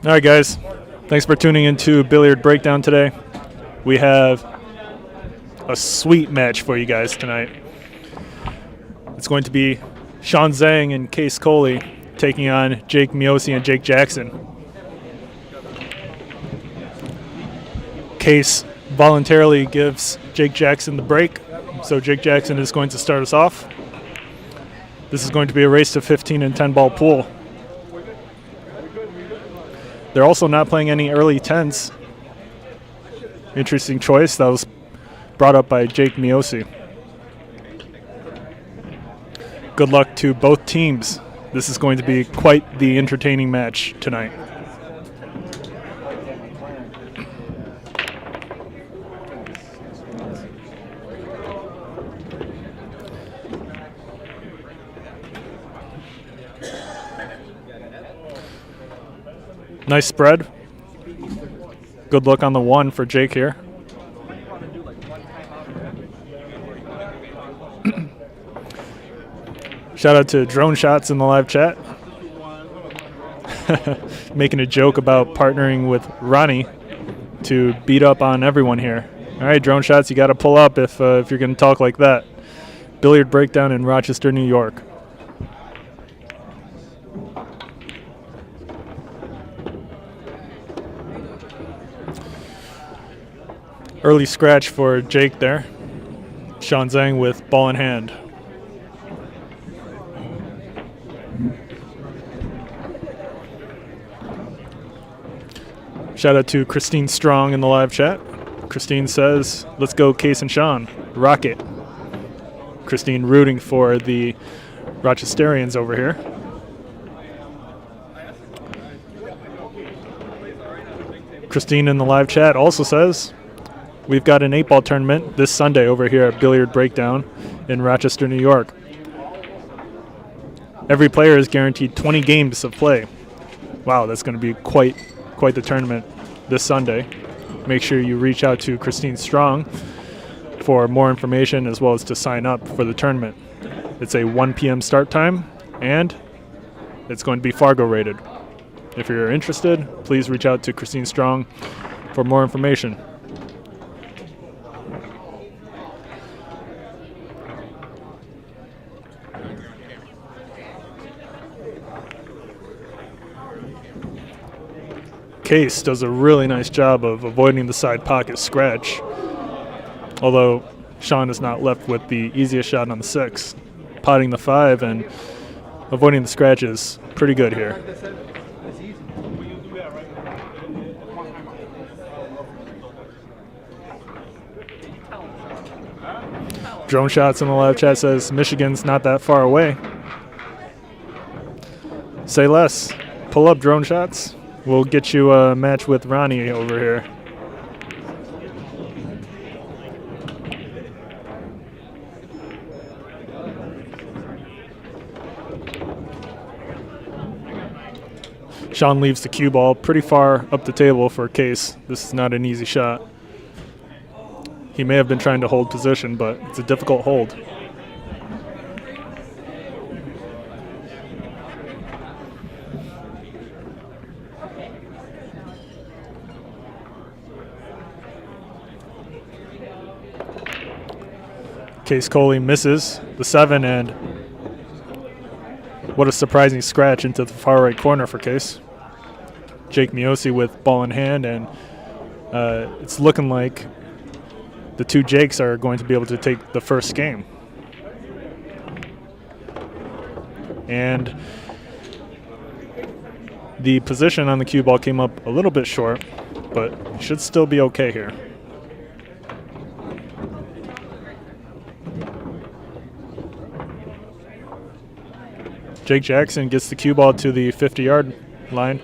All right, guys. Thanks for tuning into Billiard Breakdown today. We have a sweet match for you guys tonight. It's going to be Shaun Zink and Qais Kolee taking on Jake Miosi and Jake Jackson. Qais voluntarily gives Jake Jackson the break, so Jake Jackson is going to start us off. This is going to be a race to 15 and 10 ball pool. They're also not playing any early 10s. Interesting choice. That was brought up by Jake Miosi. Good luck to both teams. This is going to be quite the entertaining match tonight. Nice spread. Good look on the one for Jake here. Shout out to Drone Shots in the live chat. Making a joke about partnering with Ronnie to beat up on everyone here. All right, Drone Shots, you got to pull up if you're going to talk like that. Billiard Breakdown in Rochester, New York. Early scratch for Jake there. Shaun Zink with ball in hand. Shout out to Christine Strong in the live chat. Christine says, let's go Qais and Shaun. Rocket. Christine rooting for the Rochesterians over here. Christine in the live chat also says, we've got an 8-ball tournament this Sunday over here at Billiard Breakdown in Rochester, New York. Every player is guaranteed 20 games of play. Wow, that's going to be quite the tournament this Sunday. Make sure you reach out to Christine Strong for more information as well as to sign up for the tournament. It's a 1 p.m. start time, and it's going to be Fargo rated. If you're interested, please reach out to Christine Strong for more information. Qais does a really nice job of avoiding the side pocket scratch, although Shaun is not left with the easiest shot on the 6. Potting the 5 and avoiding the scratch is pretty good here. Drone Shots in the live chat says Michigan's not that far away. Say less. Pull up, Drone Shots. We'll get you a match with Ronnie over here. Shaun leaves the cue ball pretty far up the table for Qais. This is not an easy shot. He may have been trying to hold position, but it's a difficult hold. Qais Kolee misses the 7, and what a surprising scratch into the far right corner for Qais. Jake Miosi with ball in hand, and it's looking like the two Jakes are going to be able to take the first game. And the position on the cue ball came up a little bit short, but should still be okay here. Jake Jackson gets the cue ball to the 50-yard line.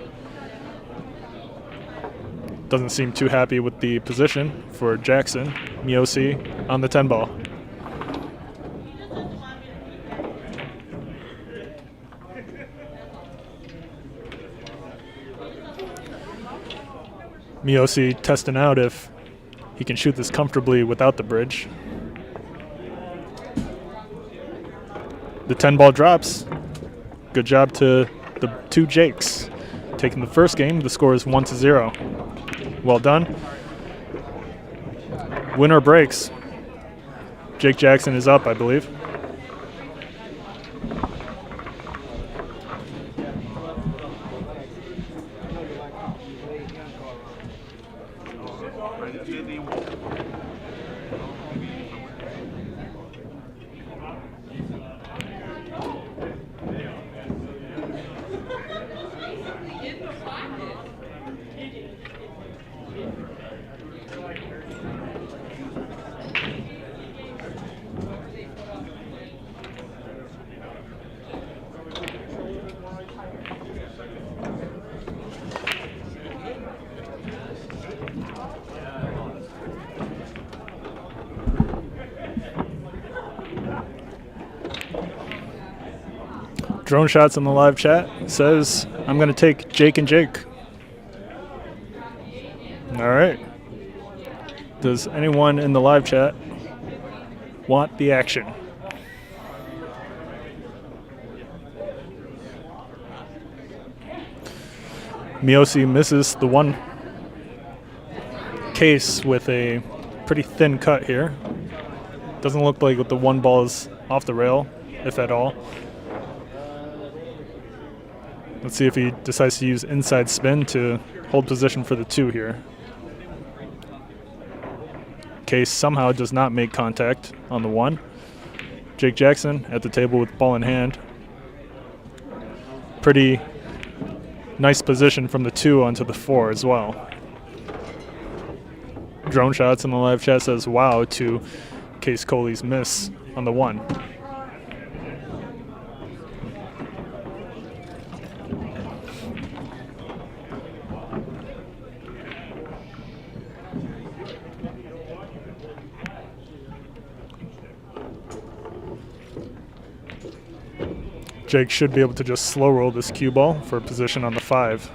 Doesn't seem too happy with the position for Jackson. Miosi on the 10 ball. Miosi testing out if he can shoot this comfortably without the bridge. The 10 ball drops. Good job to the two Jakes taking the first game. The score is 1-0. Well done. Winner breaks. Jake Jackson is up, I believe. Drone Shots in the live chat says, I'm going to take Jake and Jake. All right. Does anyone in the live chat want the action? Miosi misses the one case with a pretty thin cut here. Doesn't look like the one ball is off the rail, if at all. Let's see if he decides to use inside spin to hold position for the 2 here. Case somehow does not make contact on the 1. Jake Jackson at the table with ball in hand. Pretty nice position from the 2 onto the 4 as well. Drone Shots in the live chat says wow to Qais Kolee's miss on the 1. Jake should be able to just slow roll this cue ball for a position on the 5.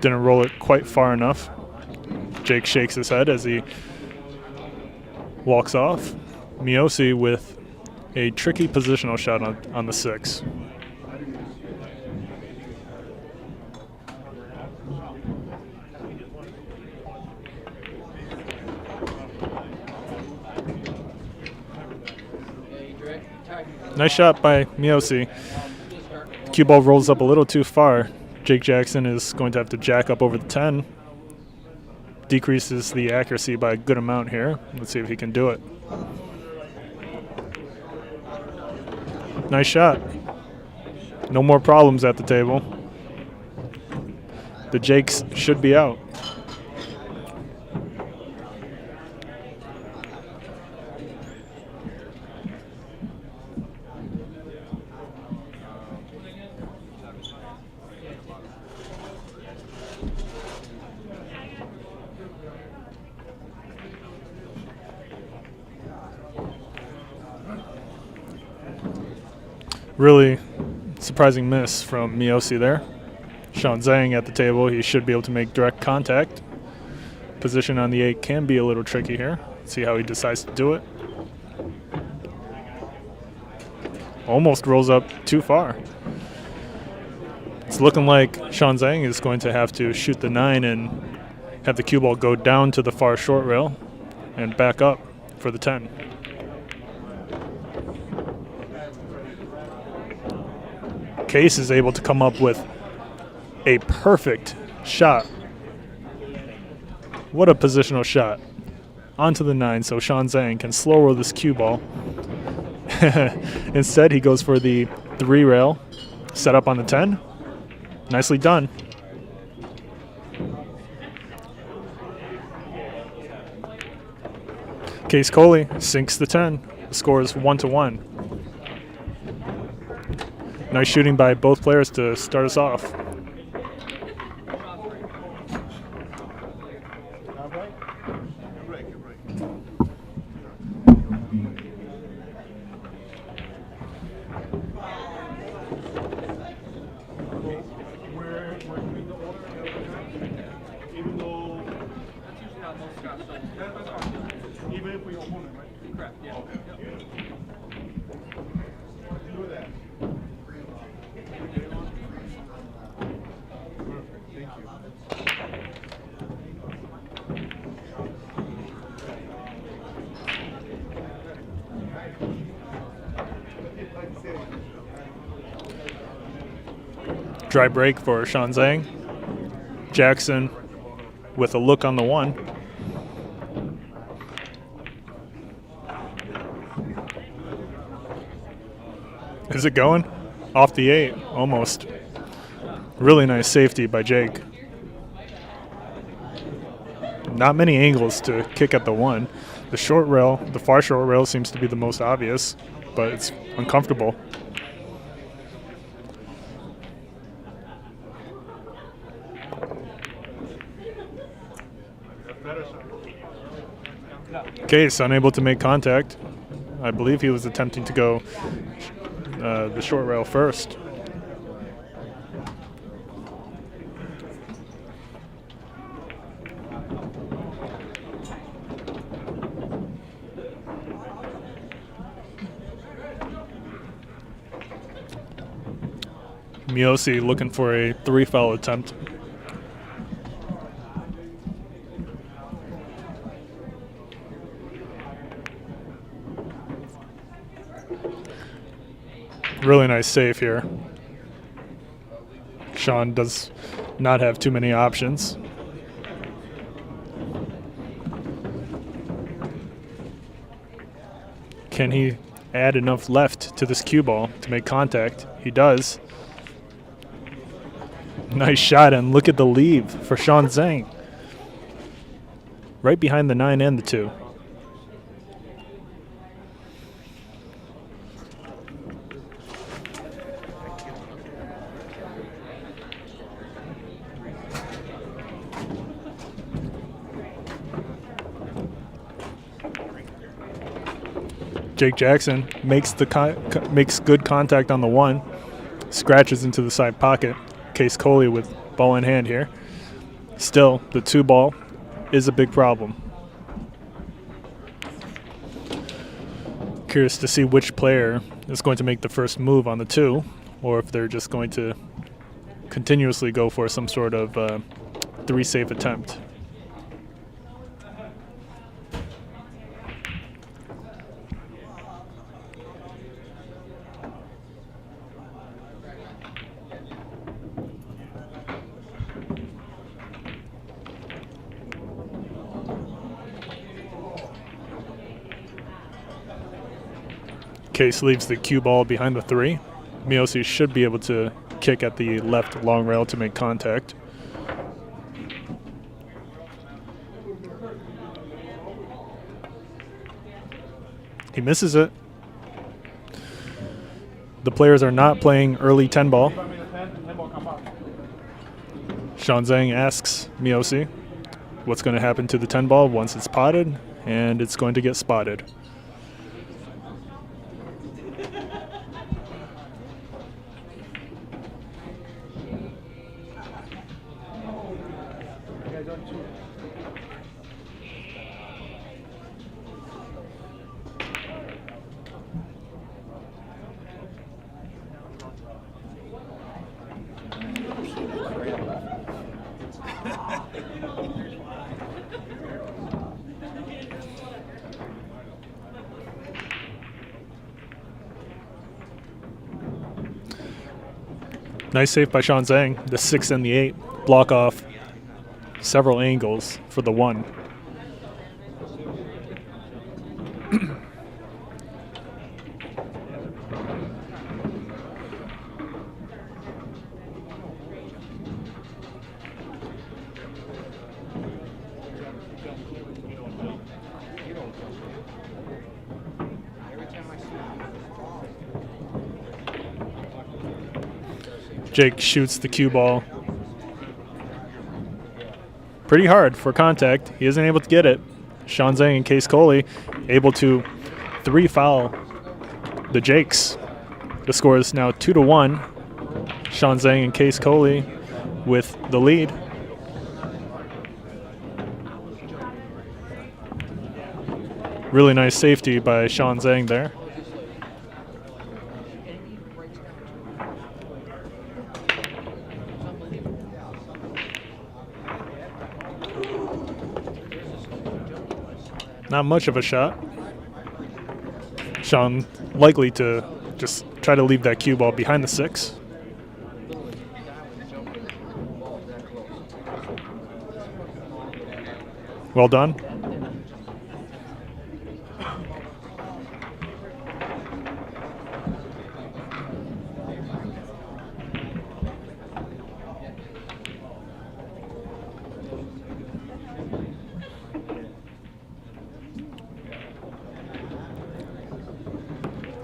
Didn't roll it quite far enough. Jake shakes his head as he walks off. Miosi with a tricky positional shot on the 6. Nice shot by Miosi. Cue ball rolls up a little too far. Jake Jackson is going to have to jack up over the 10. Decreases the accuracy by a good amount here. Let's see if he can do it. Nice shot. No more problems at the table. The Jakes should be out. Really surprising miss from Miosi there. Shaun Zink at the table. He should be able to make direct contact. Position on the 8 can be a little tricky here. See how he decides to do it. Almost rolls up too far. It's looking like Shaun Zink is going to have to shoot the 9 and have the cue ball go down to the far short rail and back up for the 10. Qais is able to come up with a perfect shot. What a positional shot. Onto the 9, so Shaun Zink can slow roll this cue ball. Instead, he goes for the 3 rail, set up on the 10. Nicely done. Qais Kolee sinks the 10. The score is 1-1. Nice shooting by both players to start us off. Dry break for Shaun Zink. Jackson with a look on the 1. Is it going? Off the 8, almost. Really nice safety by Jake. Not many angles to kick at the 1. The short rail, the far short rail seems to be the most obvious, but it's uncomfortable. Case unable to make contact. I believe he was attempting to go the short rail first. Miosi looking for a 3-foul attempt. Really nice save here. Shaun does not have too many options. Can he add enough left to this cue ball to make contact? He does. Nice shot, and look at the leave for Shaun Zink. Right behind the 9 and the 2. Jake Jackson makes good contact on the 1, scratches into the side pocket. Qais Kolee with ball in hand here. Still, the 2 ball is a big problem. Curious to see which player is going to make the first move on the 2, or if they're just going to continuously go for some sort of 3-save attempt. Case leaves the cue ball behind the 3. Miosi should be able to kick at the left long rail to make contact. He misses it. The players are not playing early 10 ball. Shaun Zink asks Miosi what's going to happen to the 10 ball once it's potted, and it's going to get spotted. Nice save by Shaun Zink. The 6 and the 8 block off several angles for the 1. Jake shoots the cue ball pretty hard for contact. He isn't able to get it. Shaun Zink and Qais Kolee able to 3-foul the Jakes. The score is now 2-1. Shaun Zink and Qais Kolee with the lead. Really nice safety by Shaun Zink there. Not much of a shot. Shaun likely to Just try to leave that cue ball behind the 6. Well done.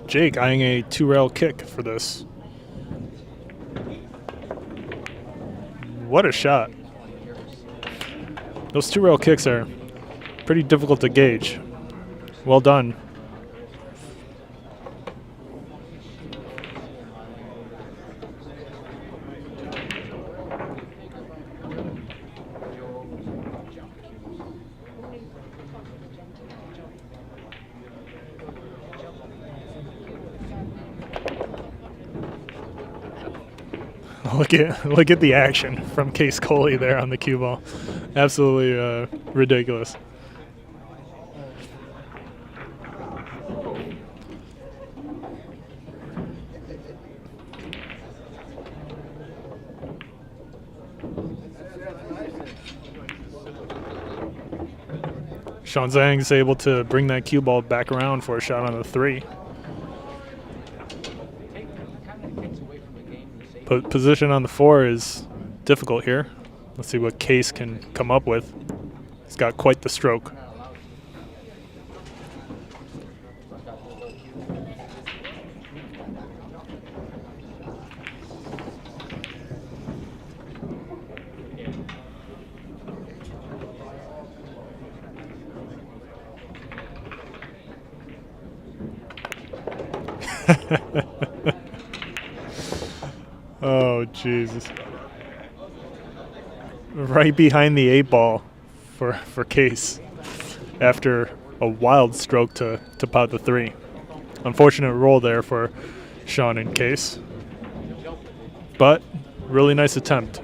Jake eyeing a 2-rail kick for this. What a shot. Those 2-rail kicks are pretty difficult to gauge. Well done. Look at the action from Qais Kolee there on the cue ball. Absolutely ridiculous. Shaun Zink is able to bring that cue ball back around for a shot on the 3. Position on the 4 is difficult here. Let's see what Qais can come up with. He's got quite the stroke. Oh, Jesus. Right behind the 8 ball for Qais after a wild stroke to pot the 3. Unfortunate roll there for Shaun and Qais. But really nice attempt.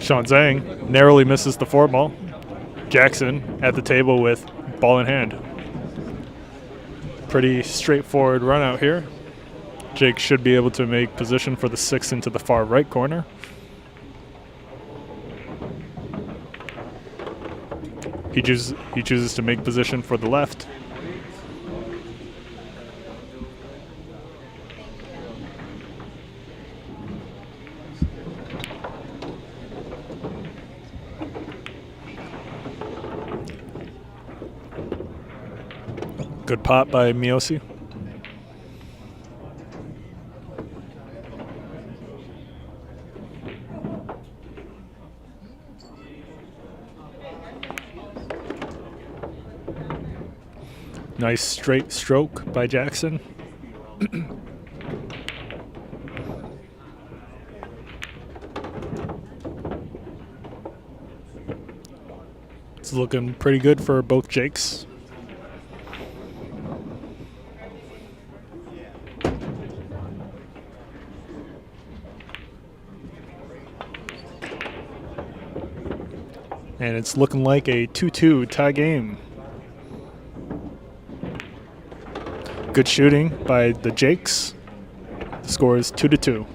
Shaun Zink narrowly misses the 4 ball. Jackson at the table with ball in hand. Pretty straightforward run out here. Jake should be able to make position for the 6 into the far right corner. He chooses to make position for the left. Good pot by Miosi. Nice straight stroke by Jackson. It's looking pretty good for both Jakes. And it's looking like a 2-2 tie game. Good shooting by the Jakes. The score is 2-2.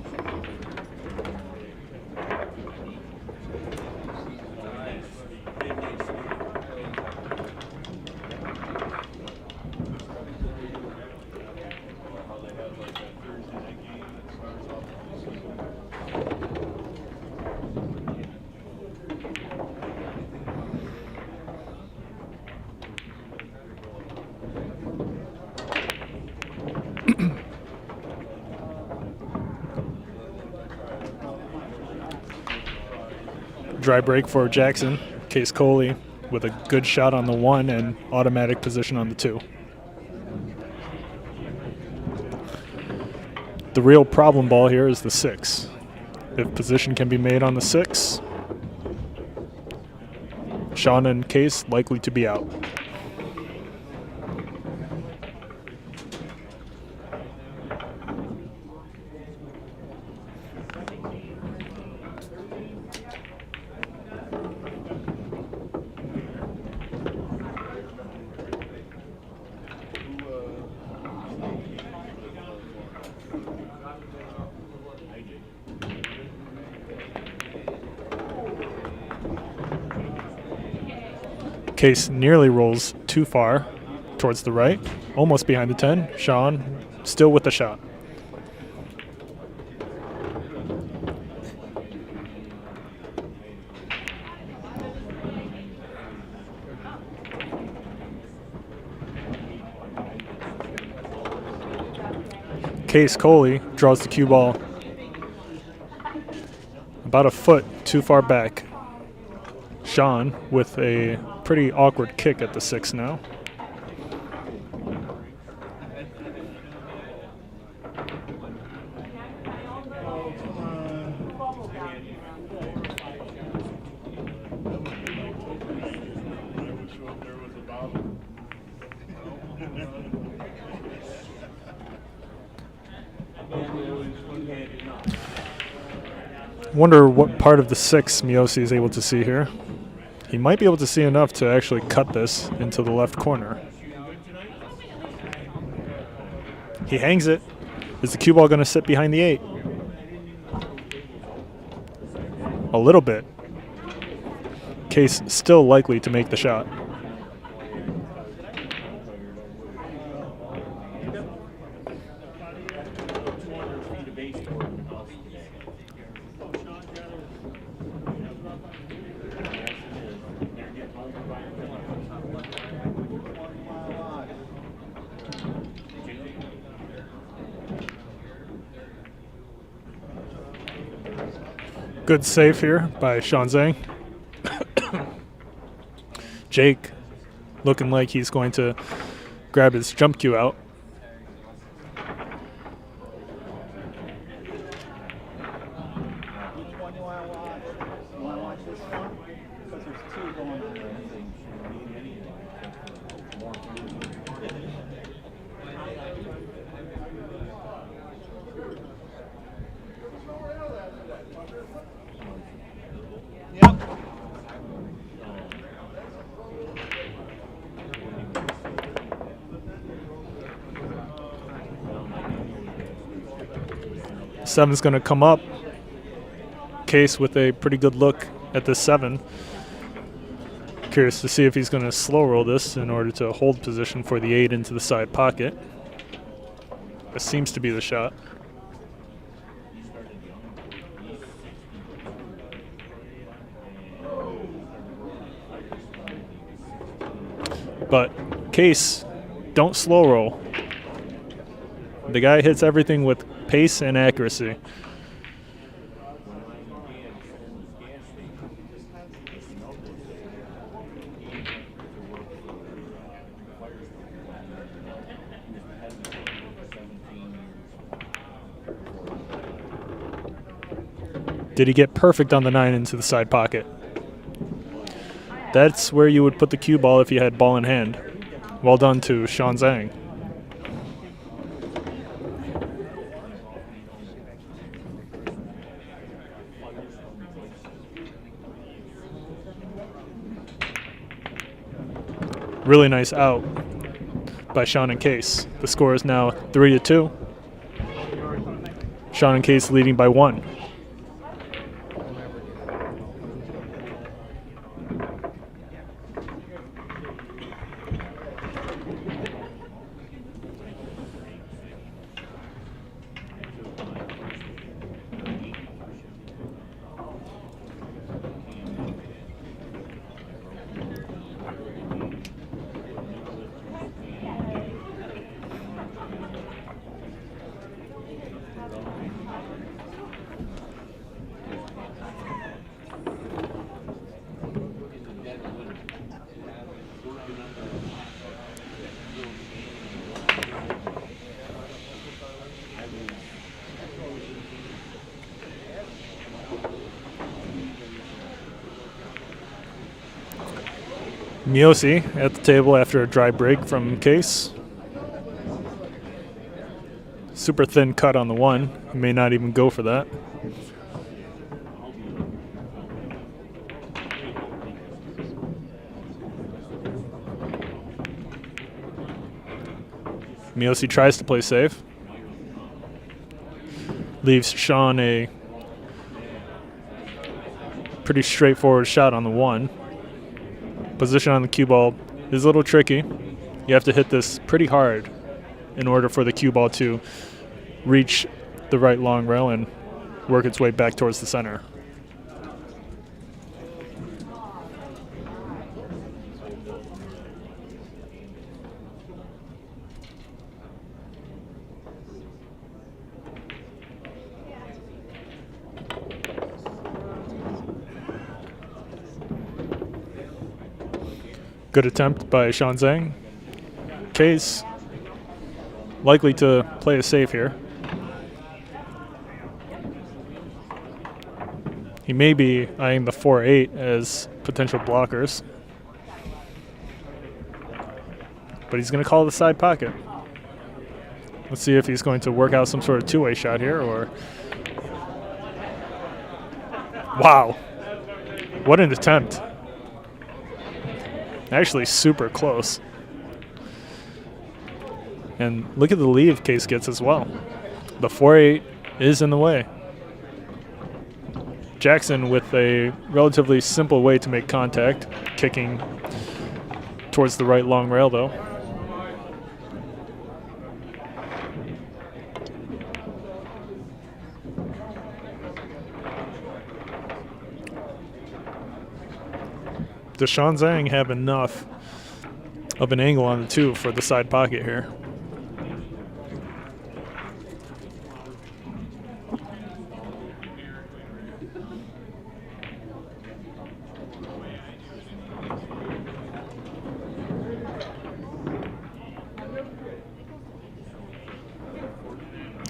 Dry break for Jackson. Qais Kolee with a good shot on the 1 and automatic position on the 2. The real problem ball here is the 6. If position can be made on the 6, Shaun and Qais likely to be out. Case nearly rolls too far towards the right, almost behind the 10. Shaun still with the shot. Qais Kolee draws the cue ball about a foot too far back. Shaun with a pretty awkward kick at the 6 now. Wonder what part of the 6 Miosi is able to see here. He might be able to see enough to actually cut this into the left corner. He hangs it. Is the cue ball going to sit behind the 8? A little bit. Qais still likely to make the shot. Good save here by Shaun Zink. Jake looking like he's going to grab his jump cue out. Seven's going to come up. Qais with a pretty good look at this 7. Curious to see if he's going to slow roll this in order to hold position for the 8 into the side pocket. This seems to be the shot. But Qais, don't slow roll. The guy hits everything with pace and accuracy. Did he get perfect on the 9 into the side pocket? That's where you would put the cue ball if you had ball in hand. Well done to Shaun Zink. Really nice out by Shaun and Qais. The score is now 3-2. Shaun and Qais leading by 1. Miosi at the table after a dry break from Qais. Super thin cut on the 1. He may not even go for that. Miosi tries to play safe. Leaves Shaun a pretty straightforward shot on the 1. Position on the cue ball is a little tricky. You have to hit this pretty hard in order for the cue ball to reach the right long rail and work its way back towards the center. Good attempt by Shaun Zink. Qais likely to play it safe here. He may be eyeing the 4-8 as potential blockers. But he's going to call the side pocket. Let's see if he's going to work out some sort of two-way shot here or... Wow. What an attempt. Actually super close. And look at the leave Qais gets as well. The 4-8 is in the way. Jackson with a relatively simple way to make contact, kicking towards the right long rail though. Does Shaun Zink have enough of an angle on the two for the side pocket here?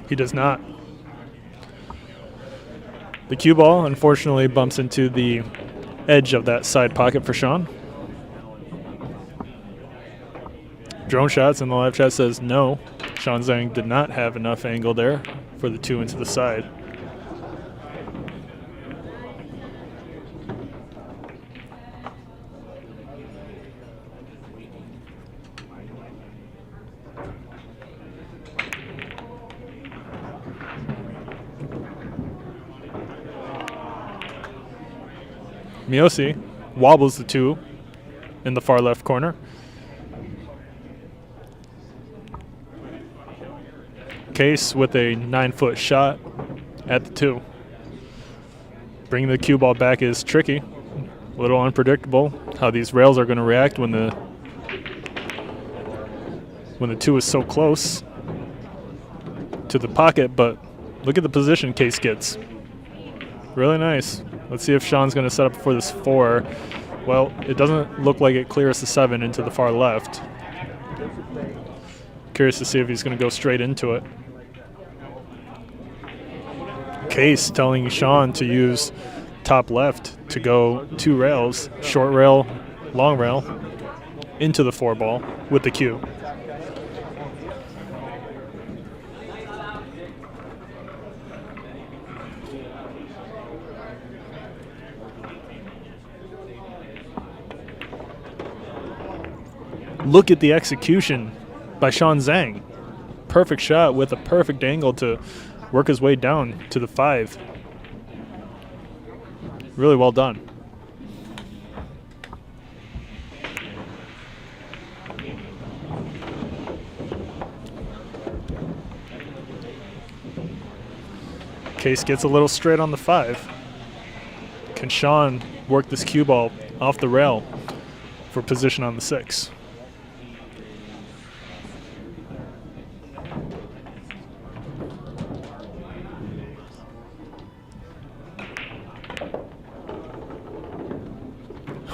He does not. The cue ball unfortunately bumps into the edge of that side pocket for Shaun. Drone shots in the live chat says no. Shaun Zink did not have enough angle there for the two into the side. Miosi wobbles the two in the far left corner. Qais with a 9-foot shot at the two. Bringing the cue ball back is tricky. A little unpredictable how these rails are going to react when the two is so close to the pocket, but look at the position Qais gets. Really nice. Let's see if Shaun's going to set up for this 4. Well, it doesn't look like it clears the 7 into the far left. Curious to see if he's going to go straight into it. Qais telling Shaun to use top left to go 2 rails, short rail, long rail, into the 4 ball with the cue. Look at the execution by Shaun Zink. Perfect shot with a perfect angle to work his way down to the 5. Really well done. Qais gets a little straight on the 5. Can Shaun work this cue ball off the rail for position on the 6?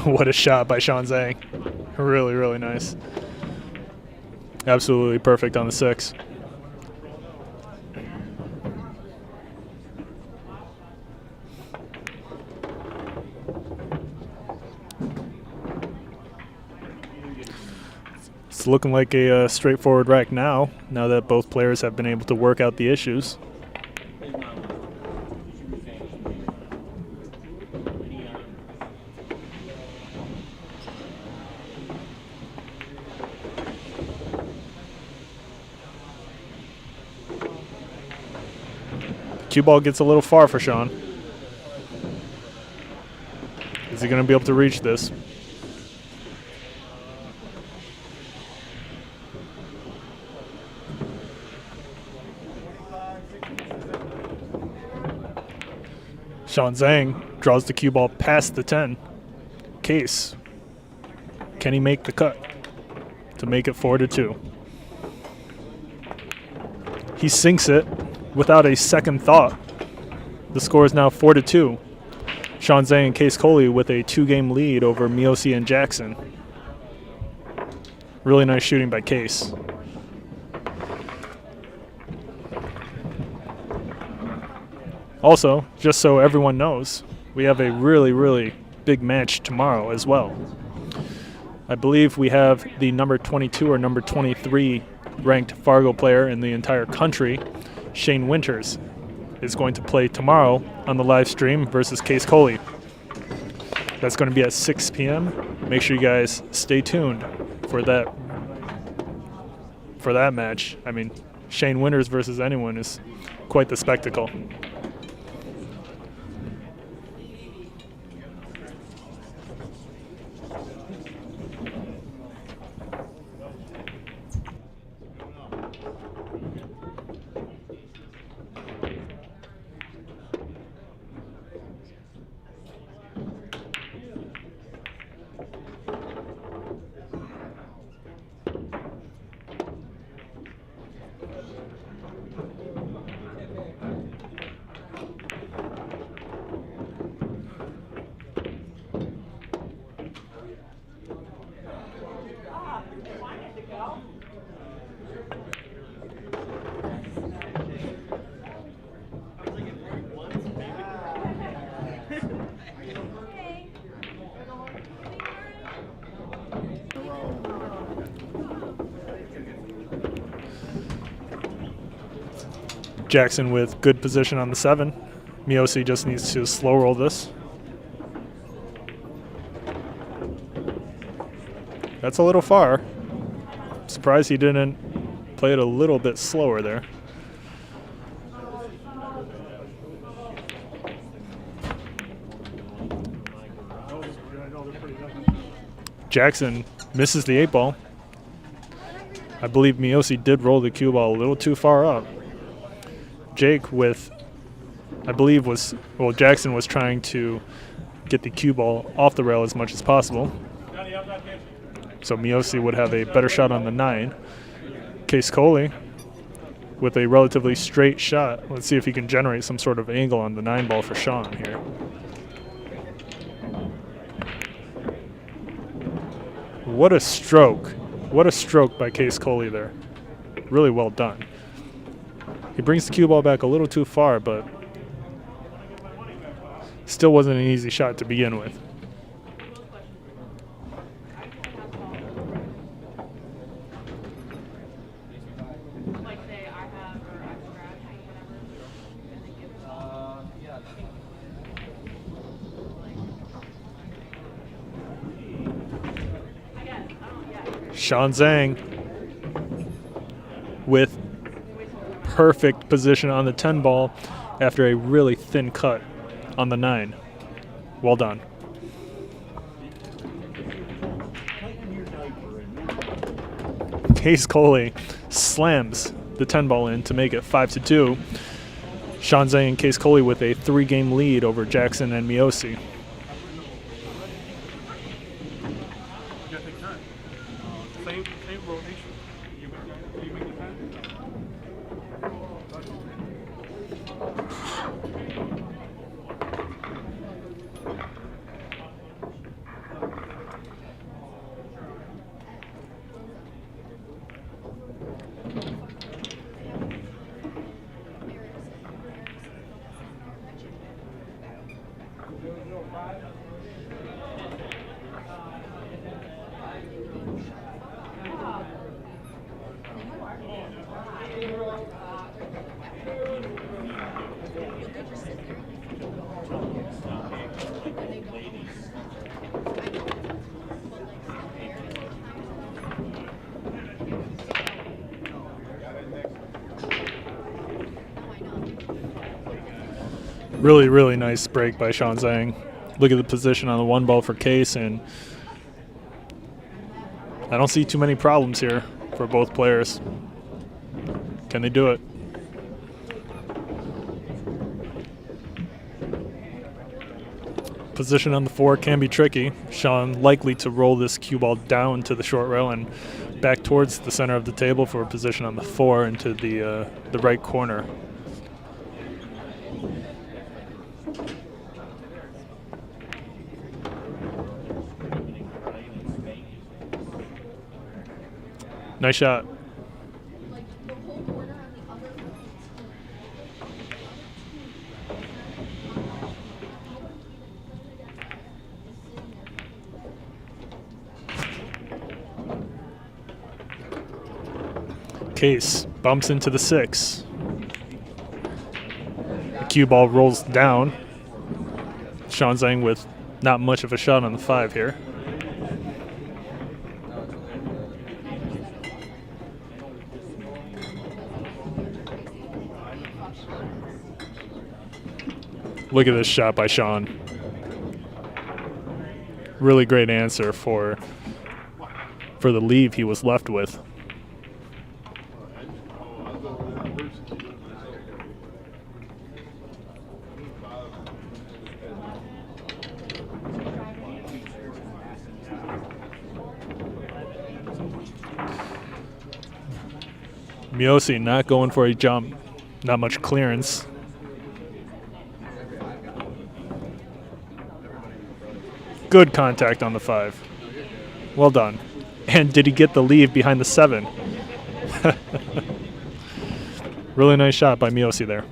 What a shot by Shaun Zink. Really, really nice. Absolutely perfect on the 6. It's looking like a straightforward rack now that both players have been able to work out the issues. Cue ball gets a little far for Shaun. Is he going to be able to reach this? Shaun Zink draws the cue ball past the 10. Qais. Can he make the cut to make it 4-2? He sinks it without a second thought. The score is now 4-2. Shaun Zink and Qais Kolee with a 2-game lead over Miosi and Jackson. Really nice shooting by Qais. Also, just so everyone knows, we have a really, really big match tomorrow as well. I believe we have the number 22 or number 23 ranked Fargo player in the entire country, Shane Winters, is going to play tomorrow on the live stream versus Qais Kolee. That's going to be at 6 p.m. Make sure you guys stay tuned for that match. I mean, Shane Winters versus anyone is quite the spectacle. Jackson with good position on the 7. Miosi just needs to slow roll this. That's a little far. Surprised he didn't play it a little bit slower there. Jackson misses the 8-ball. I believe Miosi did roll the cue ball a little too far up. Jake with, I believe Jackson was trying to get the cue ball off the rail as much as possible. So Miosi would have a better shot on the 9. Qais Kolee with a relatively straight shot. Let's see if he can generate some sort of angle on the 9 ball for Shaun here. What a stroke. What a stroke by Qais Kolee there. Really well done. He brings the cue ball back a little too far, but still wasn't an easy shot to begin with. Shaun Zink with perfect position on the 10 ball after a really thin cut on the 9. Well done. Qais Kolee slams the 10 ball in to make it 5-2. Shaun Zink and Qais Kolee with a 3-game lead over Jackson and Miosi. Really, really nice break by Shaun Zink. Look at the position on the 1 ball for Qais, and I don't see too many problems here for both players. Can they do it? position on the 4 can be tricky. Shaun likely to roll this cue ball down to the short rail and back towards the center of the table for a position on the 4 into the right corner. Nice shot. Qais bumps into the 6. The cue ball rolls down. Shaun Zink with not much of a shot on the 5 here. Look at this shot by Shaun. Really great answer for the leave he was left with. Miosi not going for a jump, not much clearance. Good contact on the 5. Well done. And did he get the leave behind the 7? Really nice shot by Miosi there.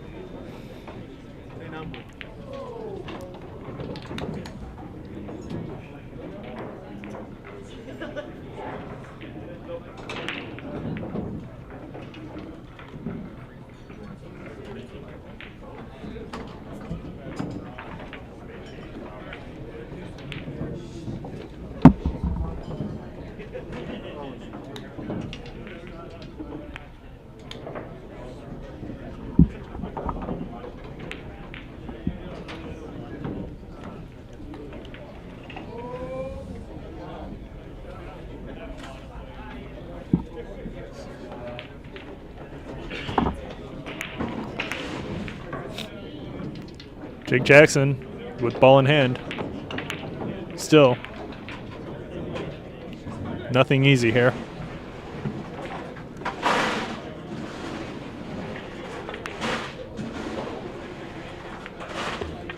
Jake Jackson with ball in hand. Still, nothing easy here.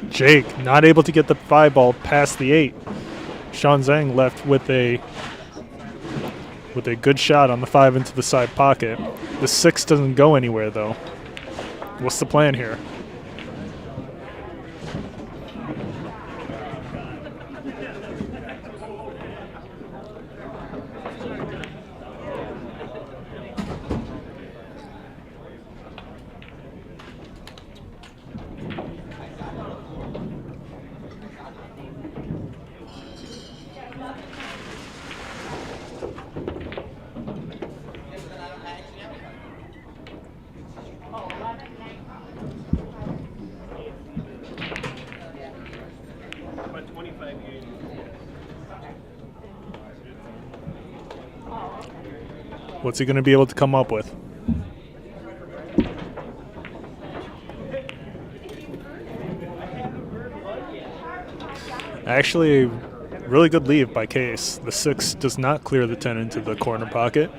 Jake not able to get the 5 ball past the 8. Shaun Zink left with a good shot on the 5 into the side pocket. The 6 doesn't go anywhere though. What's the plan here? What's he going to be able to come up with? Actually, really good leave by Qais. The 6 does not clear the 10 into the corner pocket.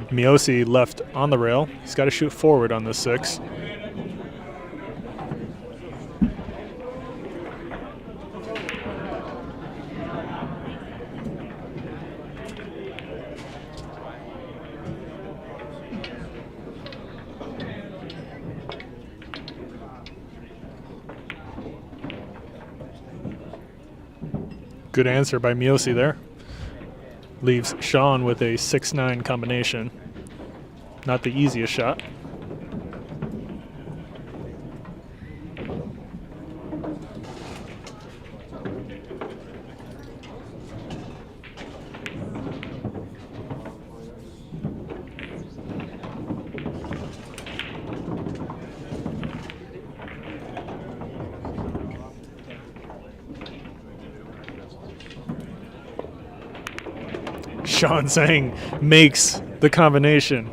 Miosi left on the rail. He's got to shoot forward on the 6. Good answer by Miosi there. Leaves Shaun with a 6-9 combination. Not the easiest shot. Shaun Zink makes the combination.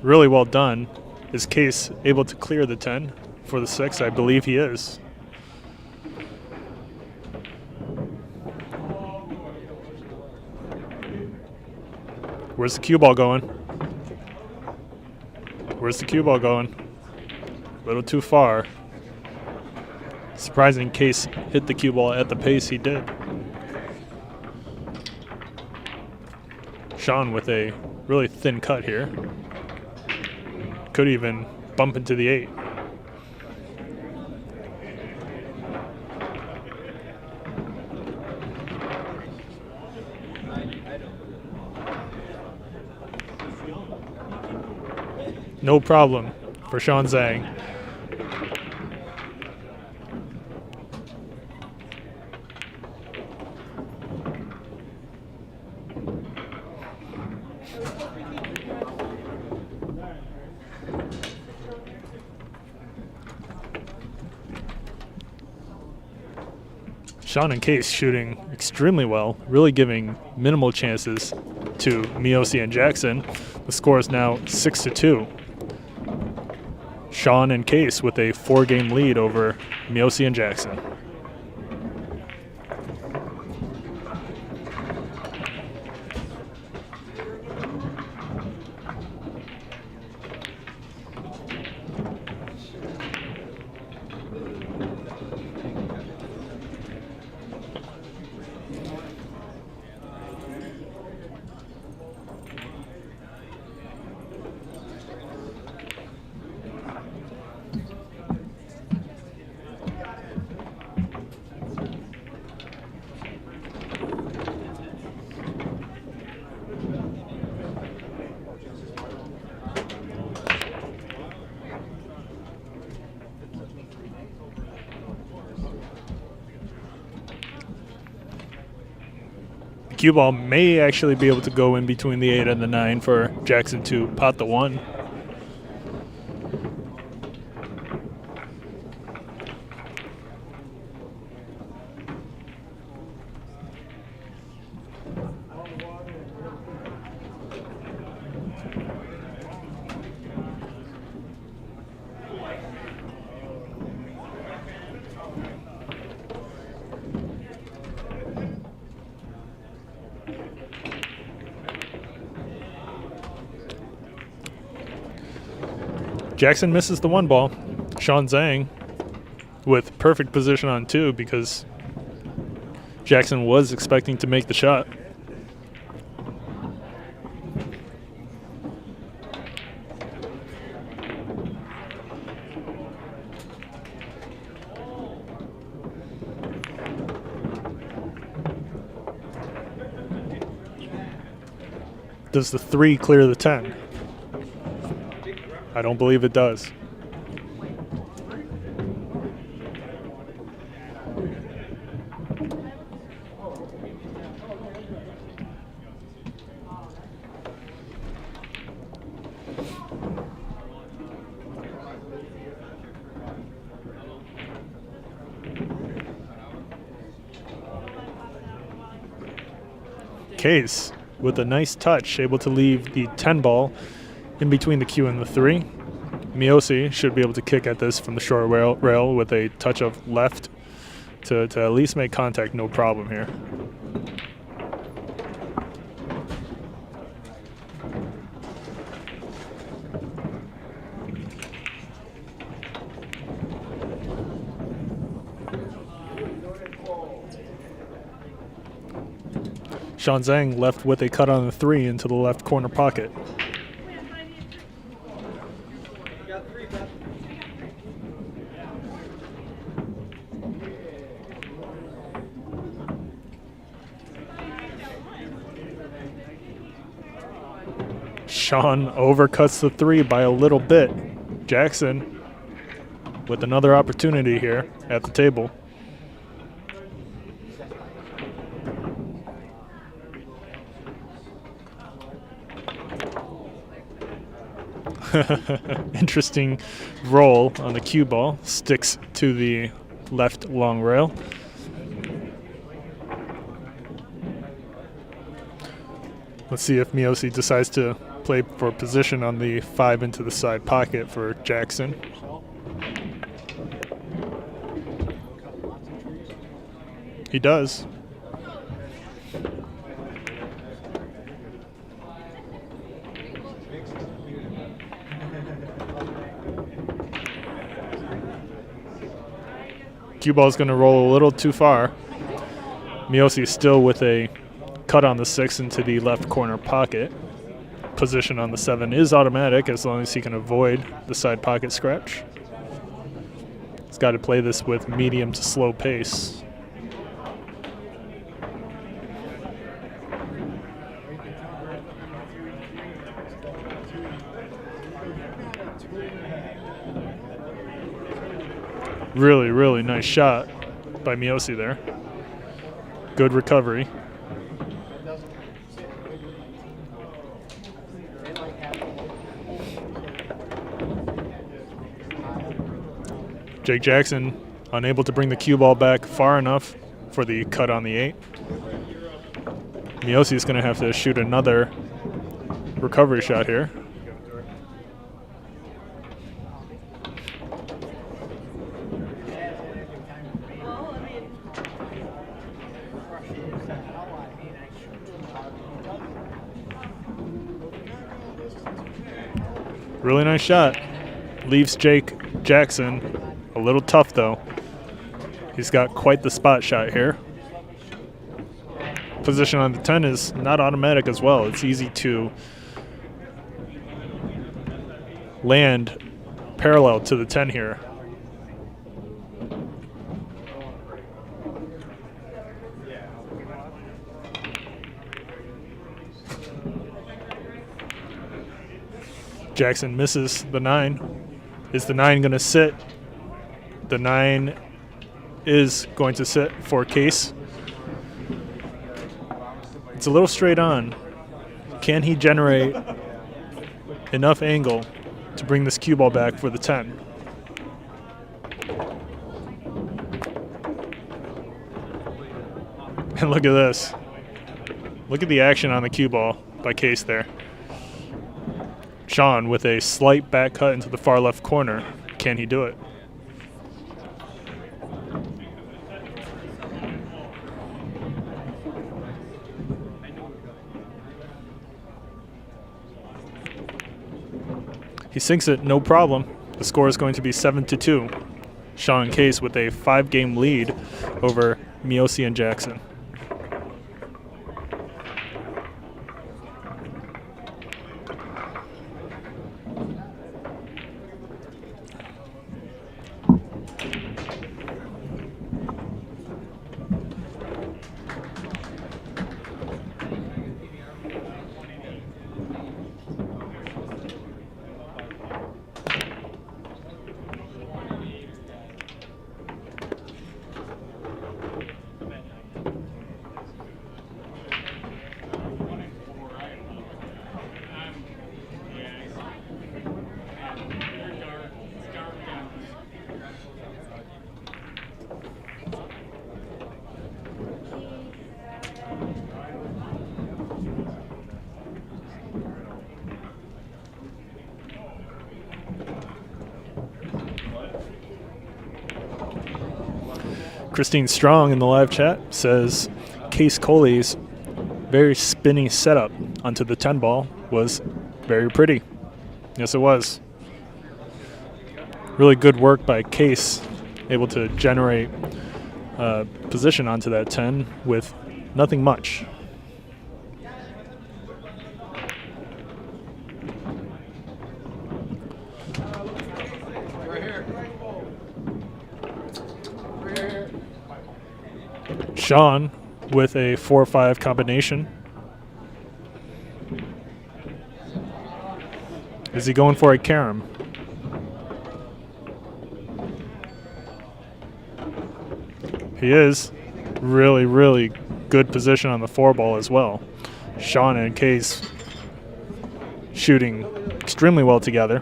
Really well done. Is Qais able to clear the 10 for the 6? I believe he is. Where's the cue ball going? Where's the cue ball going? A little too far. Surprising Qais hit the cue ball at the pace he did. Shaun with a really thin cut here. Could even bump into the 8. No problem for Shaun Zink. Shaun and Qais shooting extremely well, really giving minimal chances to Miosi and Jackson. The score is now 6-2. Shaun and Qais with a 4-game lead over Miosi and Jackson. Cue ball may actually be able to go in between the 8 and the 9 for Jackson to pot the 1. Jackson misses the 1 ball. Shaun Zink with perfect position on 2 because Jackson was expecting to make the shot. Does the 3 clear the 10? I don't believe it does. Qais with a nice touch, able to leave the 10 ball in between the cue and the 3. Miosi should be able to kick at this from the short rail with a touch of left to at least make contact, no problem here. Shaun Zink left with a cut on the 3 into the left corner pocket. Shaun overcuts the 3 by a little bit. Jackson with another opportunity here at the table. Interesting roll on the cue ball. Sticks to the left long rail. Let's see if Miosi decides to play for position on the 5 into the side pocket for Jackson. He does. Cue ball's going to roll a little too far. Miosi still with a cut on the 6 into the left corner pocket. Position on the 7 is automatic as long as he can avoid the side pocket scratch. He's got to play this with medium to slow pace. Really, really nice shot by Miosi there. Good recovery. Jake Jackson unable to bring the cue ball back far enough for the cut on the 8. Miosi is going to have to shoot another recovery shot here. Really nice shot. Leaves Jake Jackson a little tough, though. He's got quite the spot shot here. Position on the 10 is not automatic as well. It's easy to land parallel to the 10 here. Jackson misses the 9. Is the 9 going to sit? The 9 is going to sit for Qais. It's a little straight on. Can he generate enough angle to bring this cue ball back for the 10? And look at this. Look at the action on the cue ball by Qais there. Shaun with a slight back cut into the far left corner. Can he do it? He sinks it, no problem. The score is going to be 7-2. Shaun Qais with a 5-game lead over Miosi and Jackson. Christine Strong in the live chat says Qais Kolee's very spinny setup onto the 10 ball was very pretty. Yes, it was. Really good work by Qais, able to generate position onto that 10 with nothing much. Shaun with a 4-5 combination. Is he going for a carom? He is. Really, really good position on the 4 ball as well. Shaun and Qais shooting extremely well together.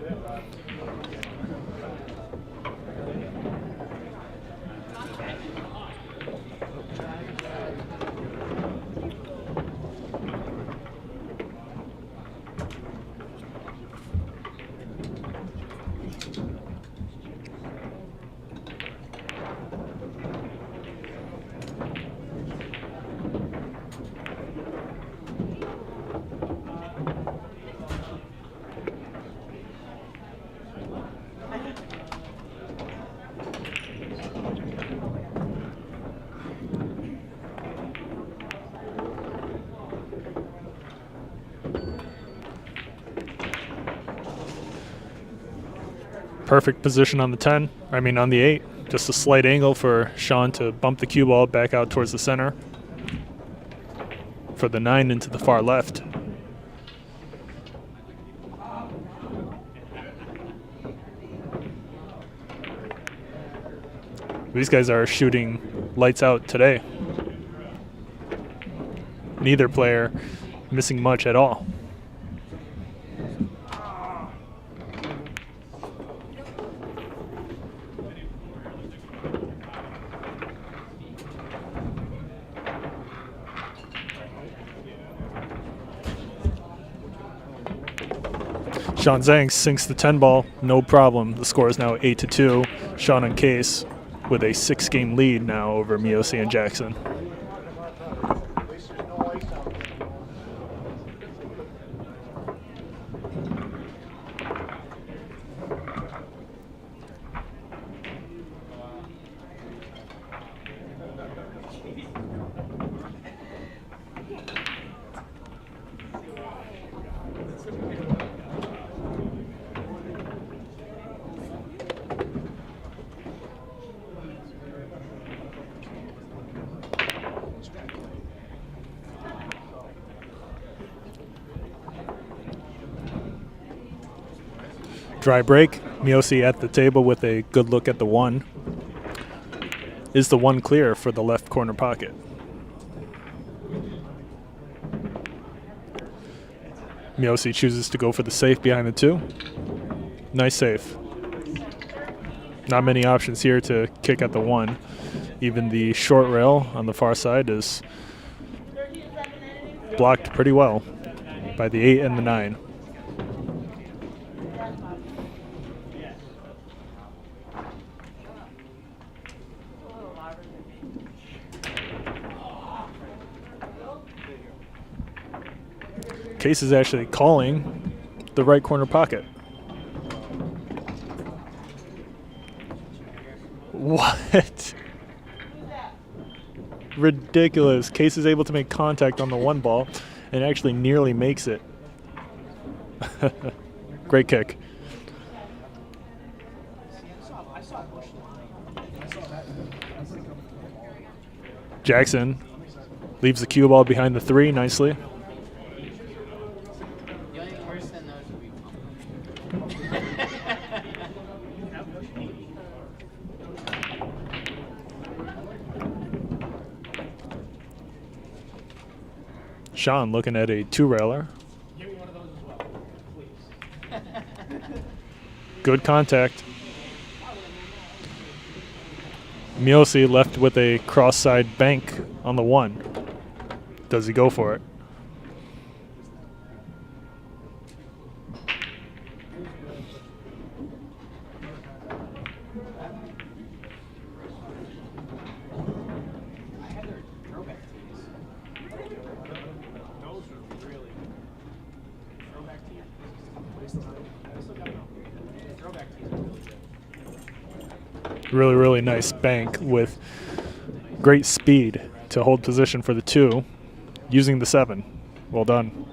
Perfect position on the 10. I mean on the 8. Just a slight angle for Shaun to bump the cue ball back out towards the center. For the 9 into the far left. These guys are shooting lights out today. Neither player missing much at all. Shaun Zink sinks the 10 ball, no problem. The score is now 8-2. Shaun Zink with a 6-game lead now over Miosi and Jackson. Dry break. Miosi at the table with a good look at the 1. Is the 1 clear for the left corner pocket? Miosi chooses to go for the safe behind the 2. Nice safe. Not many options here to kick at the 1. Even the short rail on the far side is blocked pretty well by the 8 and the 9. Qais is actually calling the right corner pocket. What? Ridiculous. Qais is able to make contact on the 1 ball and actually nearly makes it. Great kick. Jackson leaves the cue ball behind the 3 nicely. Shaun looking at a 2-railer. Good contact. Miosi left with a cross-side bank on the 1. Does he go for it? Really, really nice bank with great speed to hold position for the 2, using the 7. Well done.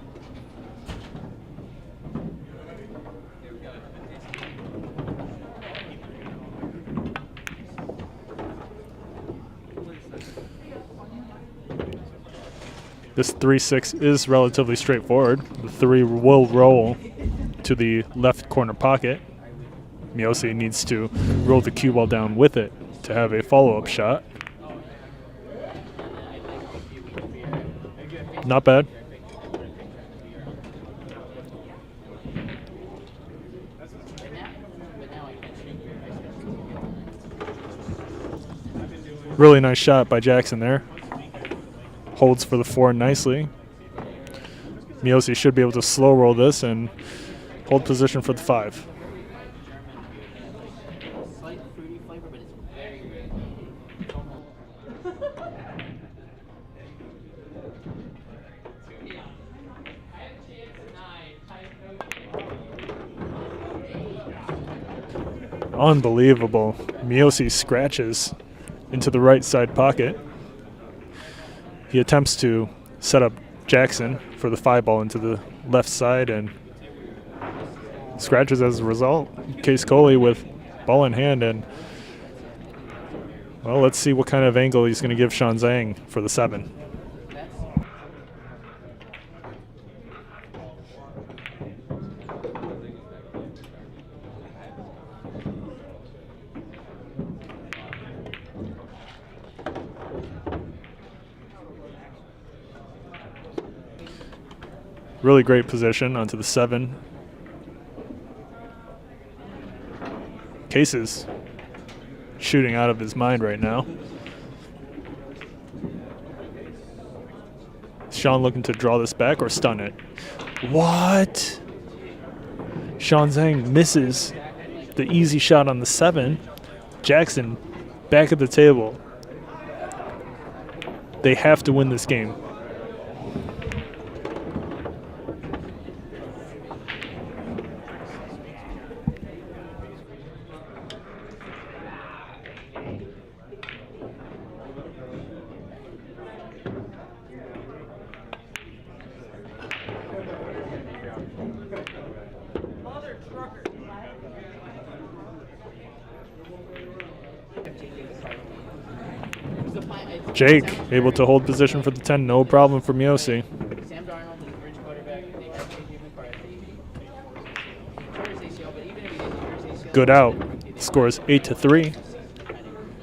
This 3-6 is relatively straightforward. The 3 will roll to the left corner pocket. Miosi needs to roll the cue ball down with it to have a follow-up shot. Not bad. Really nice shot by Jackson there. Holds for the 4 nicely. Miosi should be able to slow roll this and hold position for the 5. Unbelievable. Miosi scratches into the right side pocket. He attempts to set up Jackson for the 5 ball into the left side, and scratches as a result. Qais Kolee with ball in hand, and well, let's see what kind of angle he's going to give Shaun Zink for the 7. Really great position onto the 7. Qais is shooting out of his mind right now. Shaun looking to draw this back or stun it. What? Shaun Zink misses the easy shot on the 7. Jackson back at the table. They have to win this game. Jake able to hold position for the 10, no problem for Miosi. Good out. Scores 8-3.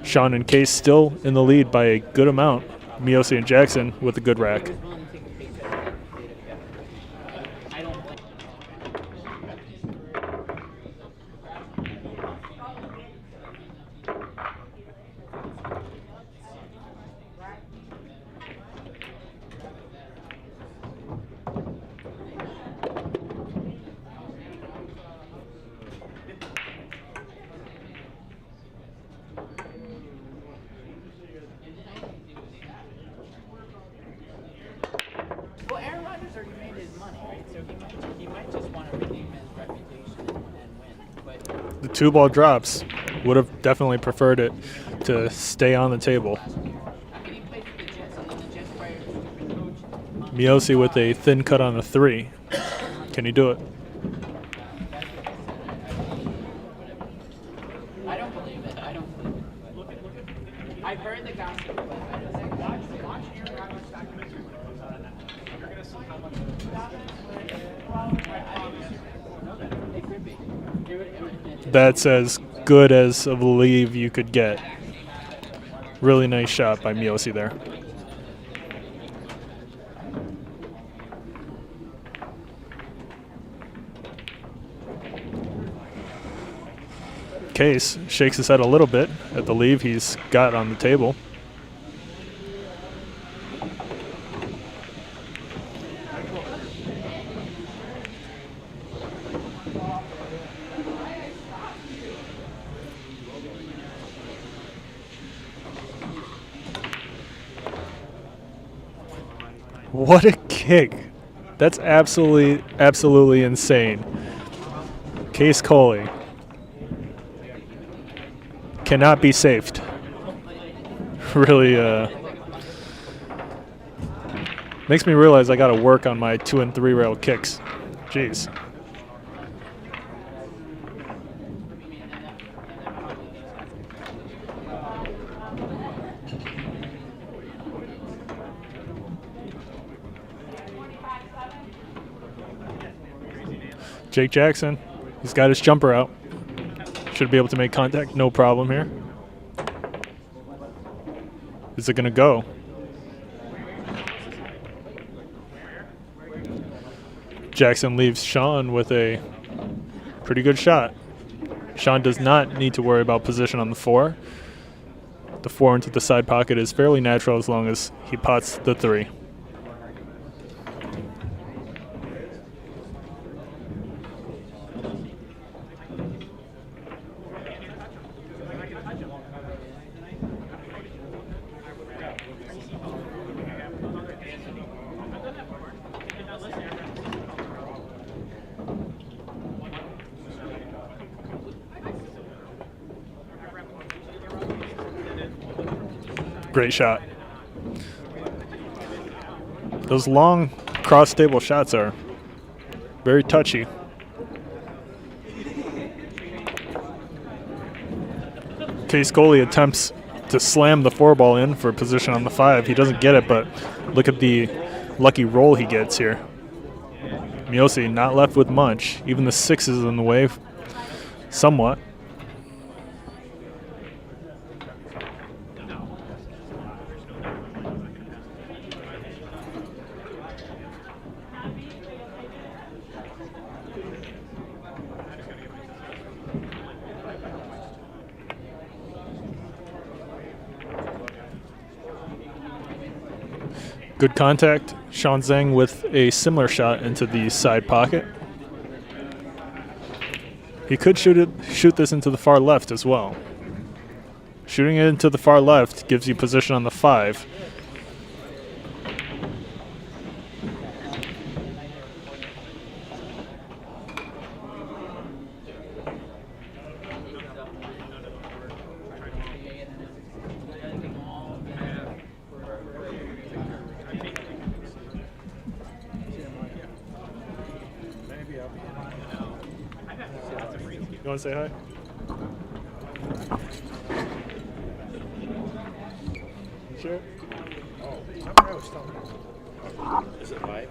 Shaun and Qais still in the lead by a good amount. Miosi and Jackson with a good rack. The 2-ball drops. Would have definitely preferred it to stay on the table. Miosi with a thin cut on the 3. Can he do it? I don't believe it. I don't believe it. I've heard the gossip, but I don't think watch your documentary. You're going to see how much it could be. That's as good as a believe you could get. Really nice shot by Miosi there. Qais shakes his head a little bit at the leave he's got on the table. What a kick. That's absolutely insane. Qais Kolee cannot be saved. Really makes me realize I got to work on my 2 and 3 rail kicks. Jeez. Jake Jackson, he's got his jumper out. Should be able to make contact, no problem here. Is it going to go? Jackson leaves Shaun with a pretty good shot. Shaun does not need to worry about position on the 4. The 4 into the side pocket is fairly natural as long as he pots the 3. Great shot. Those long cross-table shots are very touchy. Qais Kolee attempts to slam the 4 ball in for position on the 5. He doesn't get it, but look at the lucky roll he gets here. Miosi not left with much. Even the 6 is in the way somewhat. Good contact. Shaun Zink with a similar shot into the side pocket. He could shoot this into the far left as well. Shooting it into the far left gives you position on the 5. You want to say hi? Sure. Is it 5?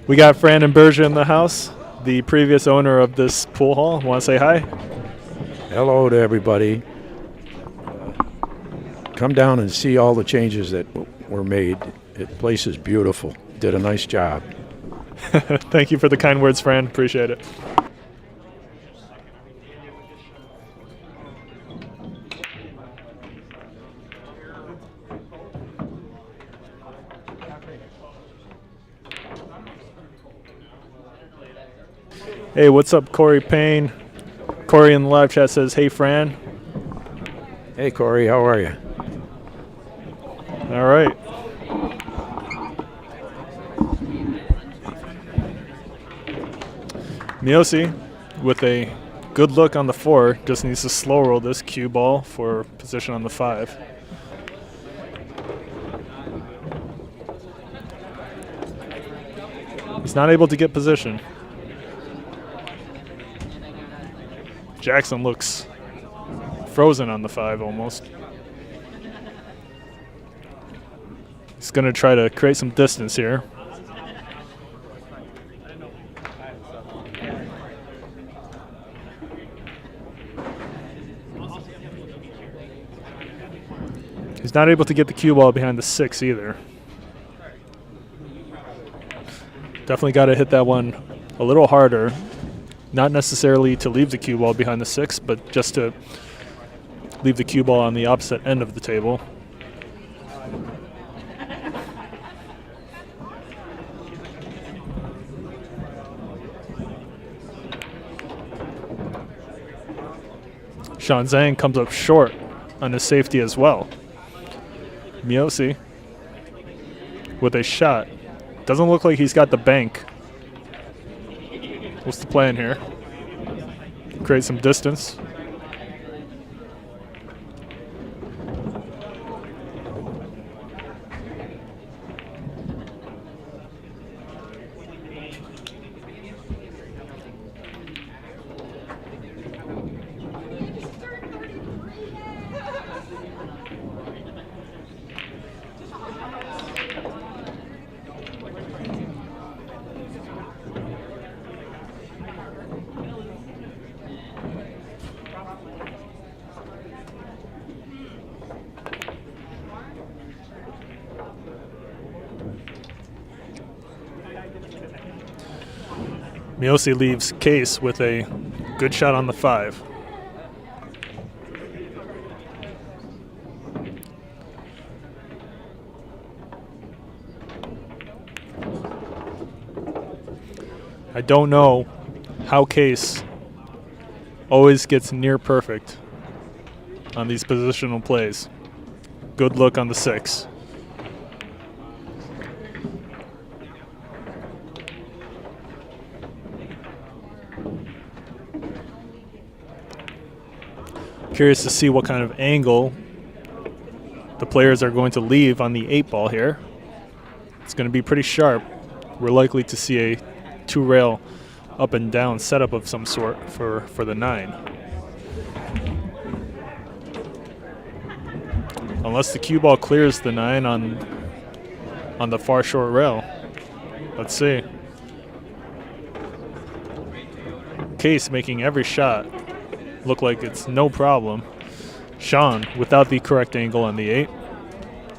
We got Fran and Berger in the house, the previous owner of this pool hall. Want to say hi? Hello to everybody. Come down and see all the changes that were made. The place is beautiful. Did a nice job. Thank you for the kind words, Fran. Appreciate it. Hey, what's up, Corey Payne? Corey in the live chat says, hey, Fran. Hey, Corey, how are you? All right. Miosi with a good look on the 4. Just needs to slow roll this cue ball for position on the 5. He's not able to get position. Jackson looks frozen on the 5 almost. He's going to try to create some distance here. He's not able to get the cue ball behind the 6 either. Definitely got to hit that one a little harder. Not necessarily to leave the cue ball behind the 6, but just to leave the cue ball on the opposite end of the table. Shaun Zink comes up short on his safety as well. Miosi with a shot. Doesn't look like he's got the bank. What's the plan here? Create some distance. Miosi leaves Qais with a good shot on the 5. I don't know how Qais always gets near perfect on these positional plays. Good look on the 6. Curious to see what kind of angle the players are going to leave on the 8 ball here. It's going to be pretty sharp. We're likely to see a 2-rail up and down setup of some sort for the 9. unless the cue ball clears the 9 on the far short rail. Let's see. Qais making every shot look like it's no problem. Shaun, without the correct angle on the 8,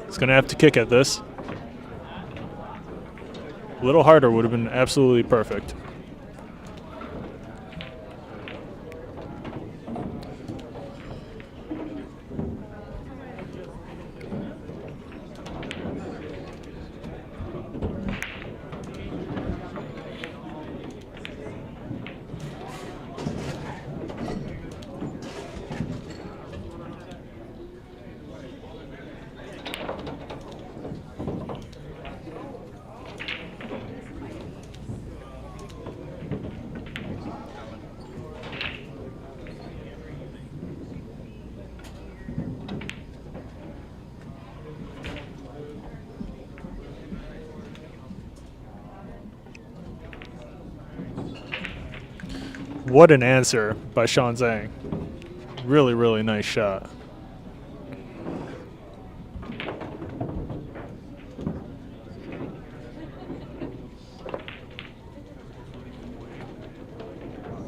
is going to have to kick at this. A little harder would have been absolutely perfect. What an answer by Shaun Zink. Really, really nice shot.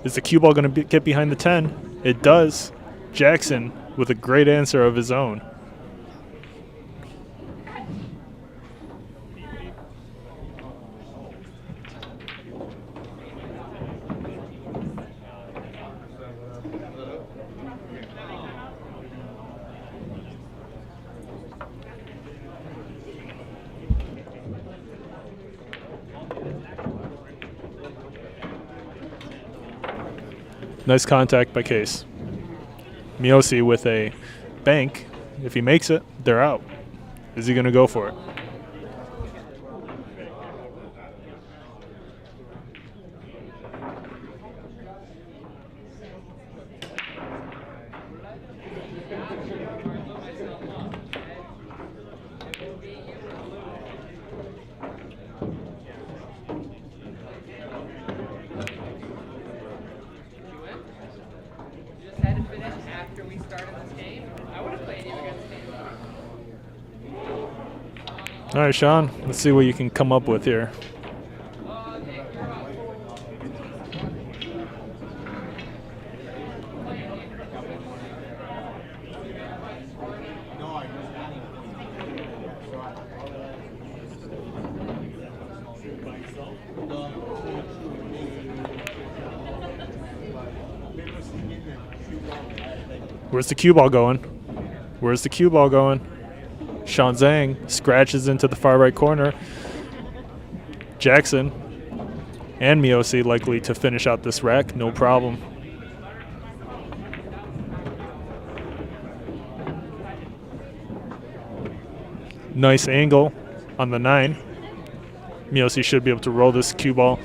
Is the cue ball going to get behind the 10? It does. Jackson with a great answer of his own. Nice contact by Qais. Miosi with a bank. If he makes it, they're out. Is he going to go for it? All right, Shaun, let's see what you can come up with here. Where's the cue ball going? Where's the cue ball going? Shaun Zink scratches into the far right corner. Jackson and Miosi likely to finish out this rack, no problem. Nice angle on the 9. Miosi should be able to roll this cue ball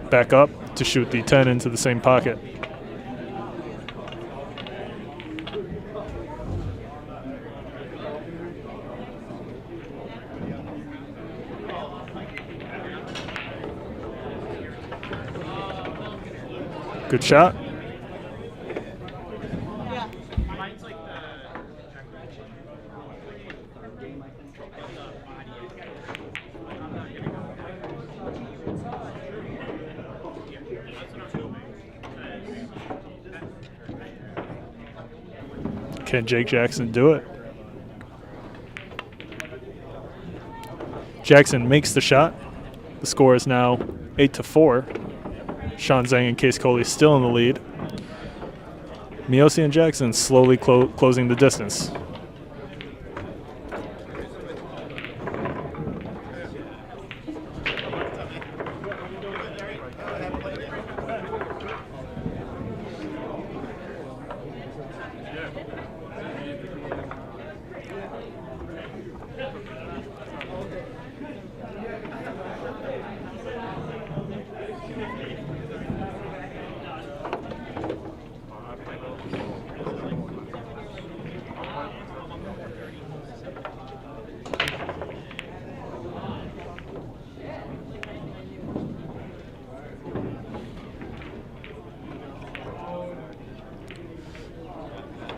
back up to shoot the 10 into the same pocket. Good shot. Can Jake Jackson do it? Jackson makes the shot. The score is now 8-4. Shaun Zink and Qais Kolee still in the lead. Miosi and Jackson slowly closing the distance.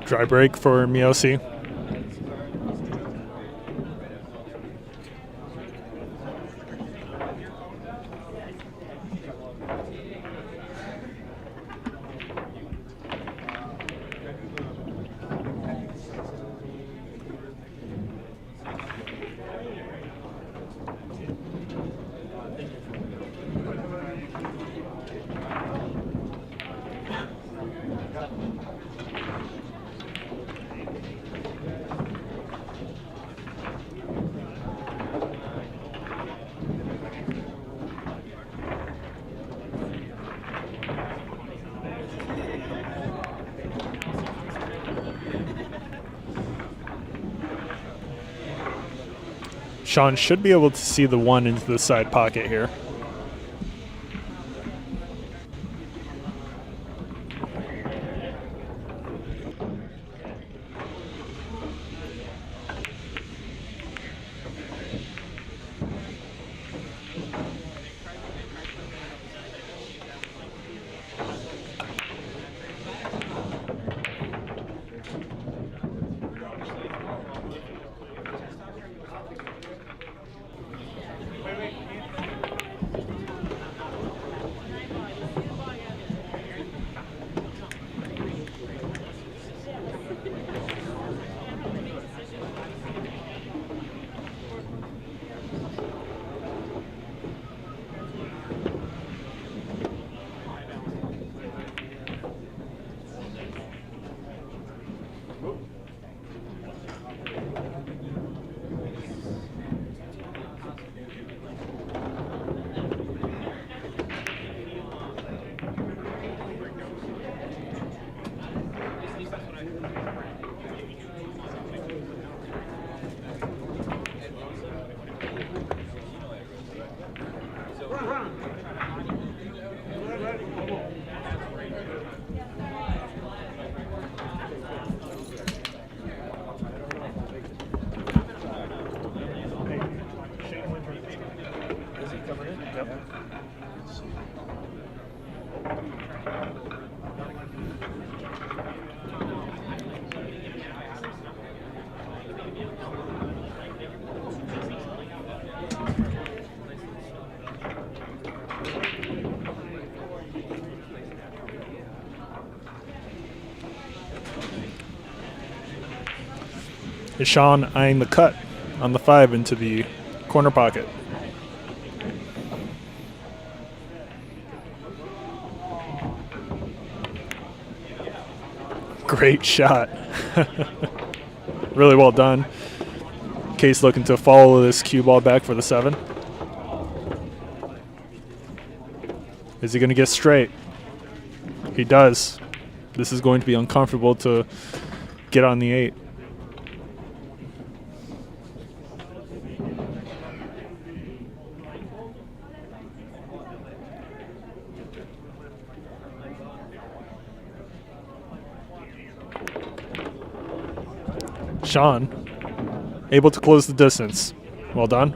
Dry break for Miosi. Shaun should be able to see the 1 into the side pocket here. Is Shaun eyeing the cut on the 5 into the corner pocket? Great shot. Really well done. Qais looking to follow this cue ball back for the 7. Is he going to get straight? He does. This is going to be uncomfortable to get on the 8. Shaun able to close the distance. Well done.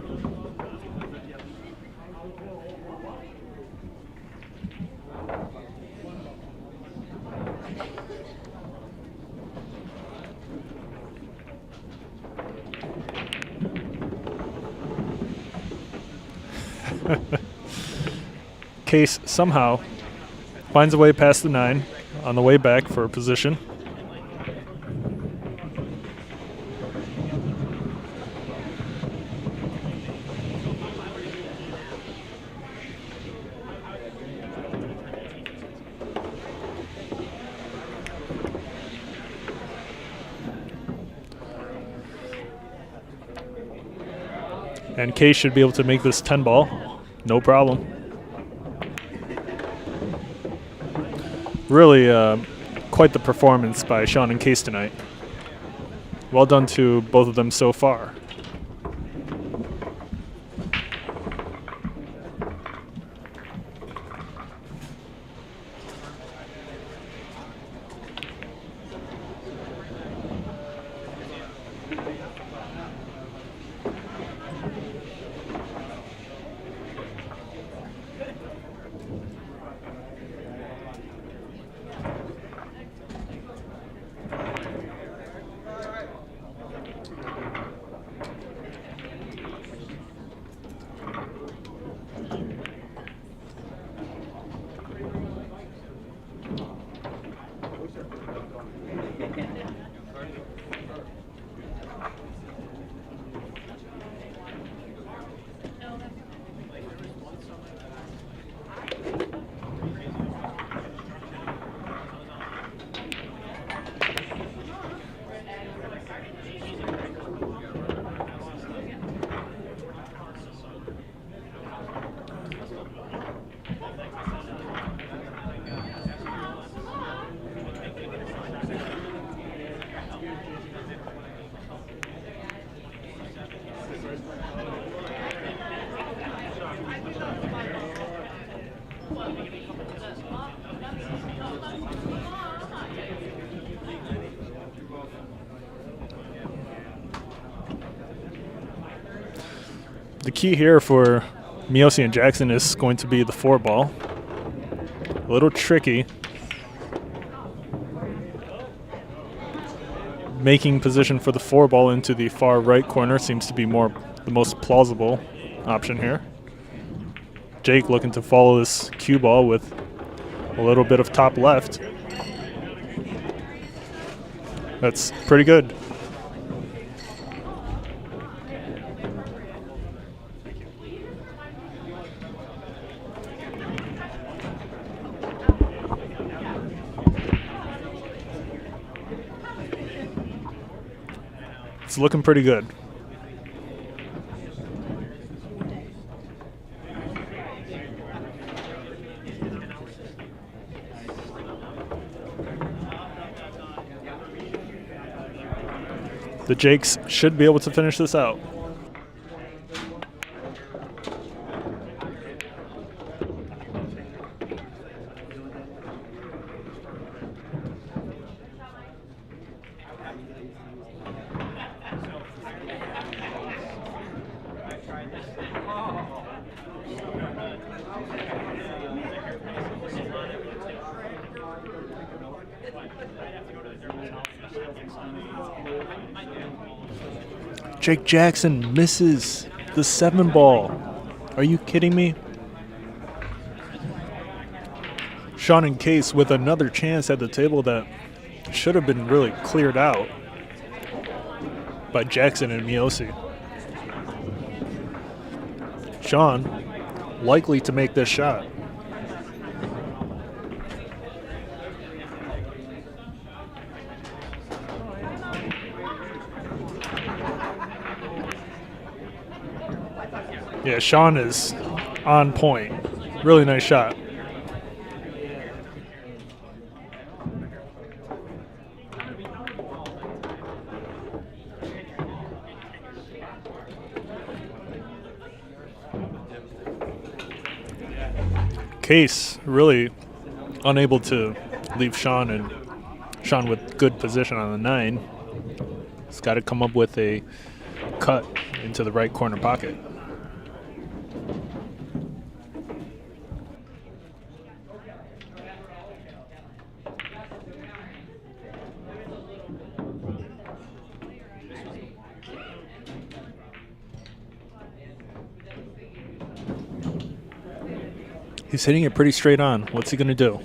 Qais somehow finds a way past the 9 on the way back for a position. And Qais should be able to make this 10 ball. No problem. Really quite the performance by Shaun and Qais tonight. Well done to both of them so far. The key here for Miosi and Jackson is going to be the 4 ball. A little tricky. Making position for the 4 ball into the far right corner seems to be the most plausible option here. Jake looking to follow this cue ball with a little bit of top left. That's pretty good. It's looking pretty good. The Jakes should be able to finish this out. Jake Jackson misses the 7 ball. Are you kidding me? Shaun Zink with another chance at the table that should have been really cleared out by Jackson and Miosi. Shaun likely to make this shot. Yeah, Shaun is on point. Really nice shot. Case really unable to leave Shaun, and Shaun with good position on the 9. He's got to come up with a cut into the right corner pocket. He's hitting it pretty straight on. What's he going to do?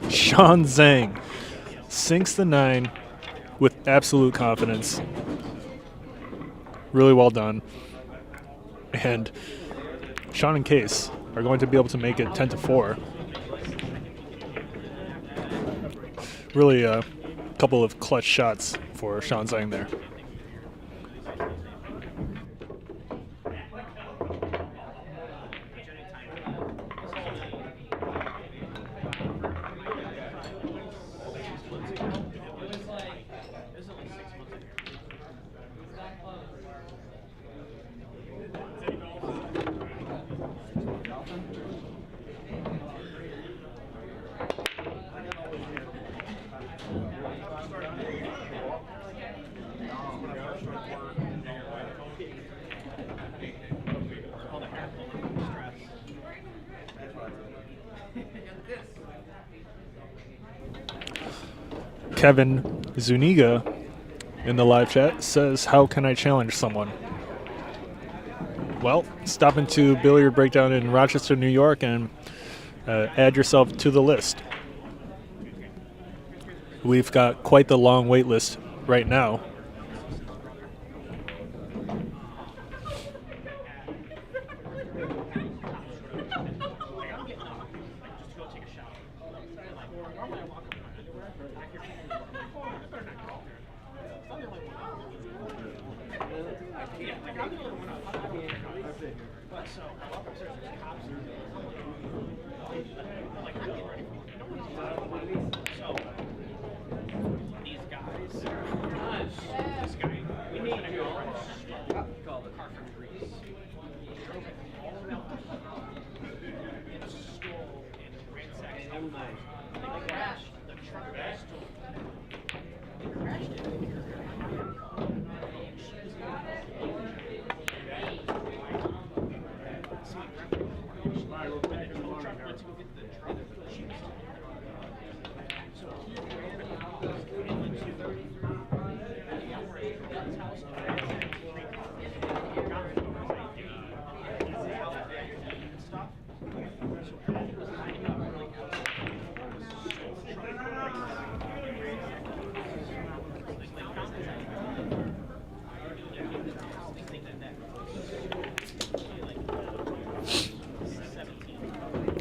Shaun Zink sinks the 9 with absolute confidence. Really well done. And Shaun and Case are going to be able to make it 10-4. Really a couple of clutch shots for Shaun Zink there. Kevin Zuniga in the live chat says, how can I challenge someone? Well, stop into Billiard Breakdown in Rochester, New York, and add yourself to the list. We've got quite the long wait list right now.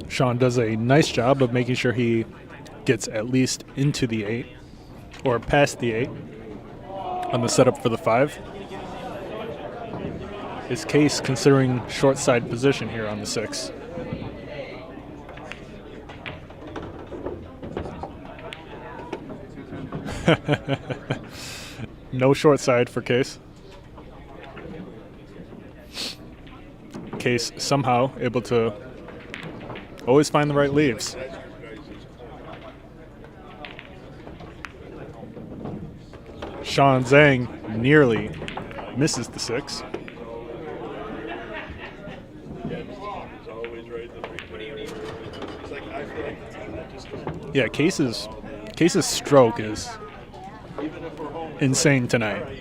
Shaun does a nice job of making sure he gets at least into the 8 or past the 8 on the setup for the 5. Is Qais considering short side position here on the 6? No short side for Qais. Qais somehow able to always find the right leaves. Shaun Zink nearly misses the 6. Yeah, Qais's stroke is insane tonight.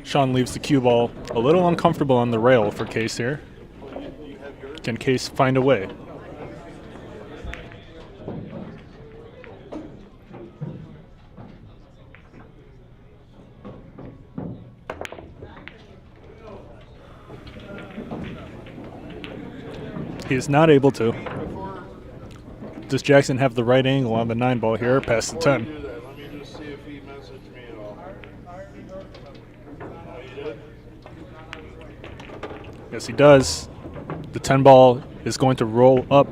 Shaun leaves the cue ball a little uncomfortable on the rail for Qais here. Can Qais find a way? He is not able to. Does Jackson have the right angle on the 9 ball here past the 10? Let me just see if he messaged me at all. Oh, you did? Yes, he does. The 10 ball is going to roll up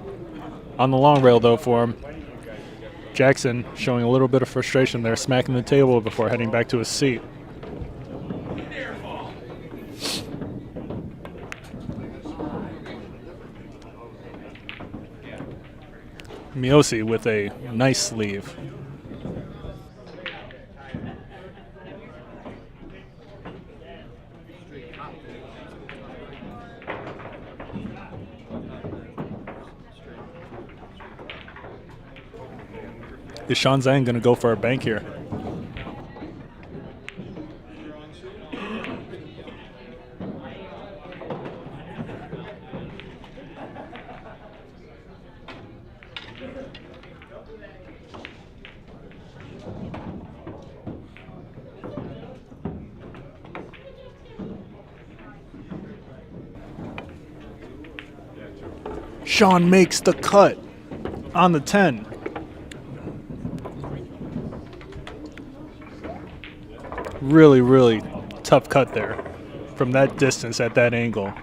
on the long rail, though, for him. Jackson showing a little bit of frustration there, smacking the table before heading back to his seat. Miosi with a nice sleeve. Is Shaun Zink going to go for a bank here? Shaun makes the cut on the 10. Really, really tough cut there from that distance at that angle.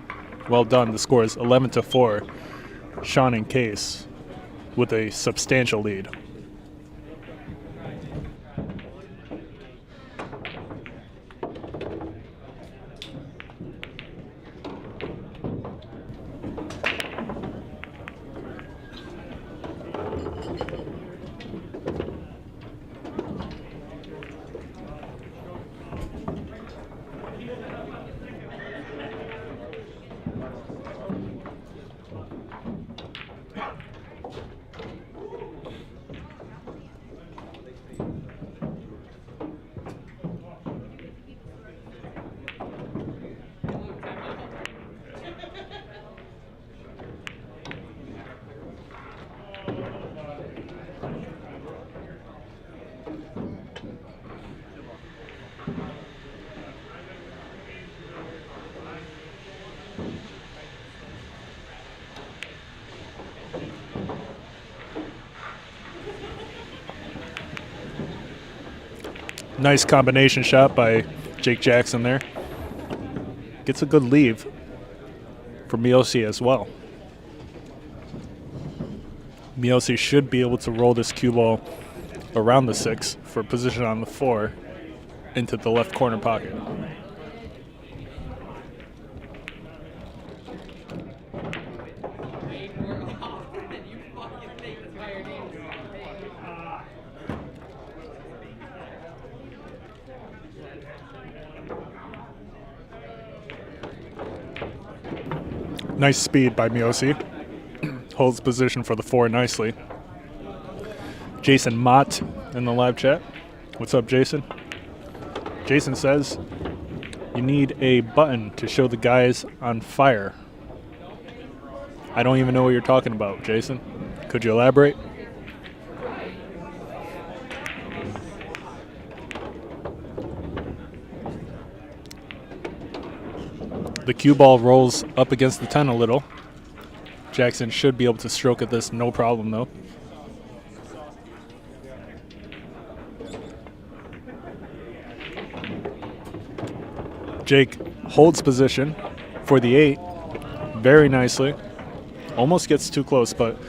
Well done. The score is 11-4. Shaun and Qais with a substantial lead. Nice combination shot by Jake Jackson there. Gets a good leave for Miosi as well. Miosi should be able to roll this cue ball around the 6 for position on the 4 into the left corner pocket. Nice speed by Miosi. Holds position for the 4 nicely. Jason Mott in the live chat. What's up, Jason? Jason says, you need a button to show the guys on fire. I don't even know what you're talking about, Jason. Could you elaborate? The cue ball rolls up against the 10 a little. Jackson should be able to stroke at this no problem, though. Jake holds position for the 8 very nicely. Almost gets too close, but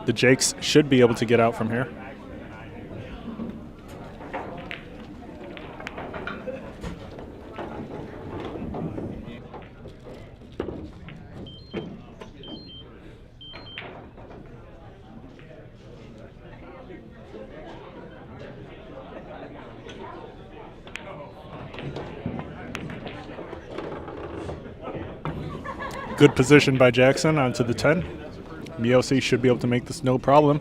the Jakes should be able to get out from here. Good position by Jackson onto the 10. Miosi should be able to make this no problem.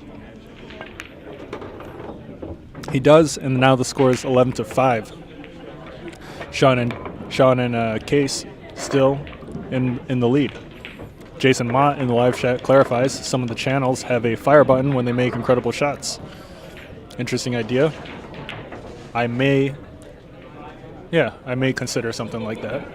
He does, and now the score is 11-5. Shaun and Qais still in the lead. Jason Mott in the live chat clarifies some of the channels have a fire button when they make incredible shots. Interesting idea. I may consider something like that.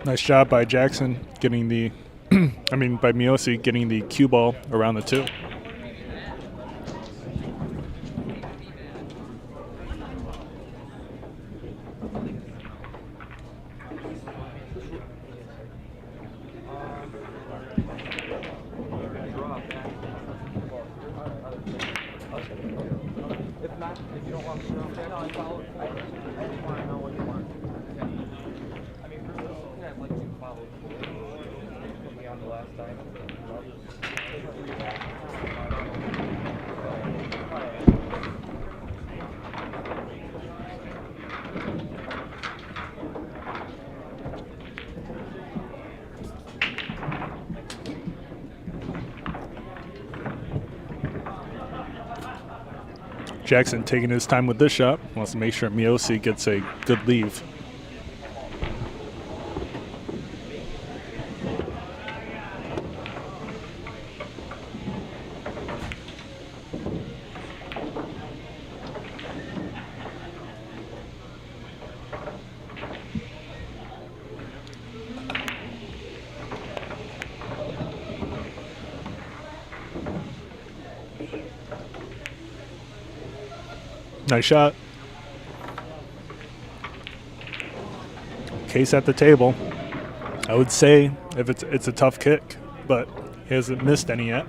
Nice job by Jackson getting the, by Miosi getting the cue ball around the 2. Jackson taking his time with this shot. Wants to make sure Miosi gets a good leave. Nice shot. Qais at the table. I would say if it's a tough kick, but he hasn't missed any yet.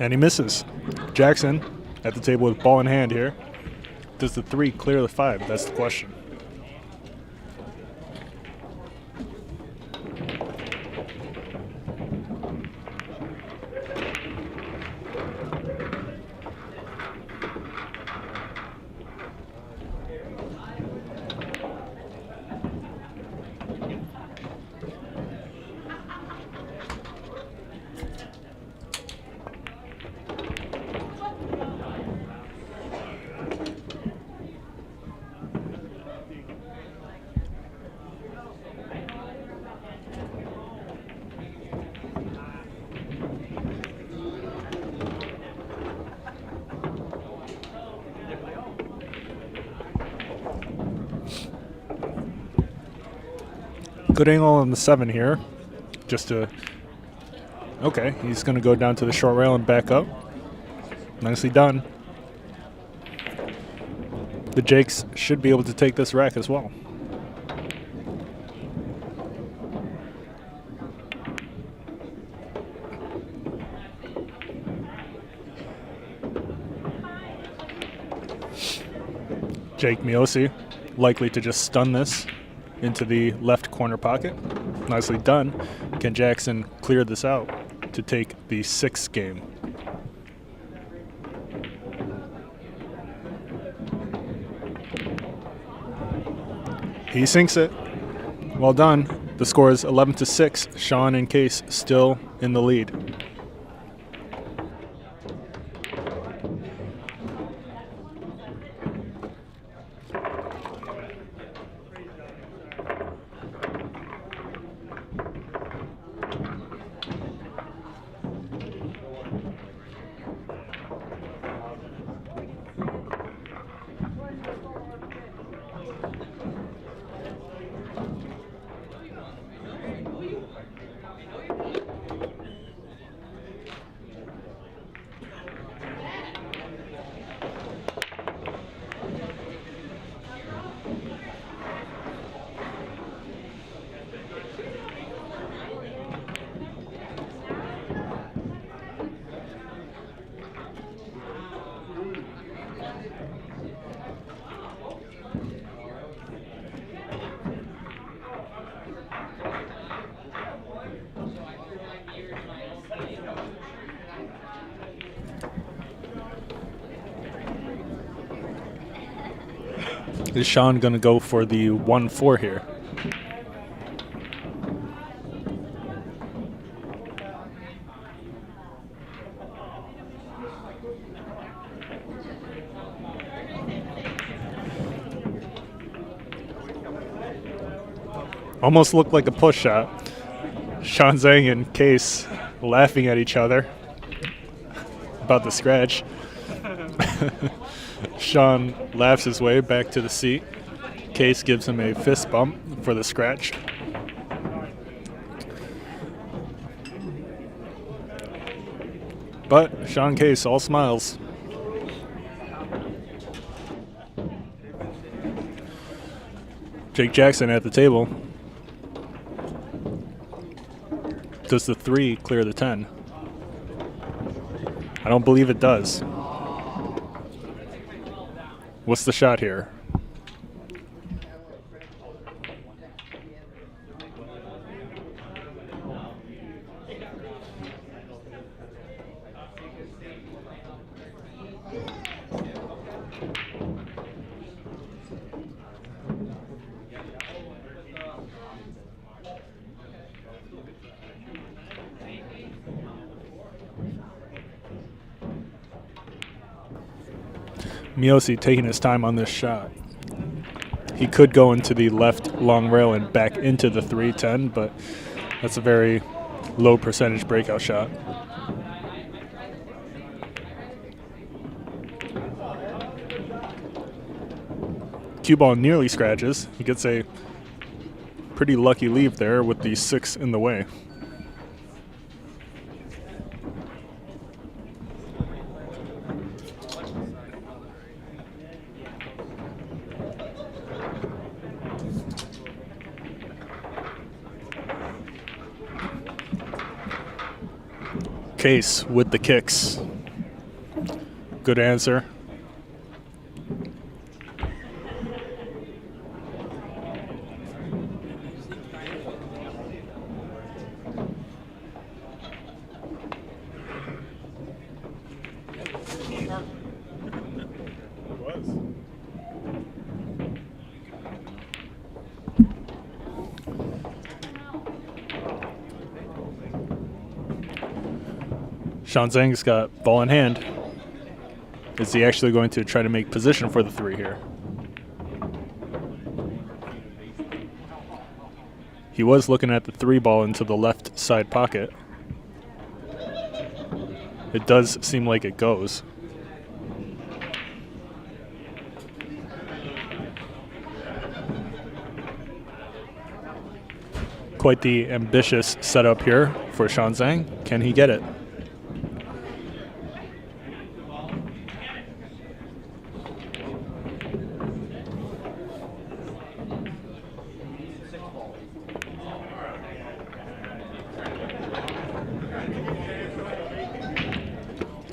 And he misses. Jackson at the table with ball in hand here. Does the 3 clear the 5? That's the question. Good angle on the 7 here. Just to... Okay, he's going to go down to the short rail and back up. Nicely done. The Jakes should be able to take this rack as well. Jake Miosi likely to just stun this into the left corner pocket. Nicely done. Can Jackson clear this out to take the 6th game? He sinks it. Well done. The score is 11-6. Shaun and Qais still in the lead. Is Shaun going to go for the 1-4 here? Almost looked like a push shot. Shaun Zink and Qais laughing at each other about the scratch. Shaun laughs his way back to the seat. Qais gives him a fist bump for the scratch. But Shaun Qais all smiles. Jake Jackson at the table. Does the 3 clear the 10? I don't believe it does. What's the shot here? Miosi taking his time on this shot. He could go into the left long rail and back into the 3-10, but that's a very low percentage breakout shot. Cue ball nearly scratches. He gets a pretty lucky leave there with the 6 in the way. Qais with the kicks. Good answer. Shaun Zink's got ball in hand. Is he actually going to try to make position for the 3 here? He was looking at the 3 ball into the left side pocket. It does seem like it goes. quite the ambitious setup here for Shaun Zink. Can he get it?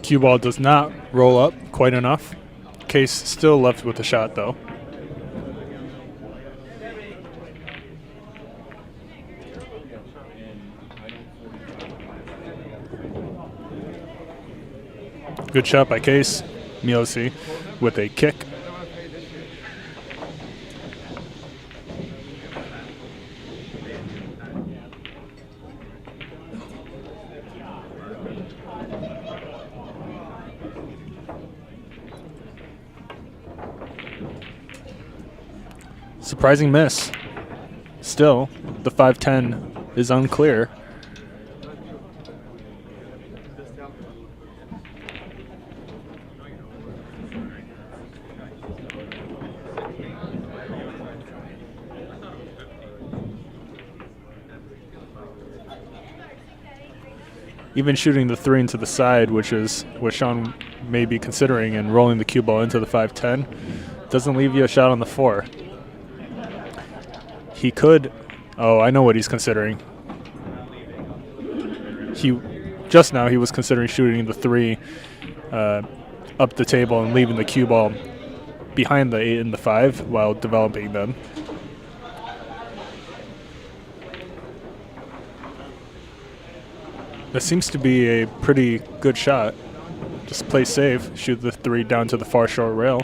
Cue ball does not roll up quite enough. Qais still left with a shot though. Good shot by Qais. Miosi with a kick. Surprising miss. Still, the 5-10 is unclear. Even shooting the 3 into the side, which is what Shaun may be considering, and rolling the cue ball into the 5-10, doesn't leave you a shot on the 4. He could. Oh, I know what he's considering. Just now he was considering shooting the 3 up the table and leaving the cue ball behind the 8 and the 5 while developing them. That seems to be a pretty good shot. Just play safe, shoot the 3 down to the far short rail,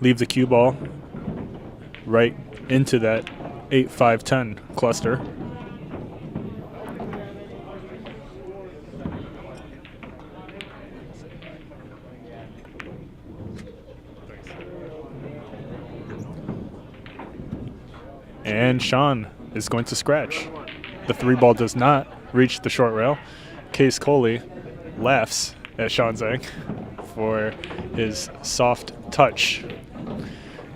leave the cue ball right into that 8-5-10 cluster. And Shaun is going to scratch. The 3 ball does not reach the short rail. Qais Kolee laughs at Shaun Zink for his soft touch.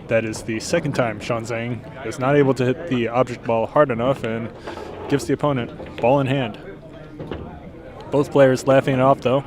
That is the second time Shaun Zink is not able to hit the object ball hard enough and gives the opponent ball in hand. Both players laughing it off though.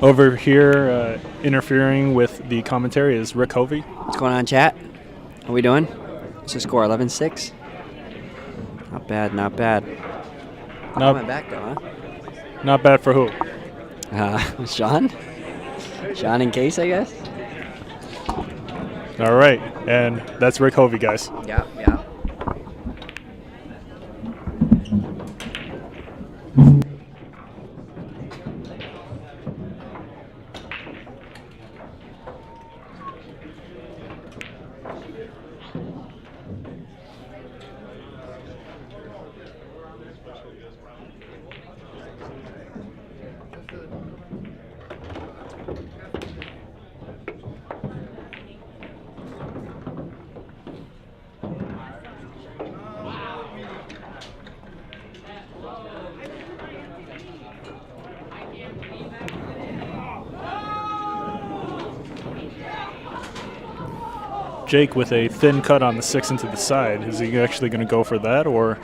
Over here, interfering with the commentary is Rick Hovey. What's going on, chat? How we doing? What's the score? 11-6. Not bad, not bad. Not my back though, huh? Not bad for who? Shaun? Shaun and Qais, I guess. All right, and that's Rick Hovey, guys. Yeah, yeah. Jake with a thin cut on the 6 into the side. Is he actually going to go for that or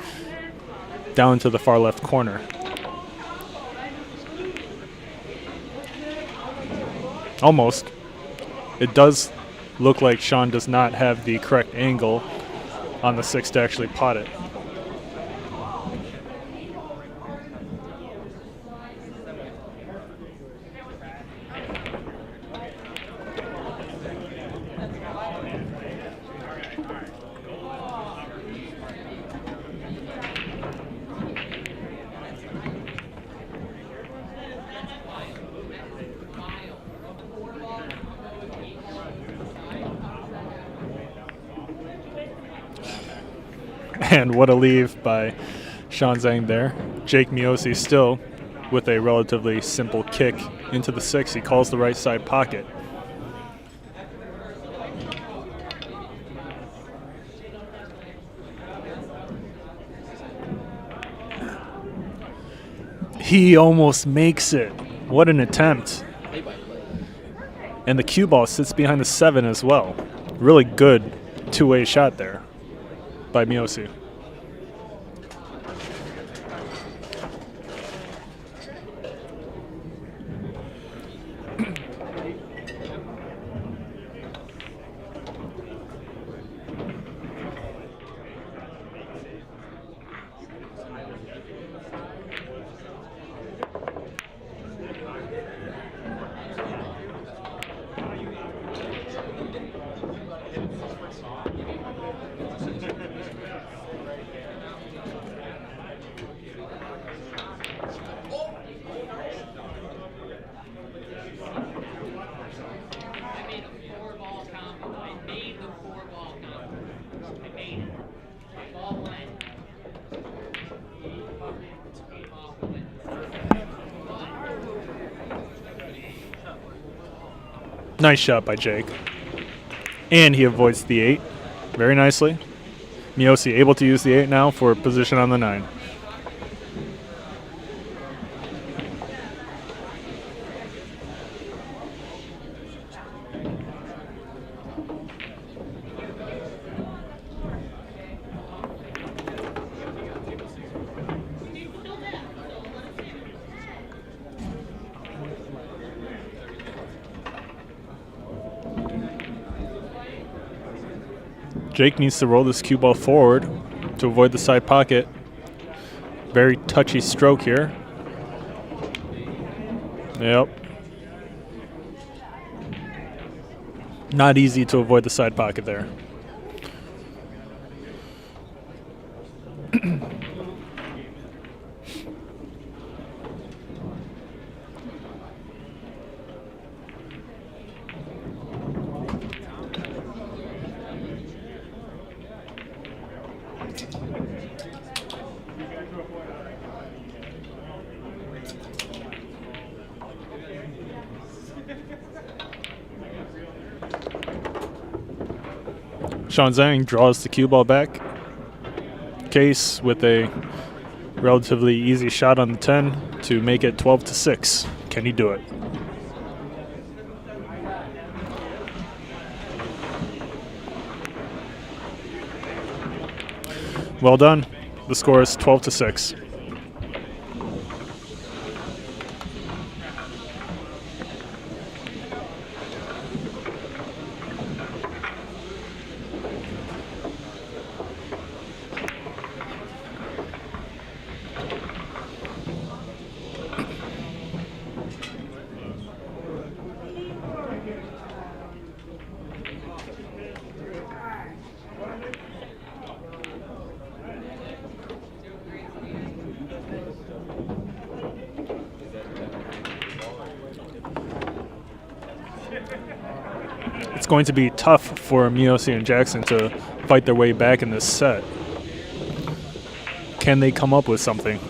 down to the far left corner? Almost. It does look like Shaun does not have the correct angle on the 6 to actually pot it. And what a leave by Shaun Zink there. Jake Miosi still with a relatively simple kick into the 6. He calls the right side pocket. He almost makes it. What an attempt. And the cue ball sits behind the 7 as well. Really good two-way shot there by Miosi. Nice shot by Jake. And he avoids the 8 very nicely. Miosi able to use the 8 now for position on the 9. Jake needs to roll this cue ball forward to avoid the side pocket. Very touchy stroke here. Yep. Not easy to avoid the side pocket there. Shaun Zink draws the cue ball back. Qais with a relatively easy shot on the 10 to make it 12-6. Can he do it? Well done. The score is 12-6. It's going to be tough for Miosi and Jackson to fight their way back in this set. Can they come up with something?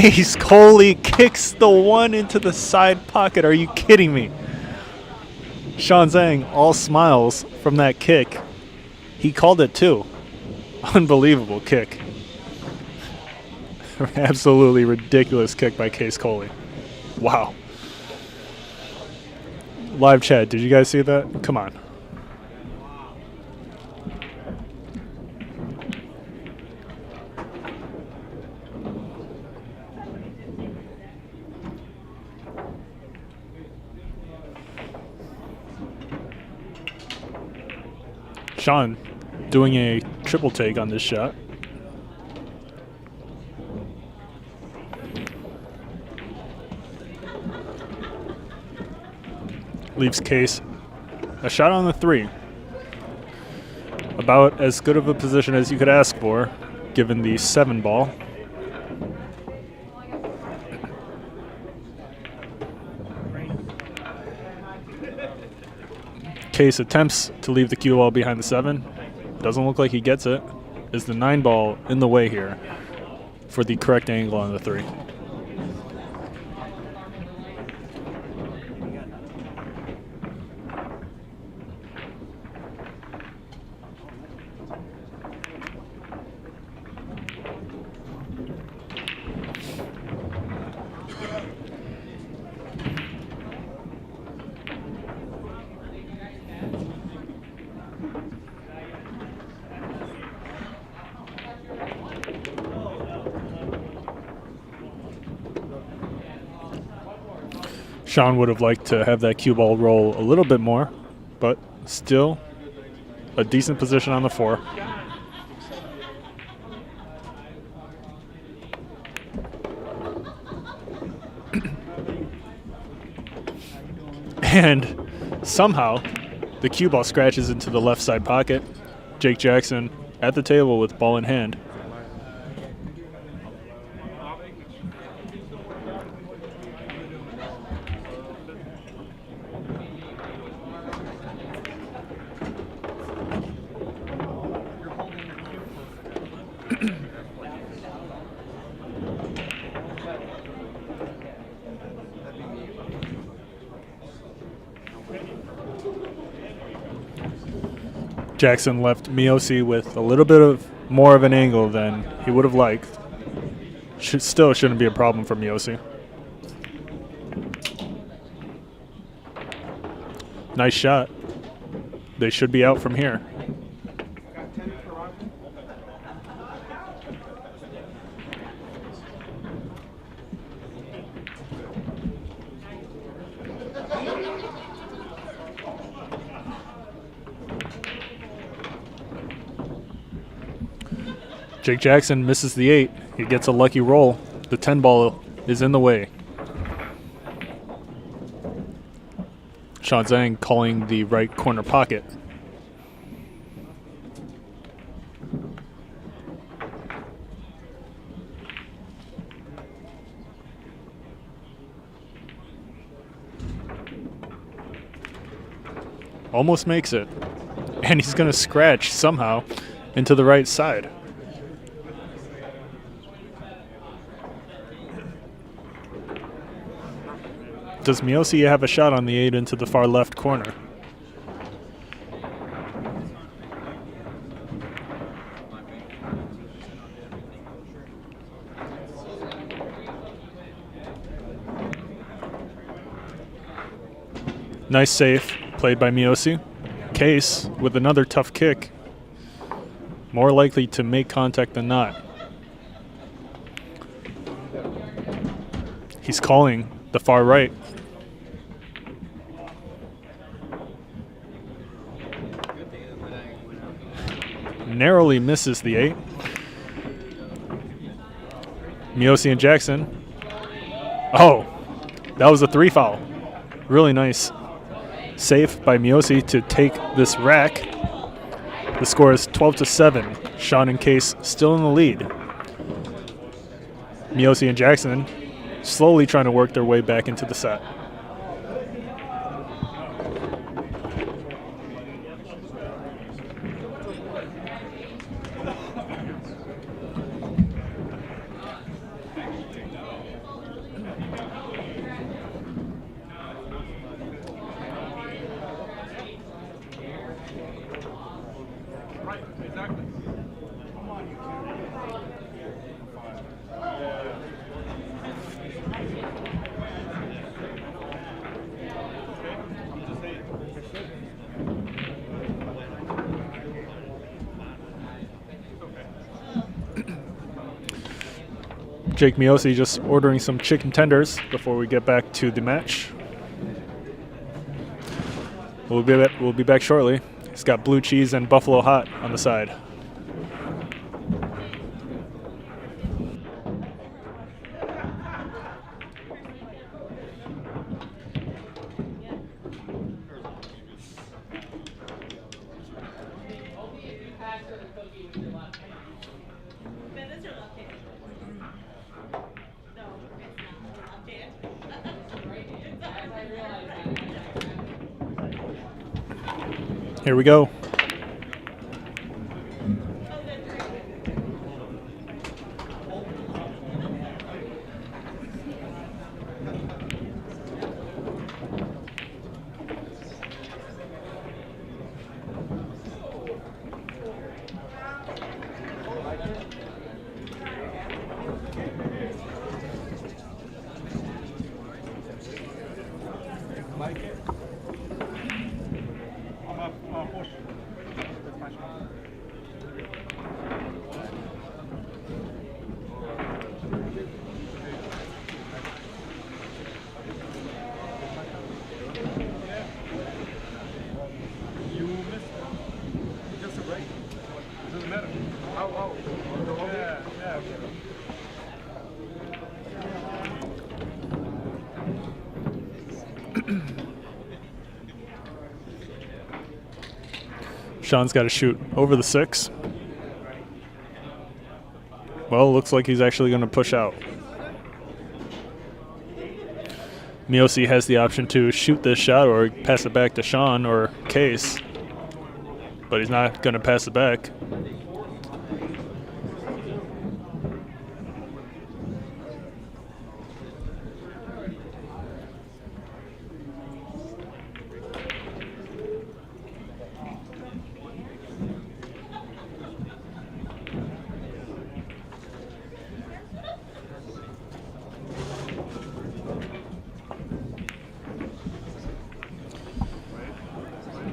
Qais Kolee kicks the 1 into the side pocket. Are you kidding me? Shaun Zink all smiles from that kick. He called it too. Unbelievable kick. Absolutely ridiculous kick by Qais Kolee. Wow. Live chat, did you guys see that? Come on. Shaun doing a triple take on this shot. Leaves Qais a shot on the 3. About as good of a position as you could ask for, given the 7 ball. Qais attempts to leave the cue ball behind the 7. Doesn't look like he gets it. Is the 9 ball in the way here for the correct angle on the 3? Shaun would have liked to have that cue ball roll a little bit more, but still a decent position on the 4. And somehow the cue ball scratches into the left side pocket. Jake Jackson at the table with ball in hand. Jackson left Miosi with a little bit of more of an angle than he would have liked. Still shouldn't be a problem for Miosi. Nice shot. They should be out from here. Jake Jackson misses the 8. He gets a lucky roll. The 10 ball is in the way. Shaun Zink calling the right corner pocket. Almost makes it. And he's going to scratch somehow into the right side. Does Miosi have a shot on the 8 into the far left corner? Nice save played by Miosi. Qais with another tough kick. More likely to make contact than not. He's calling the far right. Narrowly misses the 8. Miosi and Jackson. Oh, that was a 3 foul. Really nice save by Miosi to take this rack. The score is 12-7. Shaun and Qais still in the lead. Miosi and Jackson slowly trying to work their way back into the set. Jake Miosi just ordering some chicken tenders before we get back to the match. We'll be back shortly. He's got blue cheese and buffalo hot on the side. Here we go. Shaun's got to shoot over the 6. Well, looks like he's actually going to push out. Miosi has the option to shoot this shot or pass it back to Shaun or Qais, but he's not going to pass it back.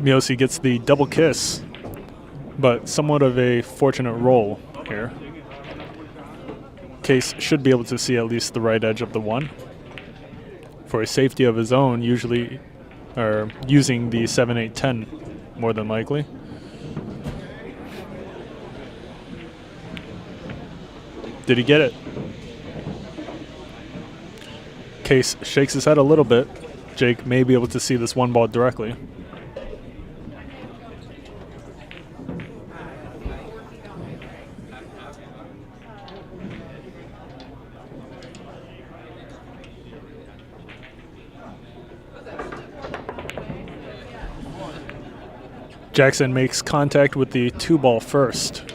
Miosi gets the double kiss, but somewhat of a fortunate roll here. Qais should be able to see at least the right edge of the 1. For a safety of his own, usually, or using the 7, 8, 10 more than likely. Did he get it? Qais shakes his head a little bit. Jake may be able to see this 1 ball directly. Jackson makes contact with the 2 ball first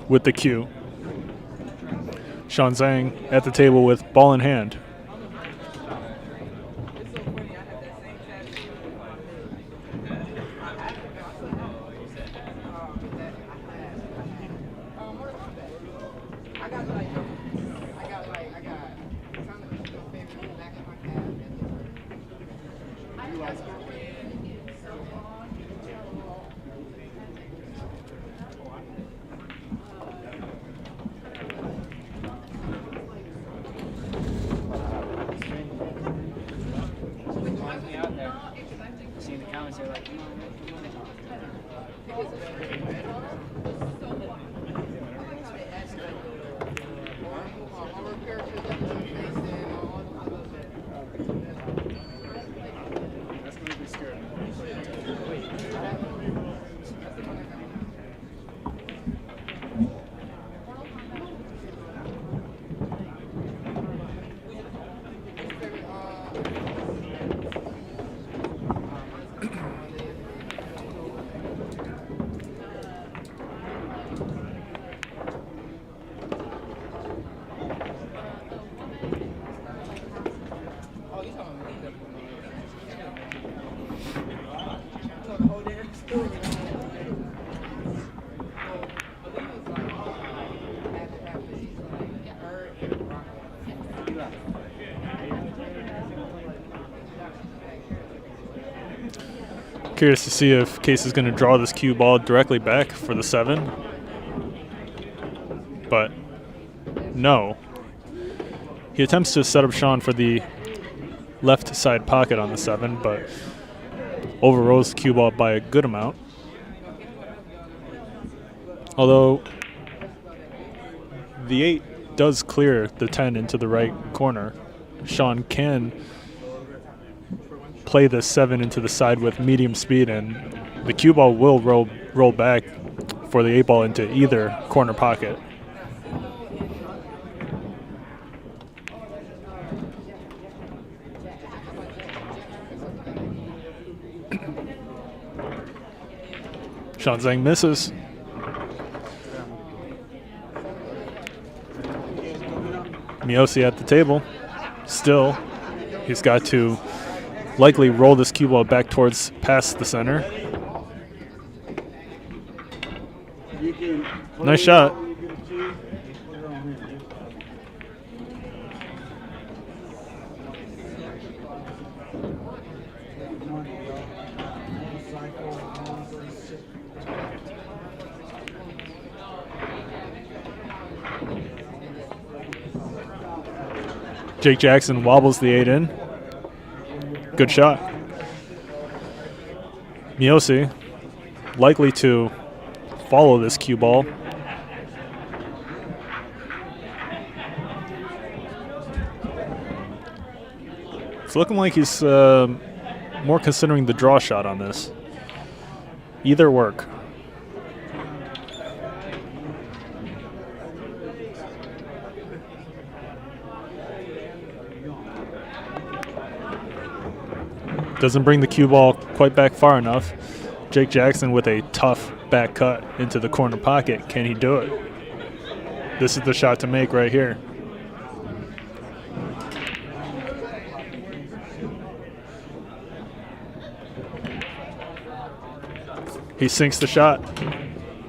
with the cue. Shaun Zink at the table with ball in hand. Curious to see if Qais is going to draw this cue ball directly back for the 7. But no. He attempts to set up Shaun for the left side pocket on the 7, but overrose the cue ball by a good amount. Although the 8 does clear the 10 into the right corner, Shaun can play the 7 into the side with medium speed, and the cue ball will roll back for the 8 ball into either corner pocket. Shaun Zink misses. Miosi at the table. Still, he's got to likely roll this cue ball back towards past the center. Nice shot. Jake Jackson wobbles the 8 in. Good shot. Miosi likely to follow this cue ball. It's looking like he's more considering the draw shot on this. Either work. Doesn't bring the cue ball quite back far enough. Jake Jackson with a tough back cut into the corner pocket. Can he do it? This is the shot to make right here. He sinks the shot.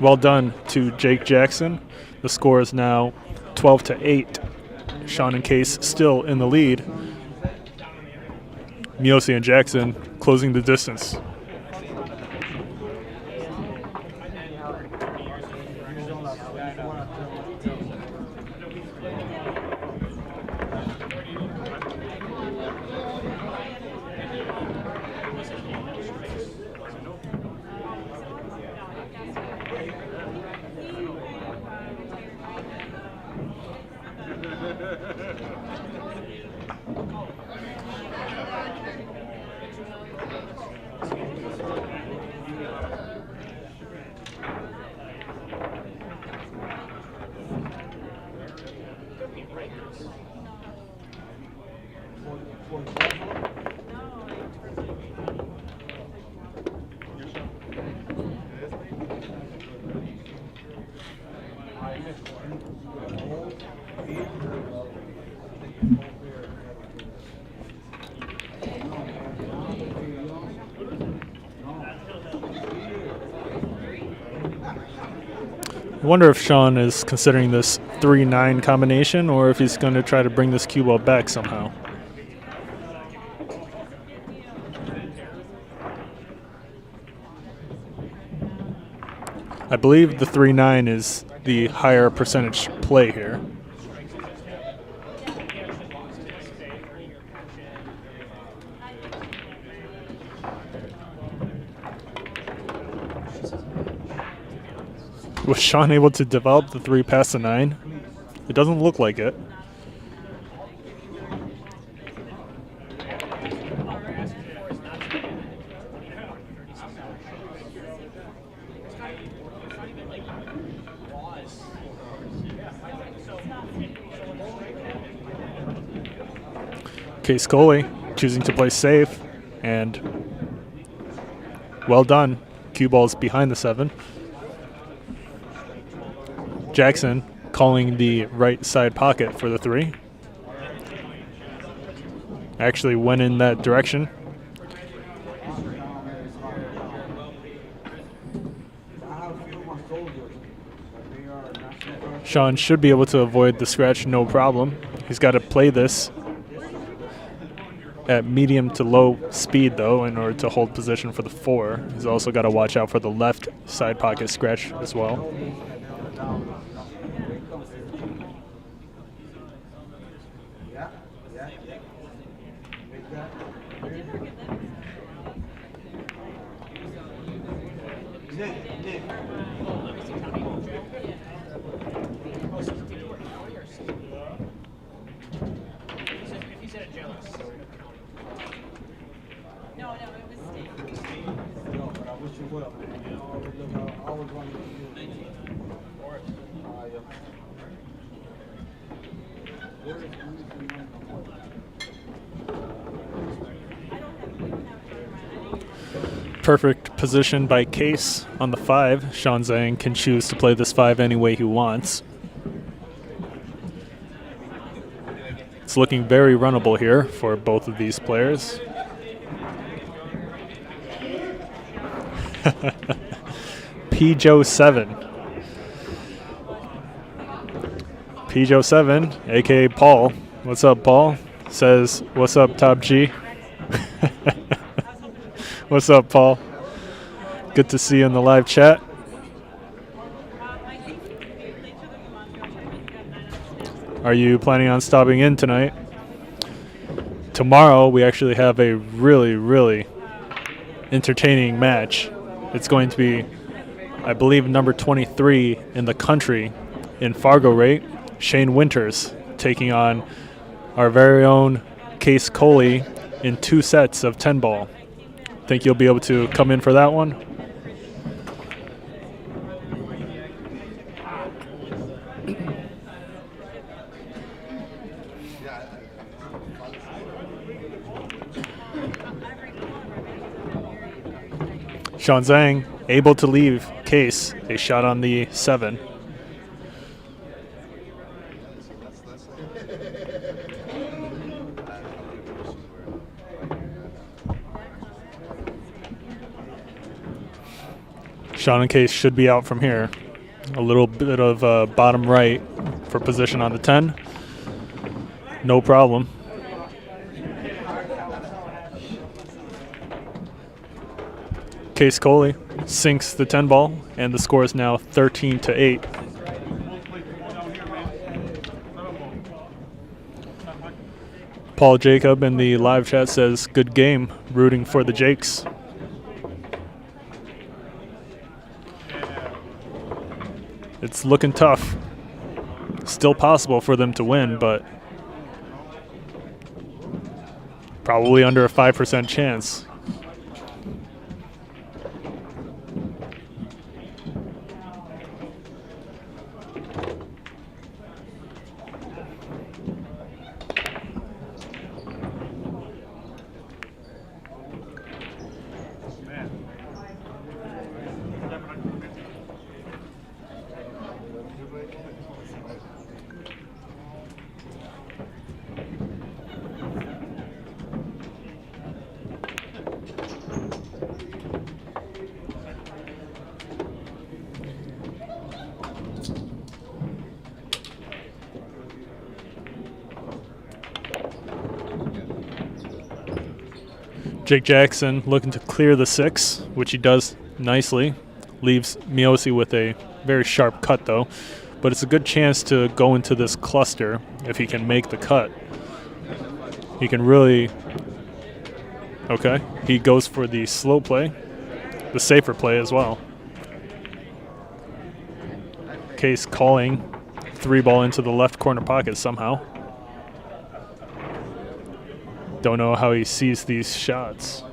Well done to Jake Jackson. The score is now 12-8. Shaun Zink still in the lead. Miosi and Jackson closing the distance. I wonder if Shaun is considering this 3-9 combination or if he's going to try to bring this cue ball back somehow. I believe the 3-9 is the higher percentage play here. Was Shaun able to develop the 3 past the 9? It doesn't look like it. Qais Kolee choosing to play safe, and well done. Cue ball's behind the 7. Jackson calling the right side pocket for the 3. Actually went in that direction. Shaun should be able to avoid the scratch no problem. He's got to play this at medium to low speed though in order to hold position for the 4. He's also got to watch out for the left side pocket scratch as well. Perfect position by Case on the 5. Shaun Zink can choose to play this 5 any way he wants. It's looking very runnable here for both of these players. Pjo 7. Pjo 7, aka Paul. What's up, Paul? Says, what's up, Top G? What's up, Paul? Good to see you in the live chat. Are you planning on stopping in tonight? Tomorrow, we actually have a really, really entertaining match. It's going to be, I believe, number 23 in the country in Fargo rate, Shane Winters, taking on our very own Qais Kolee in 2 sets of 10 ball. Think you'll be able to come in for that one? Shaun Zink able to leave Case a shot on the 7. Shaun and Case should be out from here. A little bit of bottom right for position on the 10. No problem. Qais Kolee sinks the 10 ball, and the score is now 13-8. Paul Jacob in the live chat says, good game, rooting for the Jakes. It's looking tough. Still possible for them to win, but probably under a 5% chance. Jake Jackson looking to clear the 6, which he does nicely. Leaves Miosi with a very sharp cut, though. But it's a good chance to go into this cluster if he can make the cut. He can really... Okay, he goes for the slow play, the safer play as well. Case calling 3 ball into the left corner pocket somehow. Don't know how he sees these shots.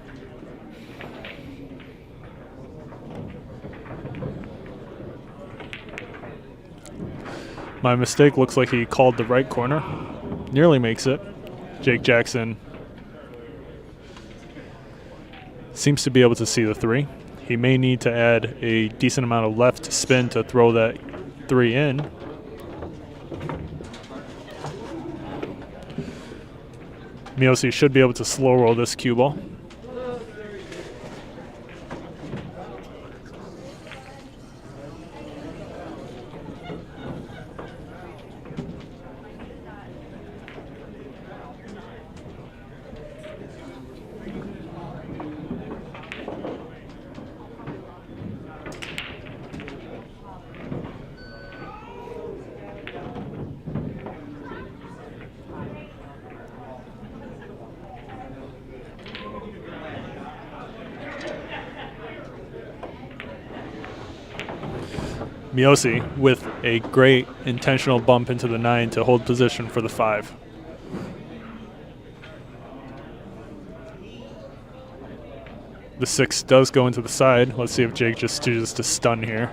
My mistake, looks like he called the right corner. Nearly makes it. Jake Jackson seems to be able to see the 3. He may need to add a decent amount of left spin to throw that 3 in. Miosi should be able to slow roll this cue ball. Miosi with a great intentional bump into the 9 to hold position for the 5. The 6 does go into the side. Let's see if Jake just chooses to stun here.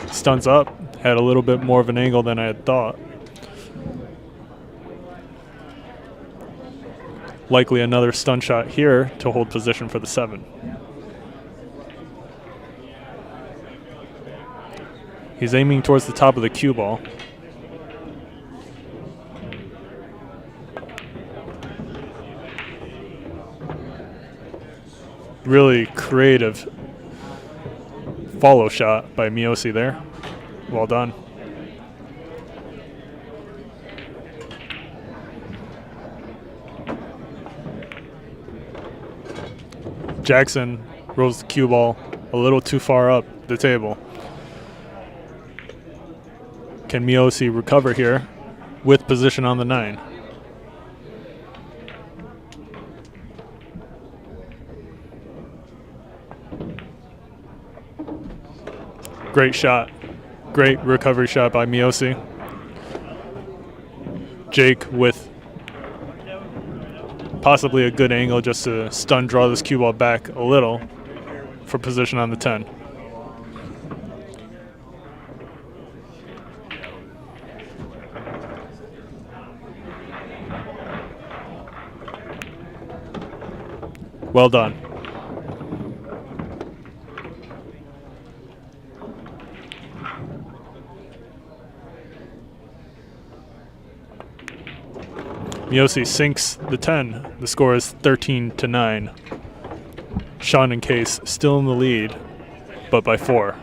Stuns up. Had a little bit more of an angle than I had thought. Likely another stun shot here to hold position for the 7. He's aiming towards the top of the cue ball. Really creative follow shot by Miosi there. Well done. Jackson rolls the cue ball a little too far up the table. Can Miosi recover here with position on the 9? Great shot. Great recovery shot by Miosi. Jake with possibly a good angle just to stun draw this cue ball back a little for position on the 10. Well done. Miosi sinks the 10. The score is 13-9. Shaun and Qais still in the lead, but by 4.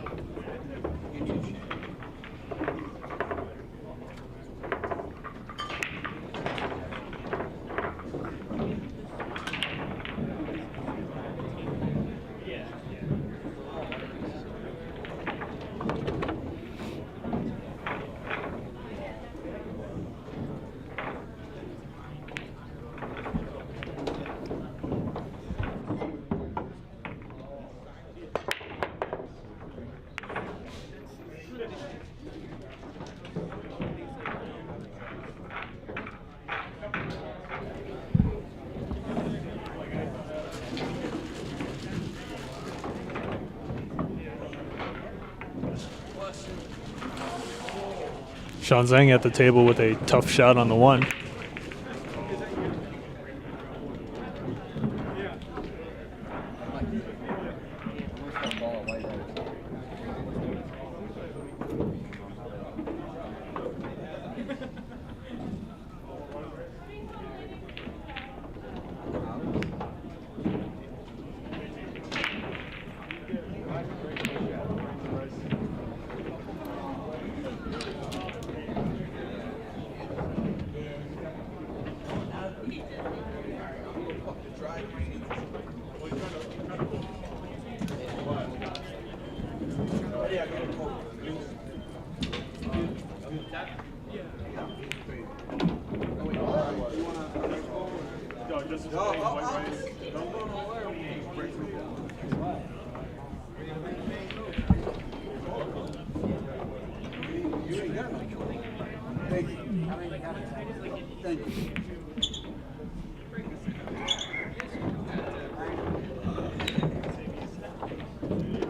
Shaun Zink at the table with a tough shot on the 1.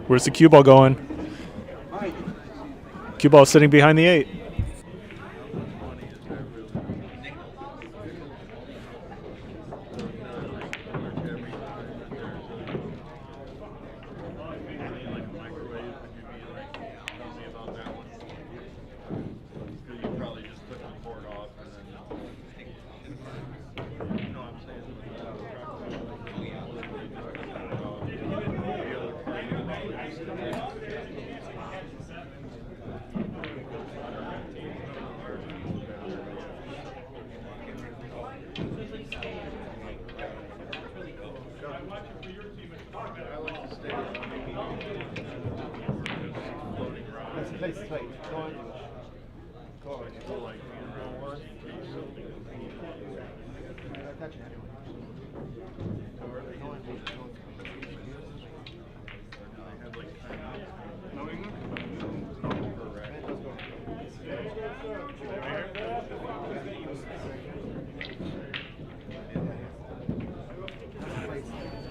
Where's the cue ball going? Cue ball sitting behind the 8.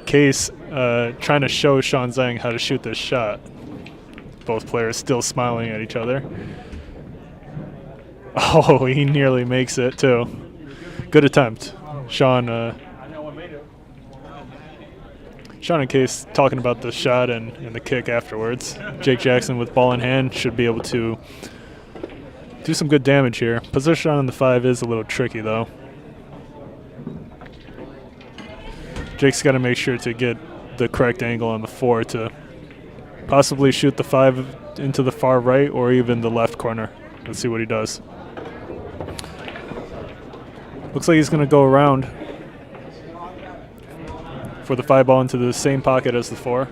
Qais trying to show Shaun Zink how to shoot this shot. Both players still smiling at each other. Oh, he nearly makes it too. Good attempt. Shaun Shaun and Case talking about the shot and the kick afterwards. Jake Jackson with ball in hand should be able to do some good damage here. Position on the 5 is a little tricky, though. Jake's got to make sure to get the correct angle on the 4 to possibly shoot the 5 into the far right or even the left corner. Let's see what he does. Looks like he's going to go around for the 5 ball into the same pocket as the 4.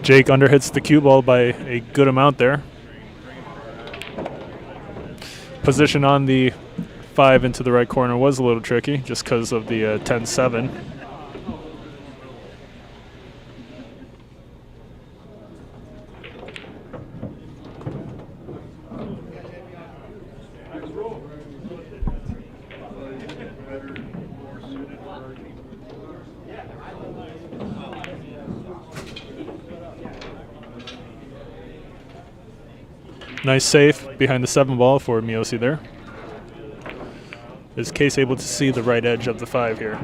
Jake underhits the cue ball by a good amount there. Position on the 5 into the right corner was a little tricky just because of the 10-7. Nice save behind the 7 ball for Miosi there. Is Case able to see the right edge of the 5 here?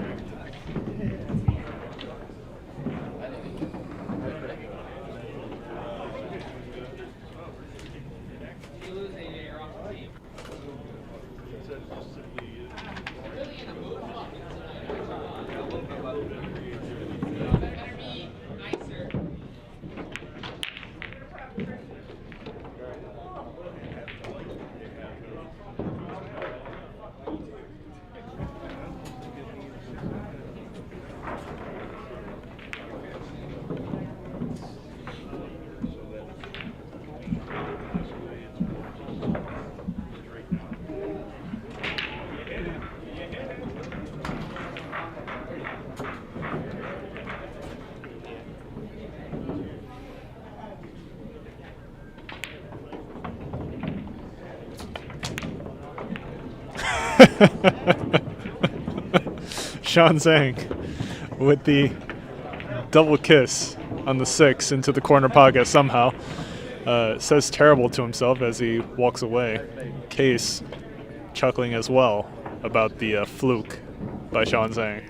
Shaun Zink with the double kiss on the 6 into the corner pocket somehow. Says terrible to himself as he walks away. Case chuckling as well about the fluke by Shaun Zink.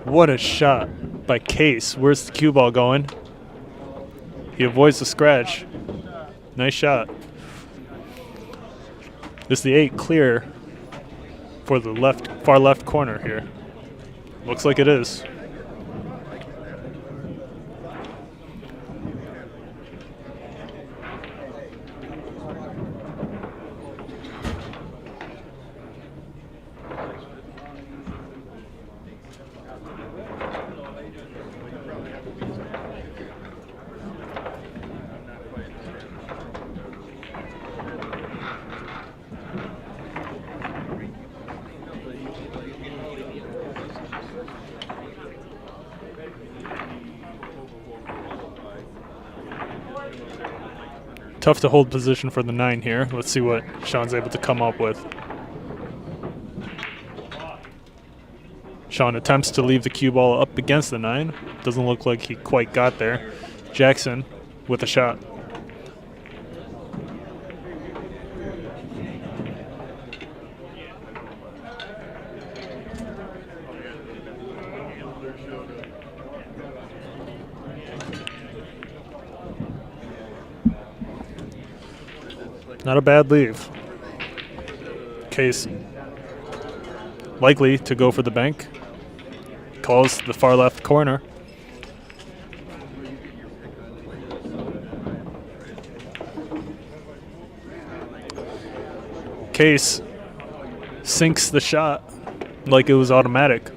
What a shot by Case. Where's the cue ball going? He avoids the scratch. Nice shot. This is the 8 clear for the far left corner here. Looks like it is. Tough to hold position for the 9 here. Let's see what Shaun's able to come up with. Shaun attempts to leave the cue ball up against the 9. Doesn't look like he quite got there. Jackson with a shot. Not a bad leave. Case likely to go for the bank. Calls the far left corner. Case sinks the shot like it was automatic.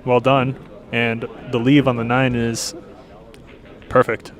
Well done. And the leave on the 9 is perfect.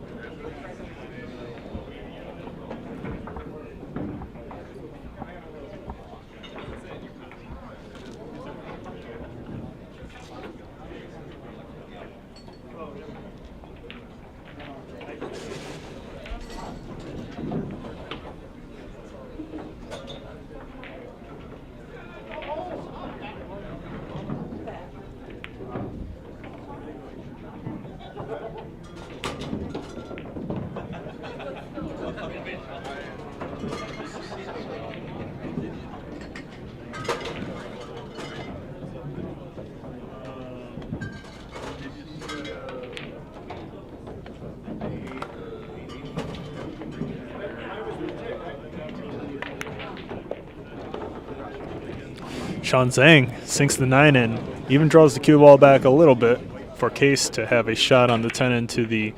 Shaun Zink sinks the 9 in, even draws the cue ball back a little bit for Qais to have a shot on the 10 into the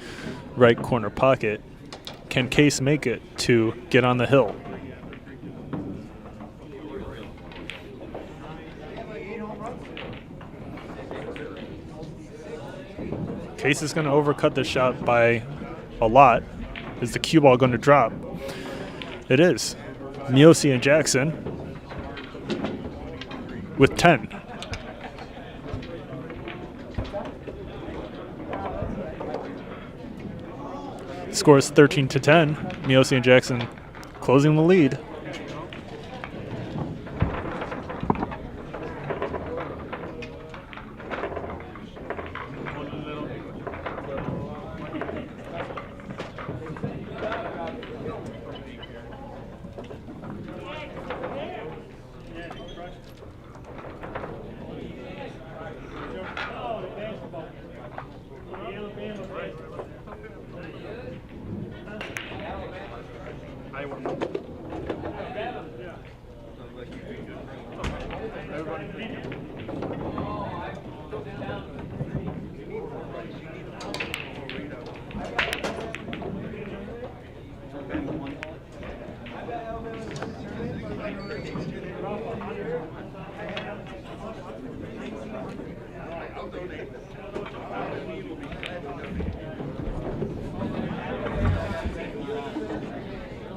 right corner pocket. Can Qais make it to get on the hill? Qais is going to overcut the shot by a lot. Is the cue ball going to drop? It is. Miosi and Jackson with 10. Score is 13-10. Miosi and Jackson closing the lead.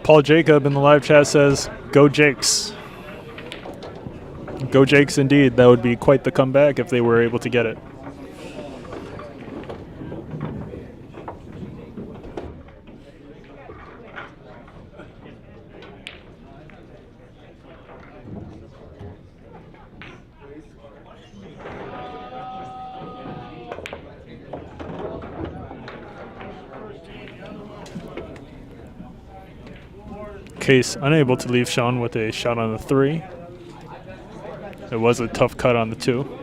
Paul Jacob in the live chat says, "Go Jakes." Go Jakes indeed. That would be quite the comeback if they were able to get it. Qais unable to leave Shaun with a shot on the 3. It was a tough cut on the 2.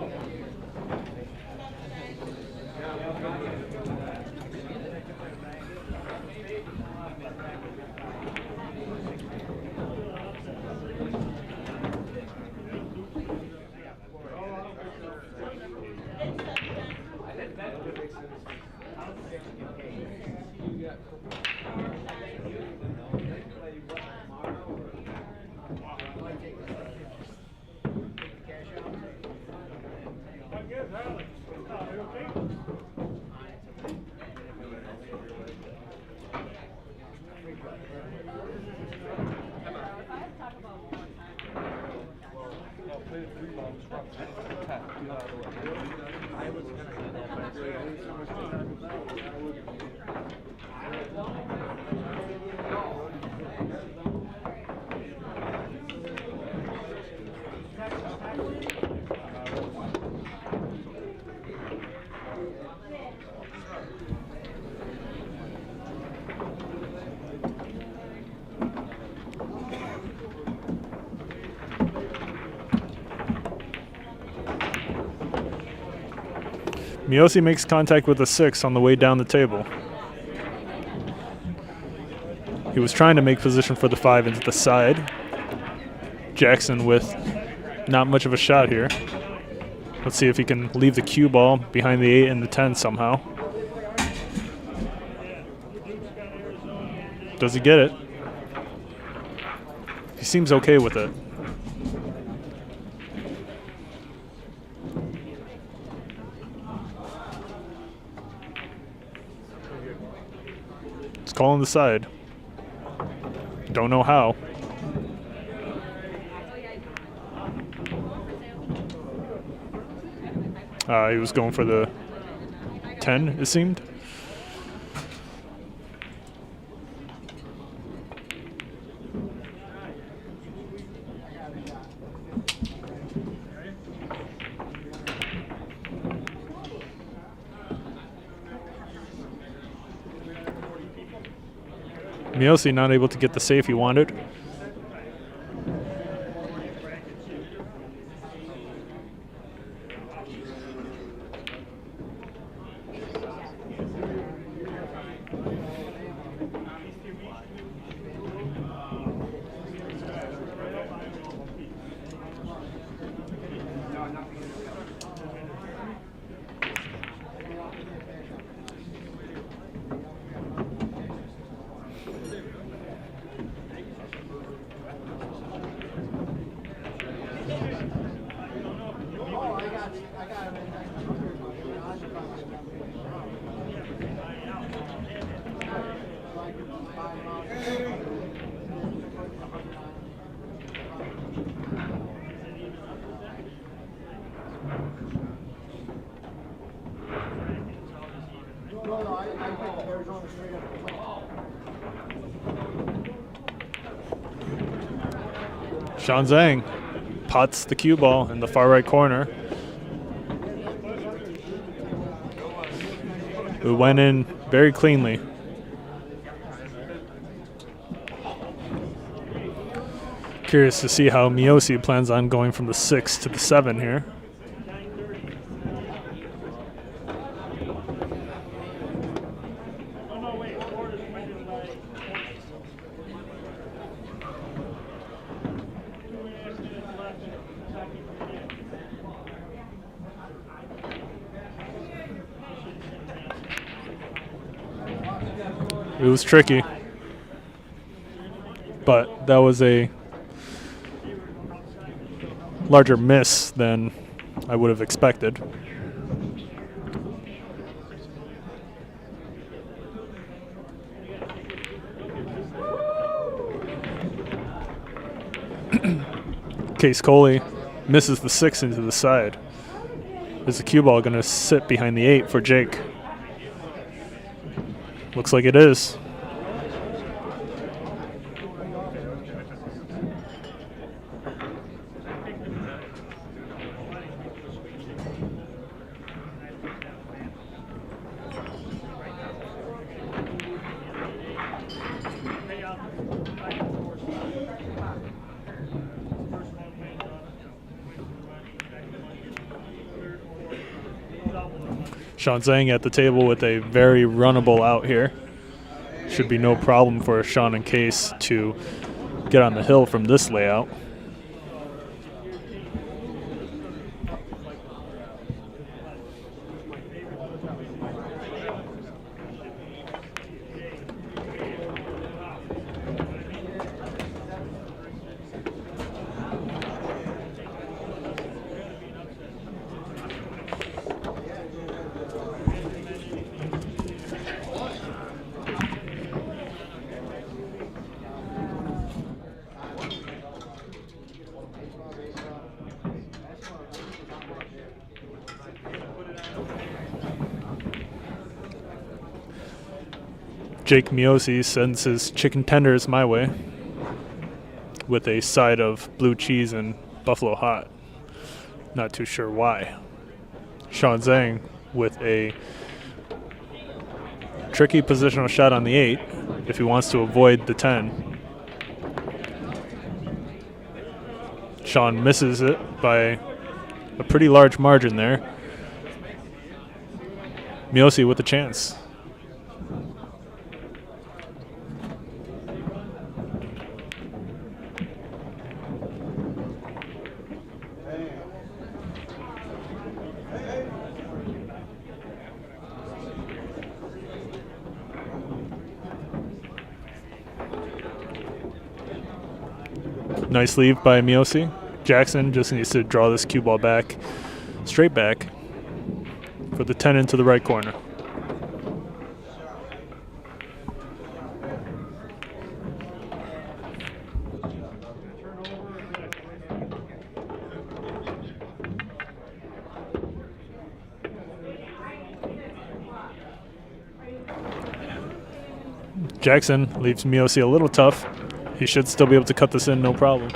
Miosi makes contact with a 6 on the way down the table. He was trying to make position for the 5 into the side. Jackson with not much of a shot here. Let's see if he can leave the cue ball behind the 8 and the 10 somehow. Does he get it? He seems okay with it. It's calling the side. Don't know how. He was going for the 10, it seemed. Miosi not able to get the save he wanted. Shaun Zink putts the cue ball in the far right corner. It went in very cleanly. Curious to see how Miosi plans on going from the 6 to the 7 here. It was tricky, but that was a larger miss than I would have expected. Qais Kolee misses the 6 into the side. Is the cue ball going to sit behind the 8 for Jake? Looks like it is. Shaun Zink at the table with a very runnable out here. Should be no problem for Shaun and Qais to get on the hill from this layout. Jake Miosi sends his chicken tenders my way with a side of blue cheese and buffalo hot. Not too sure why. Shaun Zink with a tricky positional shot on the 8 if he wants to avoid the 10. Shaun misses it by a pretty large margin there. Miosi with a chance. Nice leave by Miosi. Jackson just needs to draw this cue ball back, straight back, for the 10 into the right corner. Jackson leaves Miosi a little tough. He should still be able to cut this in, no problem.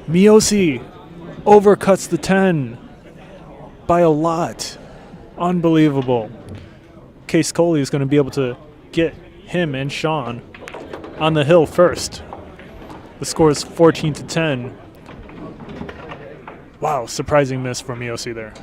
Miosi overcuts the 10 by a lot. Unbelievable. Qais Kolee is going to be able to get him and Shaun on the hill first. The score is 14-10. Wow, surprising miss from Miosi there.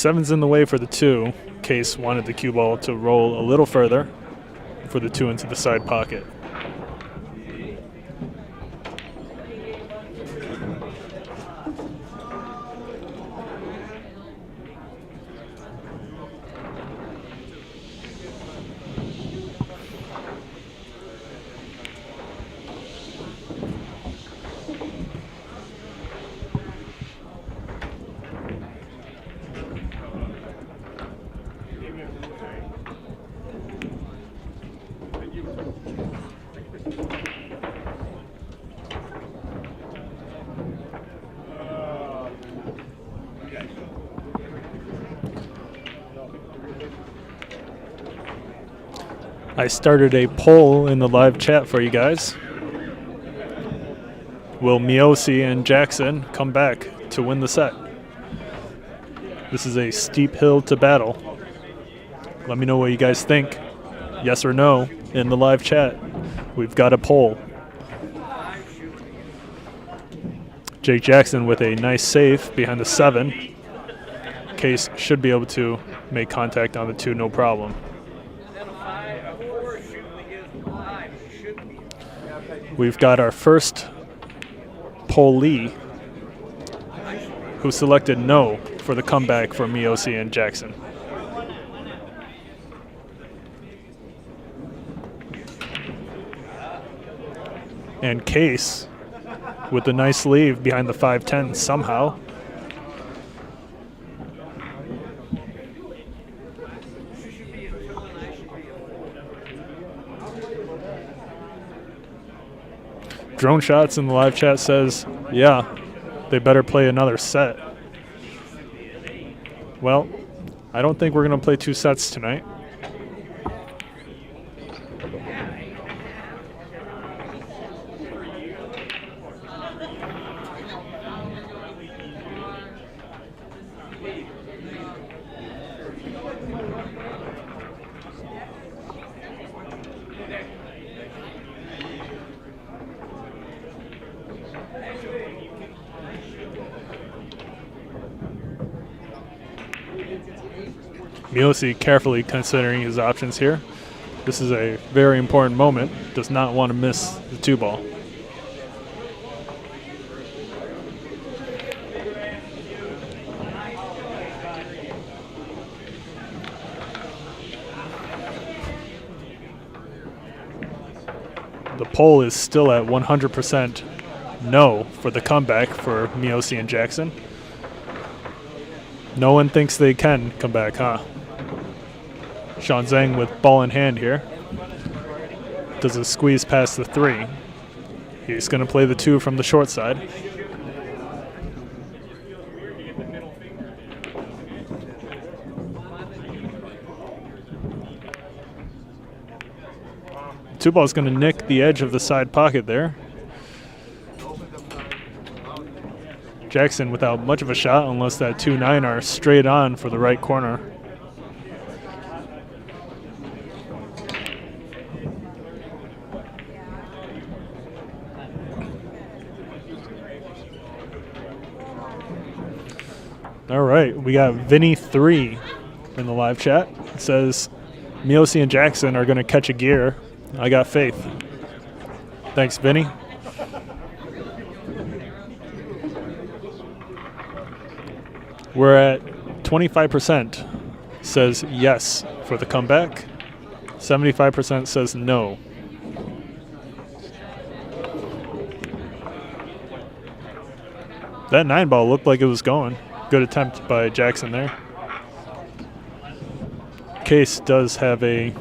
Seven's in the way for the 2. Case wanted the cue ball to roll a little further for the 2 into the side pocket. I started a poll in the live chat for you guys. Will Miosi and Jackson come back to win the set? This is a steep hill to battle. Let me know what you guys think. Yes or no in the live chat. We've got a poll. Jake Jackson with a nice save behind the 7. Case should be able to make contact on the 2, no problem. We've got our first pollee who selected no for the comeback for Miosi and Jackson. And Case with the nice leave behind the 5-10 somehow. Drone Shots in the live chat says, yeah, they better play another set. Well, I don't think we're going to play 2 sets tonight. Miosi carefully considering his options here. This is a very important moment. Does not want to miss the 2 ball. The poll is still at 100% no for the comeback for Miosi and Jackson. No one thinks they can come back, huh? Shaun Zink with ball in hand here. Does a squeeze past the 3. He's going to play the 2 from the short side. Two ball is going to nick the edge of the side pocket there. Jackson without much of a shot unless that 2-9 are straight on for the right corner. All right, we got Vinny 3 in the live chat. It says Miosi and Jackson are going to catch a gear. I got faith. Thanks, Vinny. We're at 25% says yes for the comeback. 75% says no. That 9 ball looked like it was going. Good attempt by Jackson there. Case does have a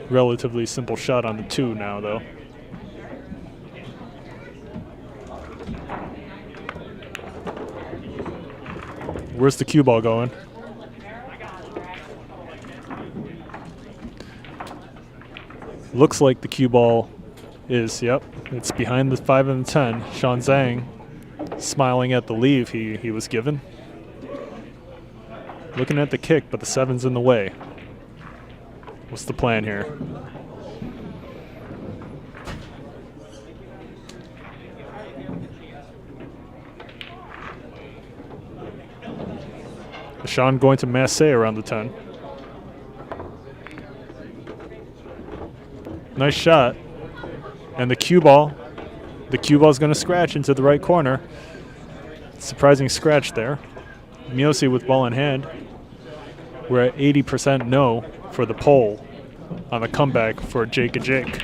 relatively simple shot on the 2 now, though. Where's the cue ball going? Looks like the cue ball is, yep, it's behind the 5 and the 10. Shaun Zink smiling at the leave he was given. Looking at the kick, but the 7's in the way. What's the plan here? Shaun going to Massey around the 10. Nice shot. And the cue ball. The cue ball is going to scratch into the right corner. Surprising scratch there. Miosi with ball in hand. We're at 80% no for the pole on the comeback for Jake and Jake.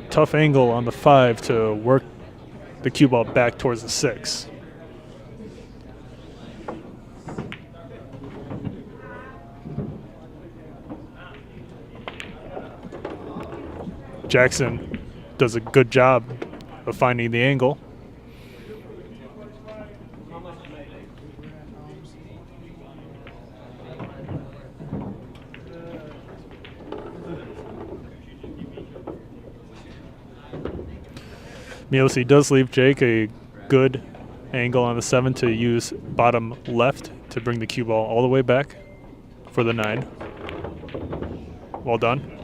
Tough angle on the 5 to work the cue ball back towards the 6. Jackson does a good job of finding the angle. Miosi does leave Jake a good angle on the 7 to use bottom left to bring the cue ball all the way back for the 9. Well done.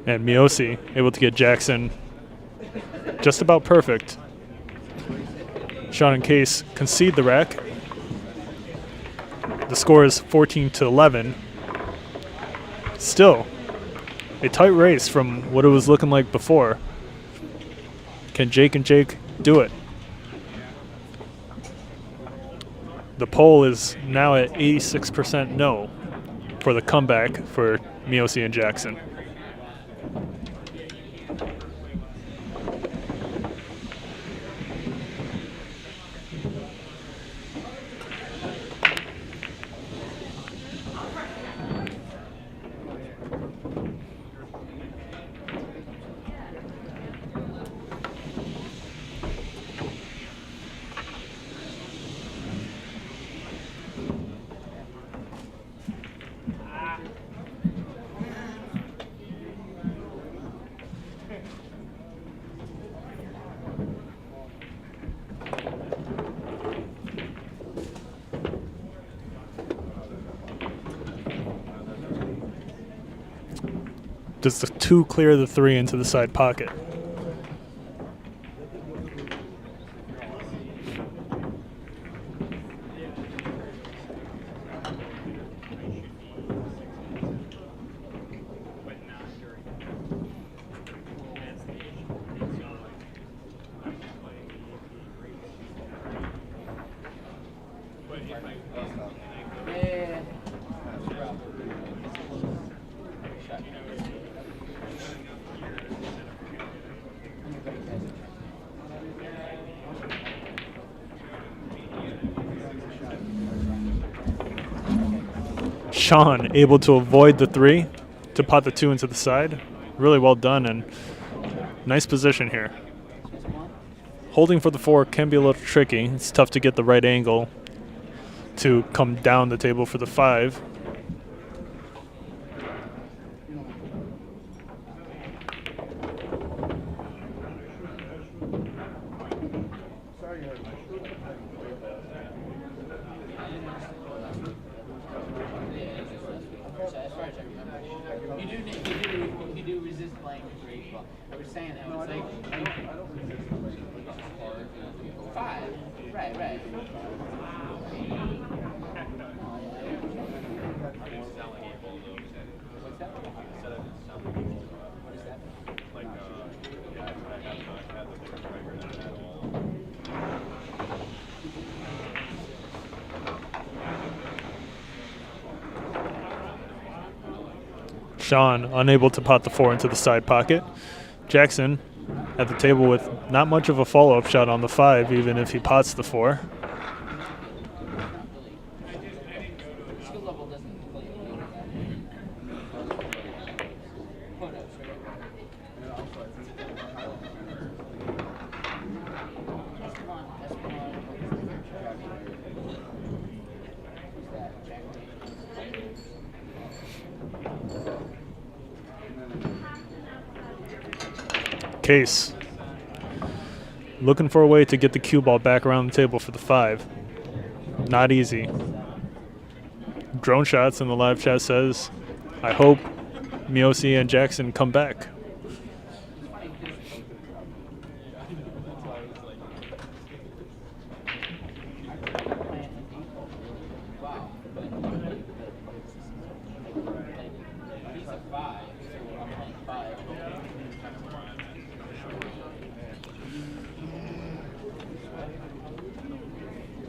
And Miosi able to get Jackson just about perfect. Shaun Zink concede the rack. The score is 14-11. Still a tight race from what it was looking like before. Can Jake and Jake do it? The poll is now at 86% no for the comeback for Miosi and Jackson. Does the 2 clear the 3 into the side pocket? Shaun able to avoid the 3 to pot the 2 into the side. Really well done and nice position here. Holding for the 4 can be a little tricky. It's tough to get the right angle to come down the table for the 5. You do resist playing with 3. I was saying that. It's like 5. Right. Shaun unable to pot the 4 into the side pocket. Jackson at the table with not much of a follow-up shot on the 5, even if he pots the 4. Case looking for a way to get the cue ball back around the table for the 5. Not easy. Drone Shots in the live chat says, I hope Miosi and Jackson come back.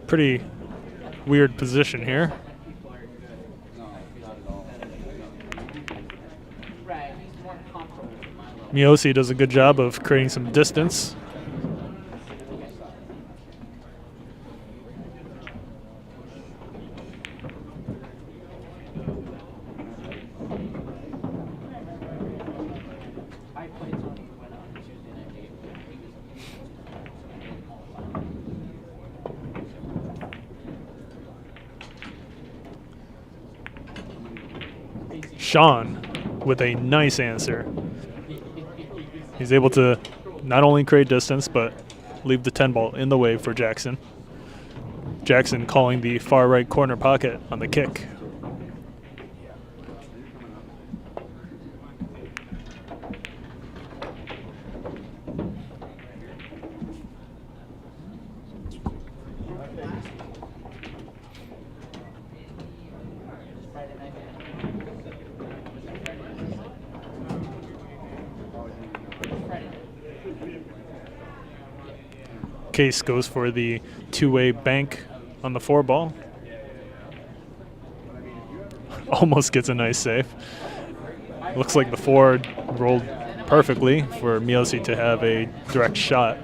Pretty weird position here. Miosi does a good job of creating some distance. Shaun with a nice answer. He's able to not only create distance, but leave the 10 ball in the way for Jackson. Jackson calling the far right corner pocket on the kick. Case goes for the two-way bank on the 4 ball. Almost gets a nice save. Looks like the 4 rolled perfectly for Miosi to have a direct shot.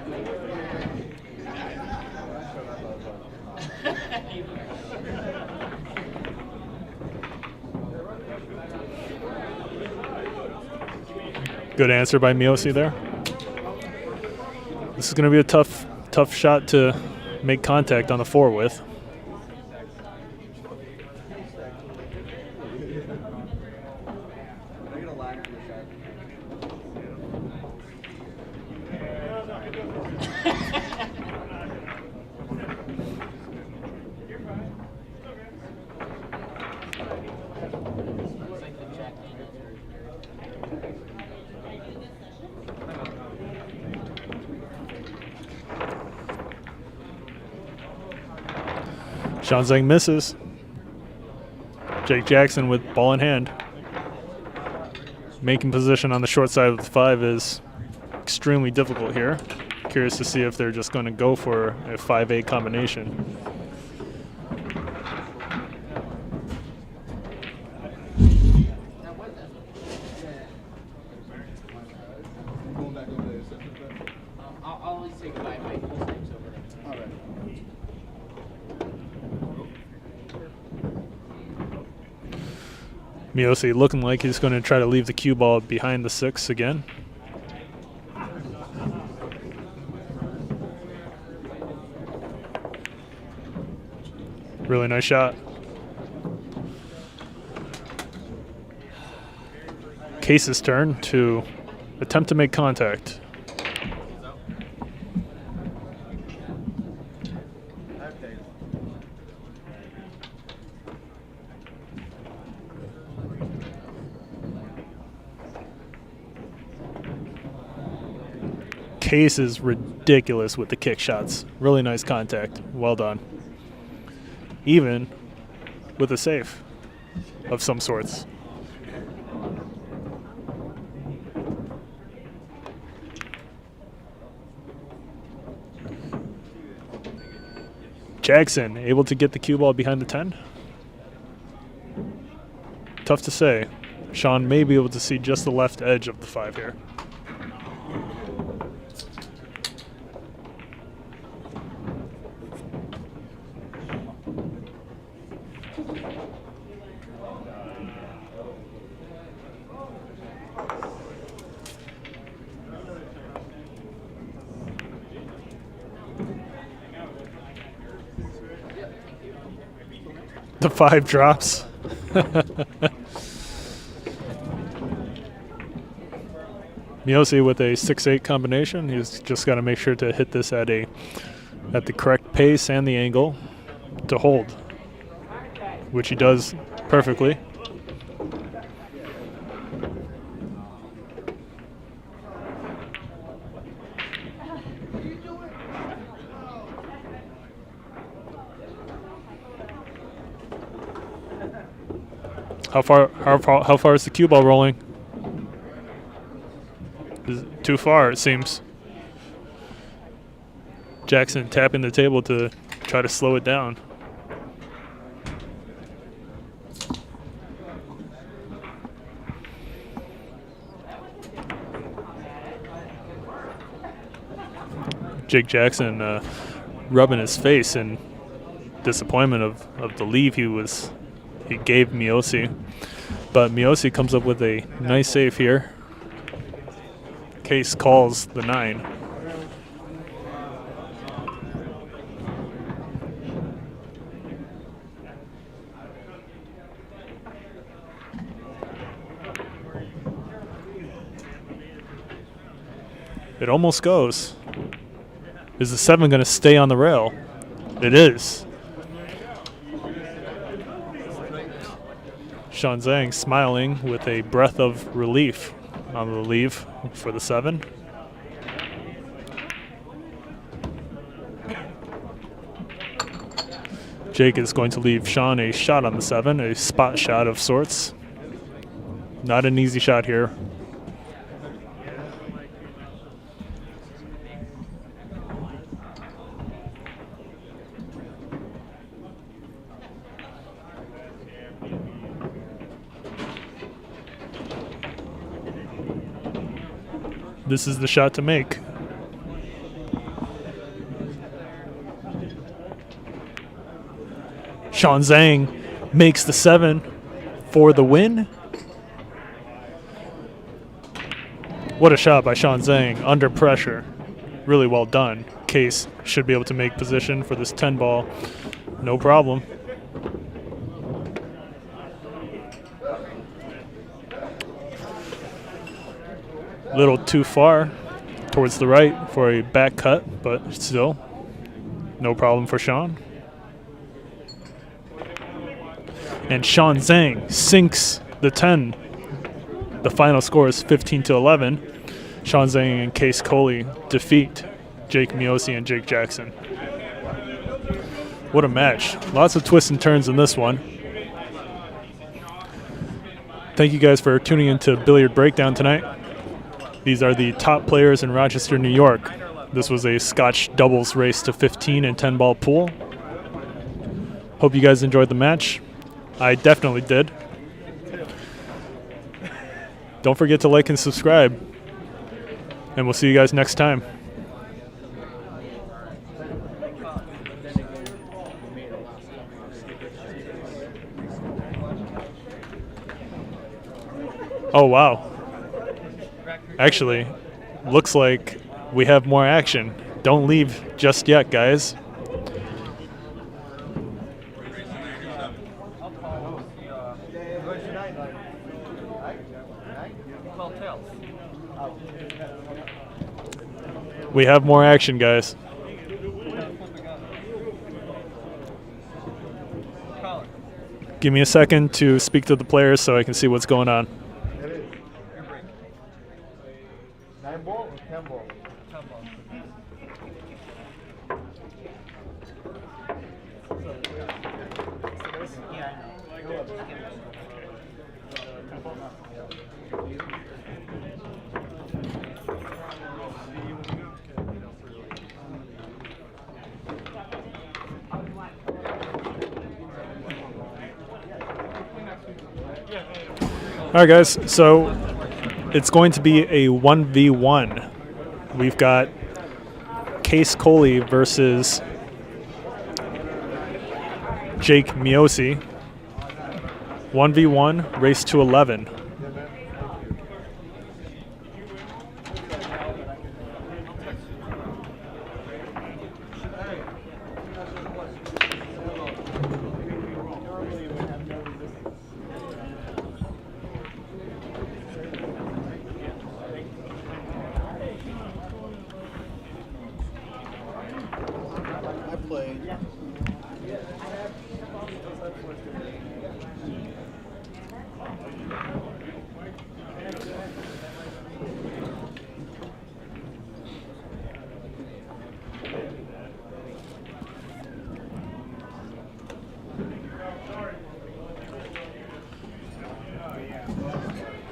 Good answer by Miosi there. This is going to be a tough shot to make contact on the 4 with. Shaun Zink misses. Jake Jackson with ball in hand. Making position on the short side of the 5 is extremely difficult here. Curious to see if they're just going to go for a 5-8 combination. I'll only say goodbye. My full name's over there. All right. Miosi looking like he's going to try to leave the cue ball behind the 6 again. Really nice shot. Case's turn to attempt to make contact. Case is ridiculous with the kick shots. Really nice contact. Well done. Even with a save of some sorts. Jackson able to get the cue ball behind the 10. Tough to say. Shaun may be able to see just the left edge of the 5 here. The 5 drops. Miosi with a 6-8 combination. He's just got to make sure to hit this at the correct pace and the angle to hold, which he does perfectly. How far is the cue ball rolling? Is it too far, it seems. Jackson tapping the table to try to slow it down. Jake Jackson rubbing his face in disappointment of the leave he gave Miosi. But Miosi comes up with a nice save here. Case calls the 9. It almost goes. Is the 7 going to stay on the rail? It is. Shaun Zink smiling with a breath of relief on the leave for the 7. Jake is going to leave Shaun a shot on the 7, a spot shot of sorts. Not an easy shot here. This is the shot to make. Shaun Zink makes the 7 for the win. What a shot by Shaun Zink under pressure. Really well done. Case should be able to make position for this 10 ball. No problem. Little too far towards the right for a back cut, but still no problem for Shaun. And Shaun Zink sinks the 10. The final score is 15-11. Shaun Zink and Qais Kolee defeat Jake Miosi and Jake Jackson. What a match. Lots of twists and turns in this one. Thank you guys for tuning into Billiard Breakdown tonight. These are the top players in Rochester, New York. This was a Scotch doubles race to 15 and 10 ball pool. Hope you guys enjoyed the match. I definitely did. Don't forget to like and subscribe. And we'll see you guys next time. Oh, wow. Actually, looks like we have more action. Don't leave just yet, guys. We have more action, guys. Give me a second to speak to the players so I can see what's going on. 9 ball or 10 ball? 10 ball. All right, guys, so it's going to be a 1v1. We've got Qais Kolee versus Jake Miosi. 1v1, race to 11.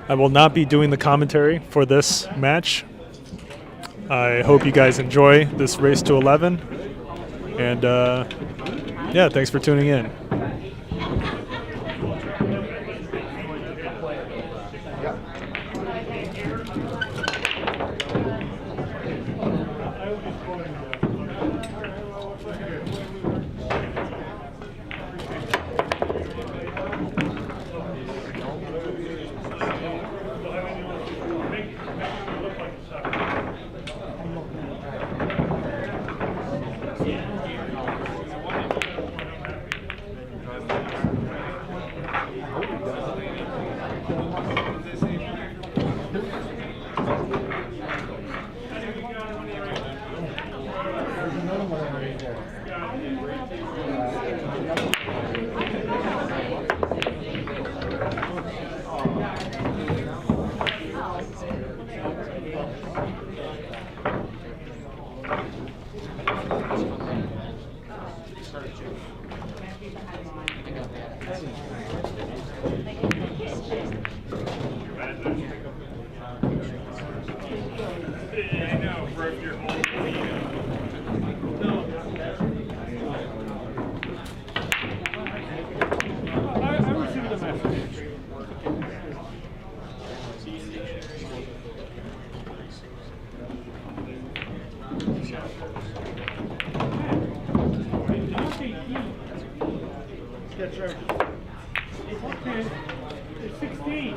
I will not be doing the commentary for this match. I hope you guys enjoy this race to 11. And yeah, thanks for tuning in. It's 16.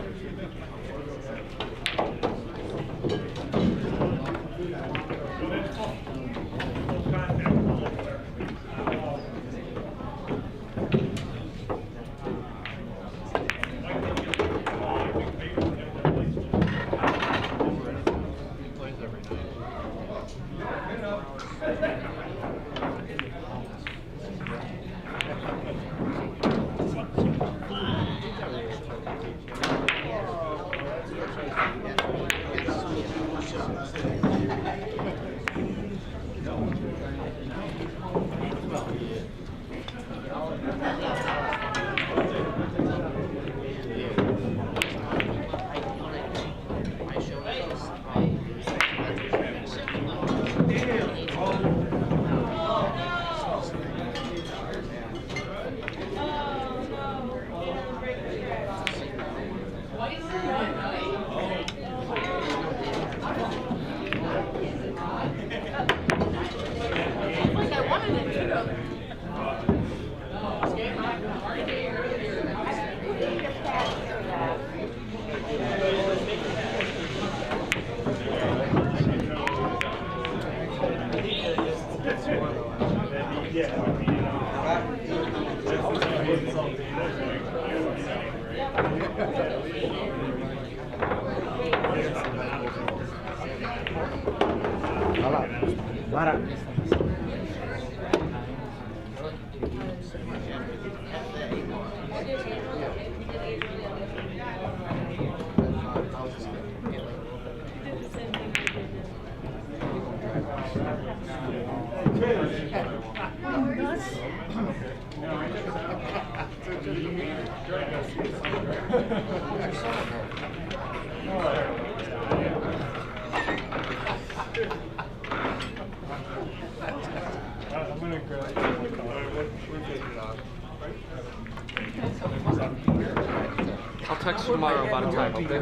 I'll text you tomorrow about a time, okay?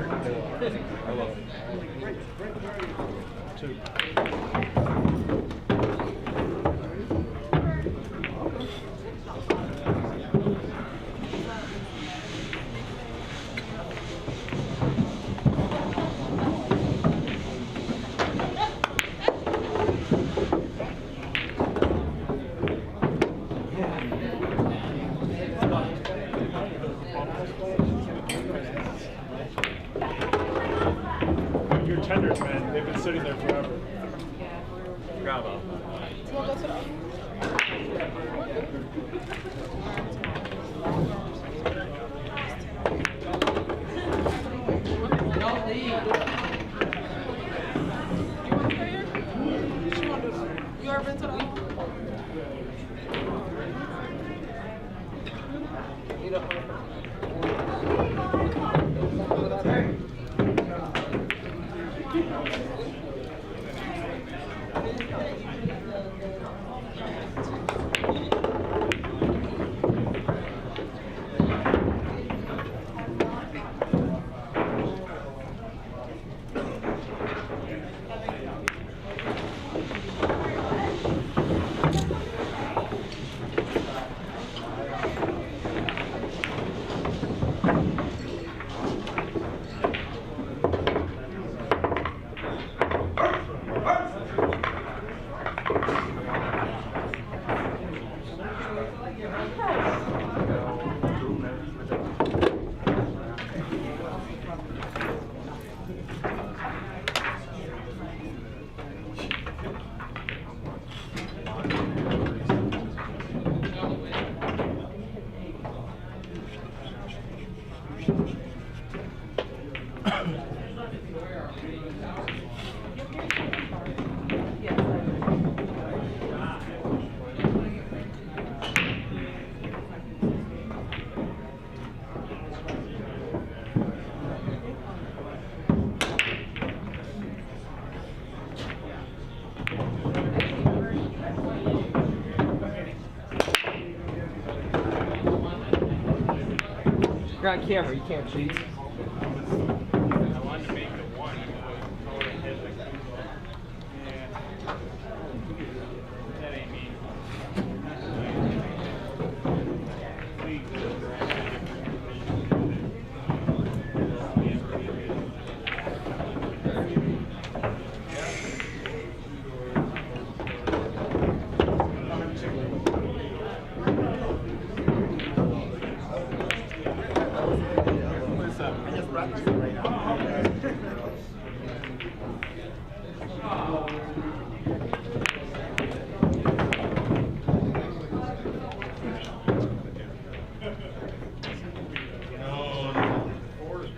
Your tenders, man, they've been sitting there forever. Bravo. You're on camera, you can't cheat.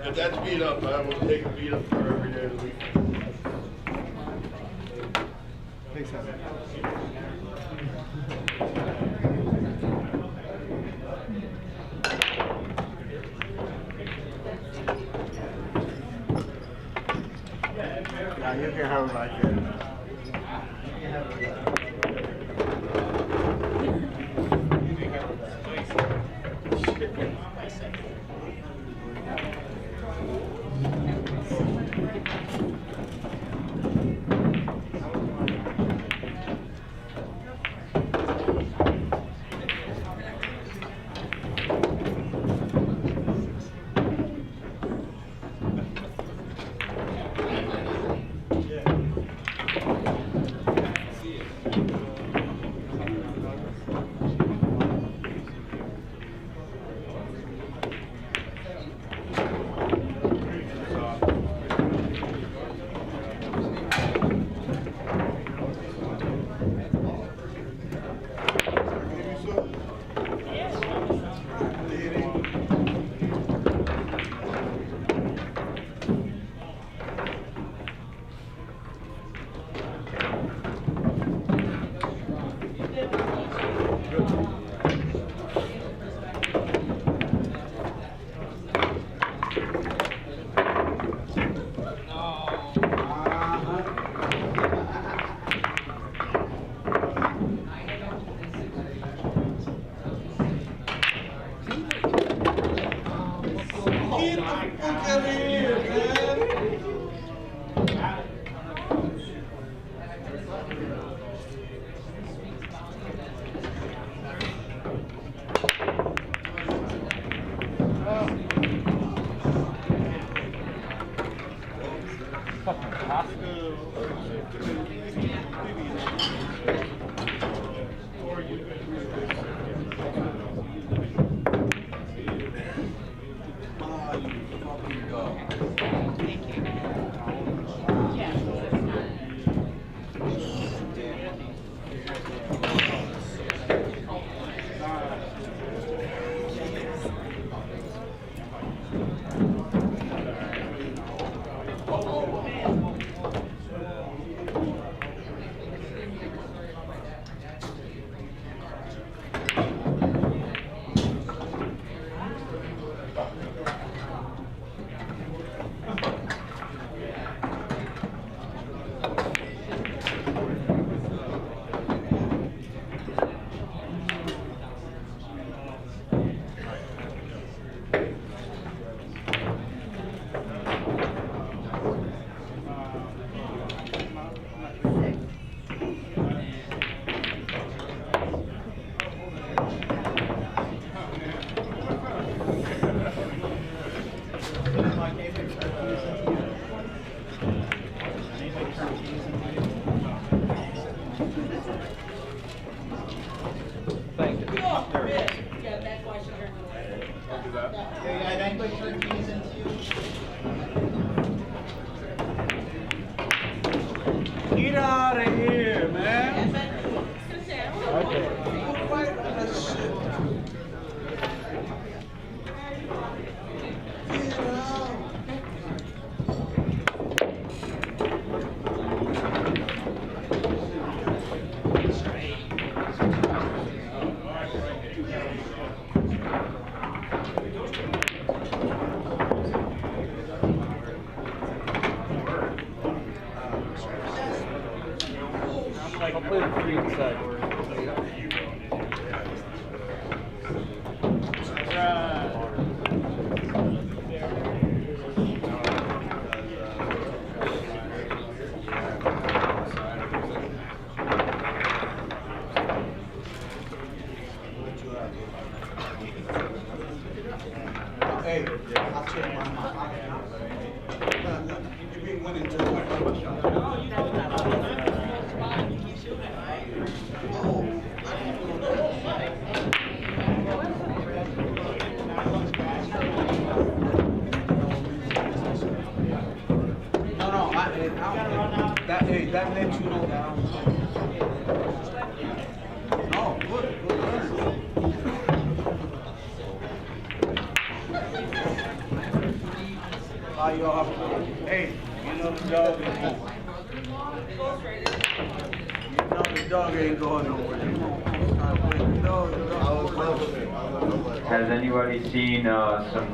If that's beat up, I will take a beat up for every day of the week. Thanks, Evan. Yeah, you can have it like that. Get out of here, man. play the 3 inside. Hey, I'll check my You've been winning just like that lets you know that I'm no, good learn. You all have to, hey, you know the dog ain't going. You know the dog ain't going nowhere. Has anybody seen some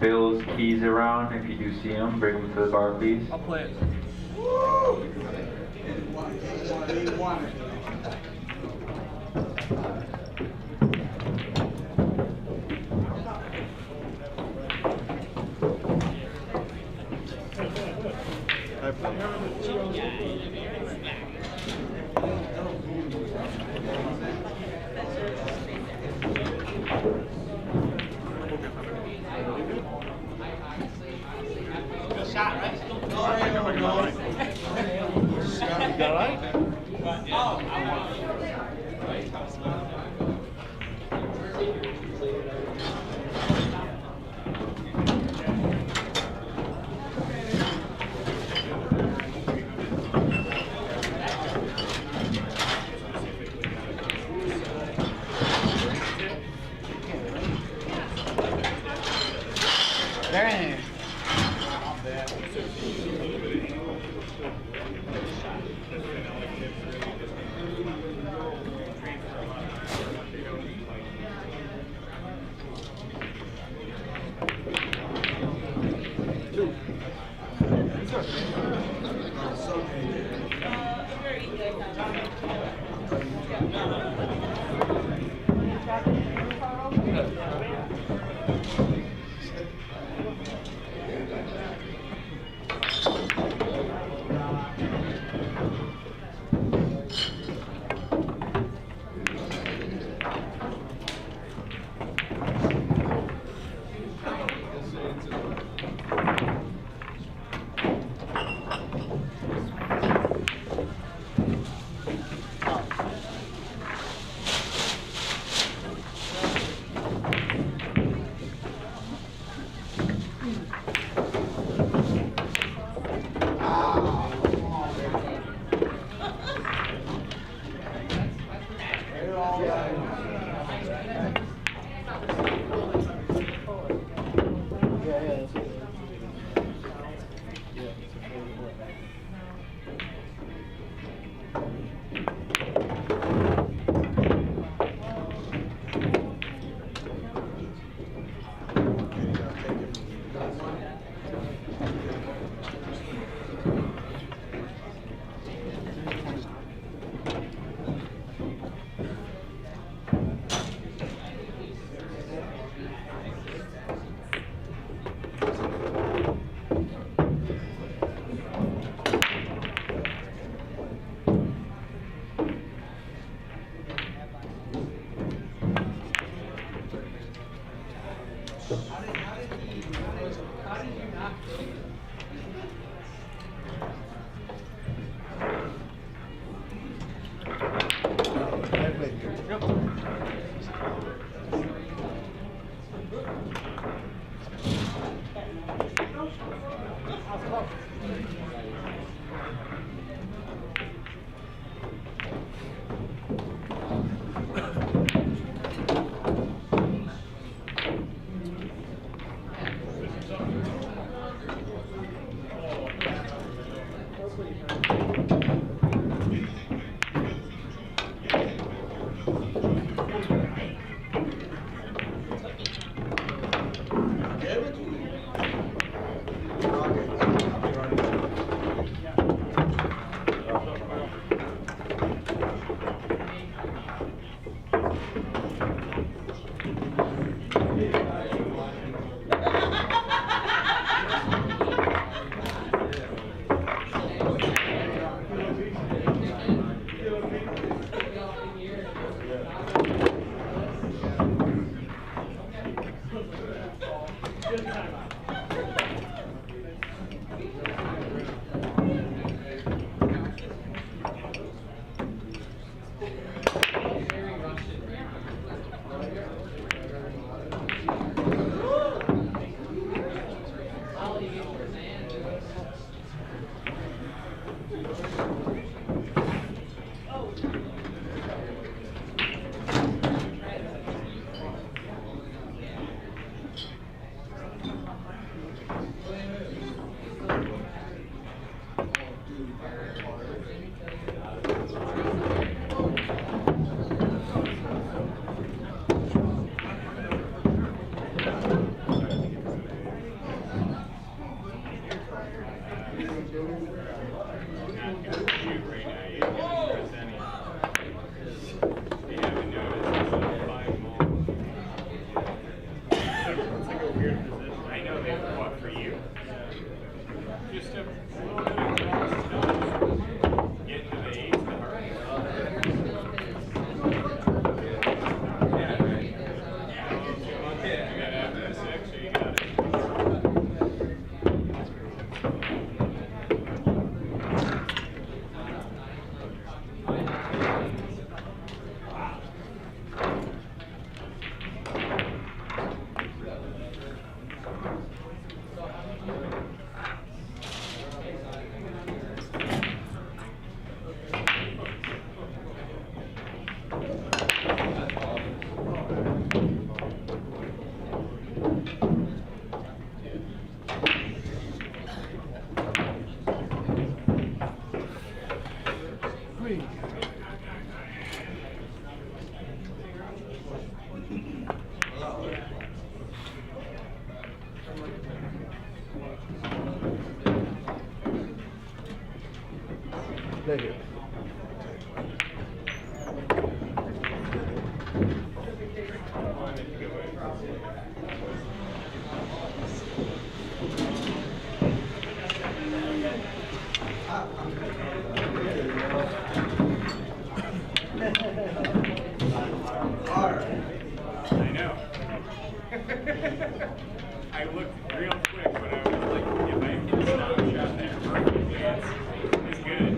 Bill's keys around? If you do see them, bring them to the bar, please. I'll play it. Woo! Thank you. I know. I looked real quick, but I was like, if I can stop shot there, perfect chance is good.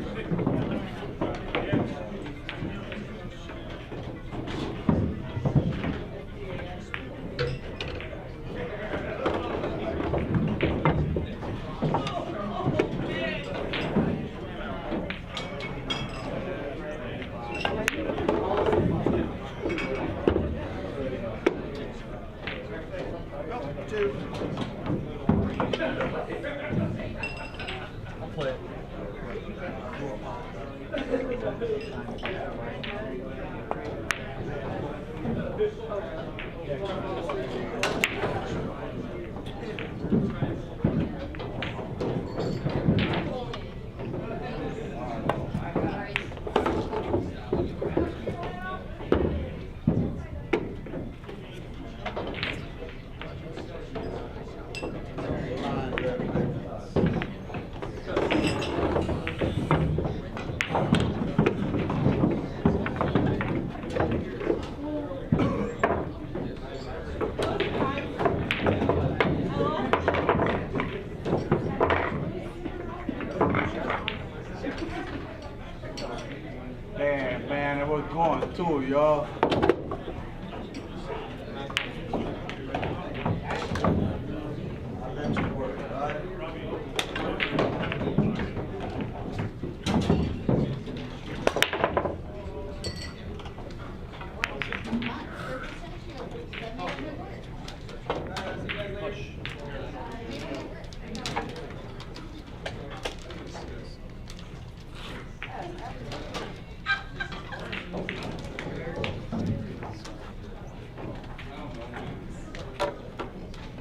Damn, man, it was going too, y'all.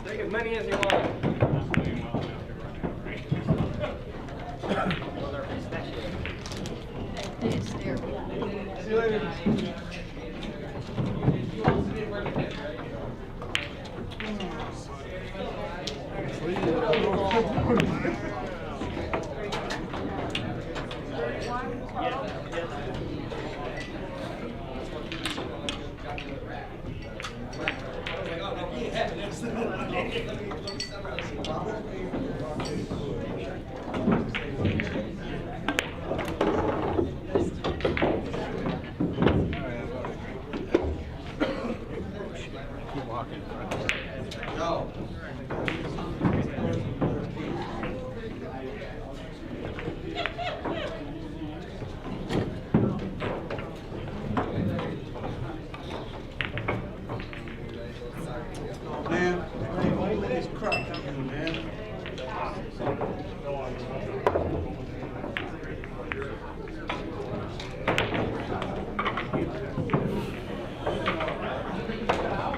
Take as many as you want. See you later. Man, why you let this crap come in, man?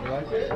You like it?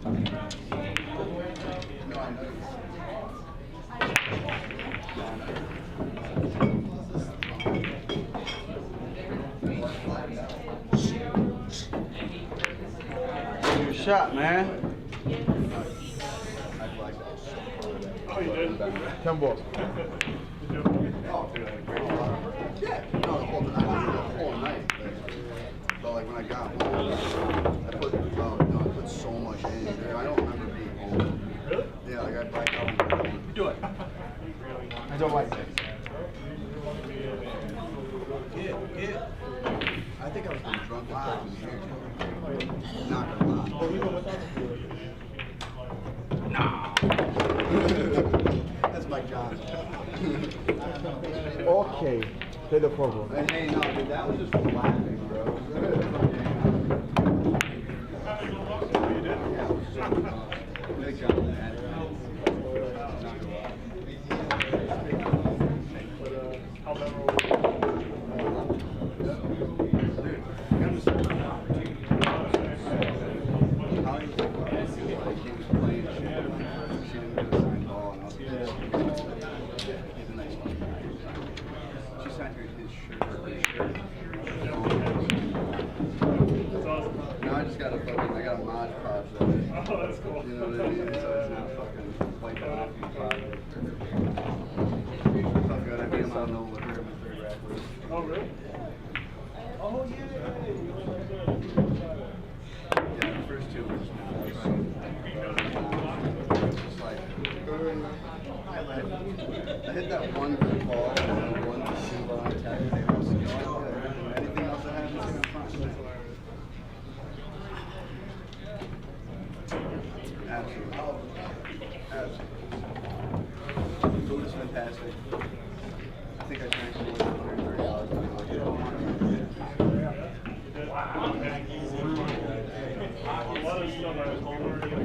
Your shot, man. Oh, you did? 10 balls. Yeah, no, the whole night. But like when I got home, I put so much in. I don't remember being home. Really? Yeah, like I blacked out. Do it. I don't like this. Yeah. I think I was getting drunk live in here. Not gonna lie. Nah. That's Mike Johnson. Okay. Play the 4 ball. Hey, no, dude, that was just from laughing, bro. Good job, man. How memorable? I got a Mod Podge though. Oh, that's cool. You know what I mean? So it's not fucking like that. Felt good. I beat him on no liquor in my 3rd rap. Oh, really? Oh, yeah. Yeah, the first 2 were just just like I hit that one good ball and one shoe ball on attack. Anything else that happens, I'm fine. Absolutely. Absolutely. Food is fantastic. I think I drank more than $130 when I was here. A lot of stuff I was home already.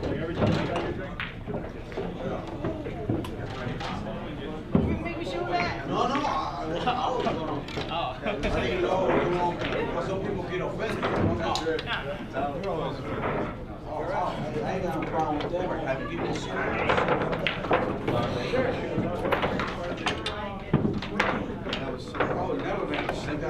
Like every time I got your drink. Make me show that. No, I was going to. I didn't know some people get offended. I ain't got no problem with that. Have you given this shit? That was so. Oh, never been a single.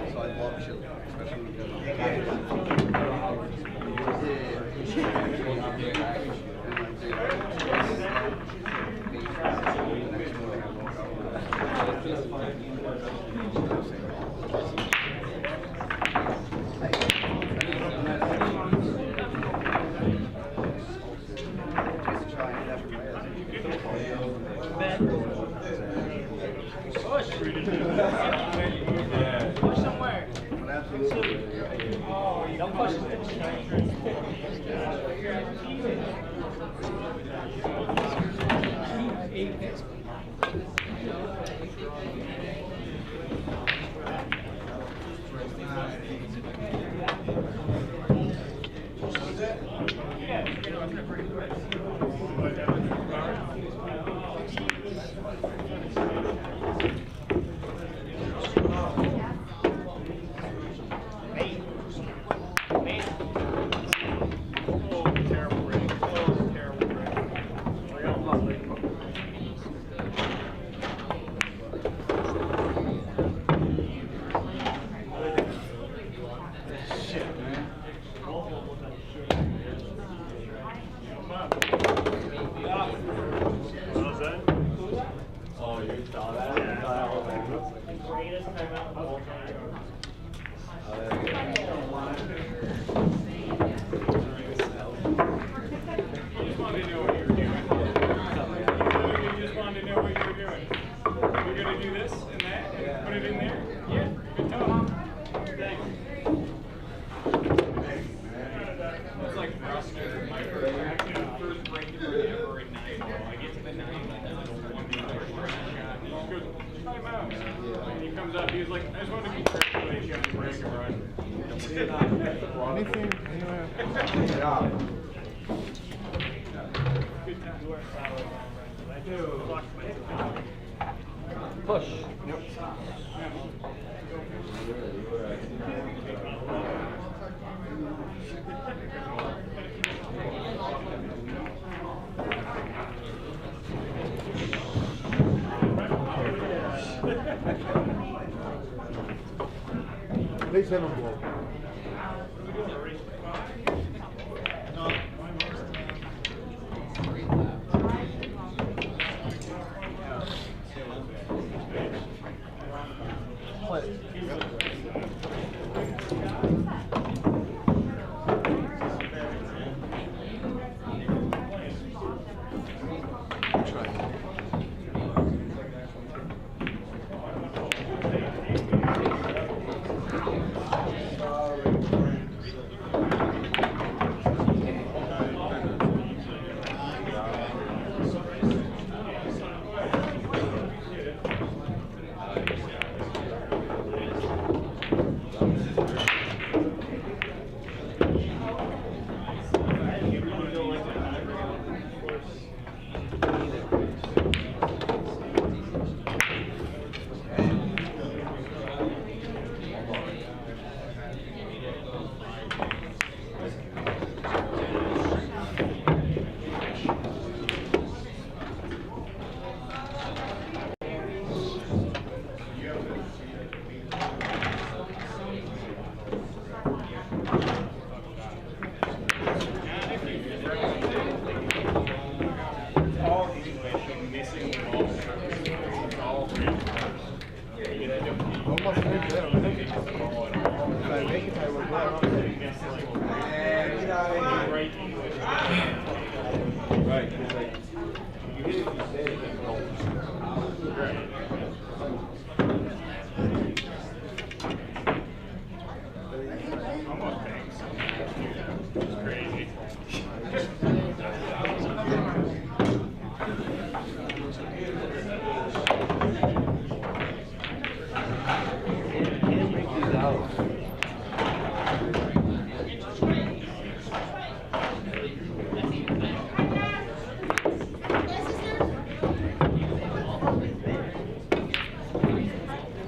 So I love chili, especially when Push somewhere. absolutely. Don't push Push. Play 7 ball.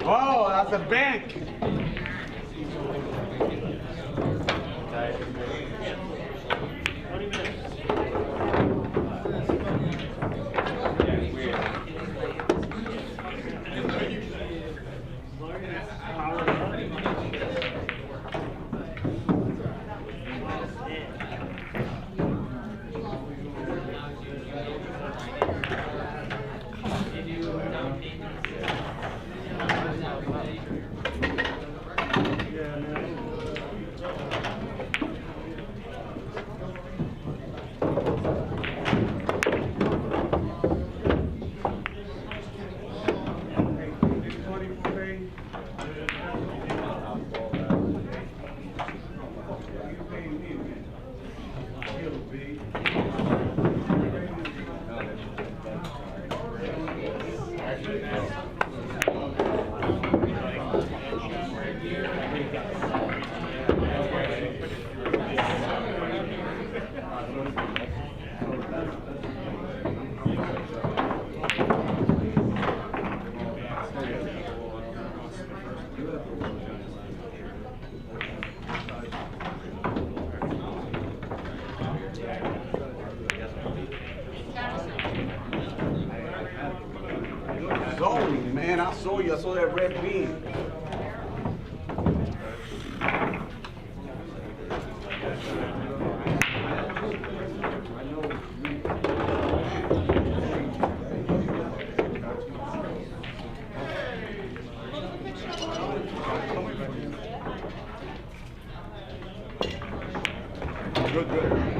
Oh, that's a bank. Zoning, man, I saw you. I saw that red beam. Good, good.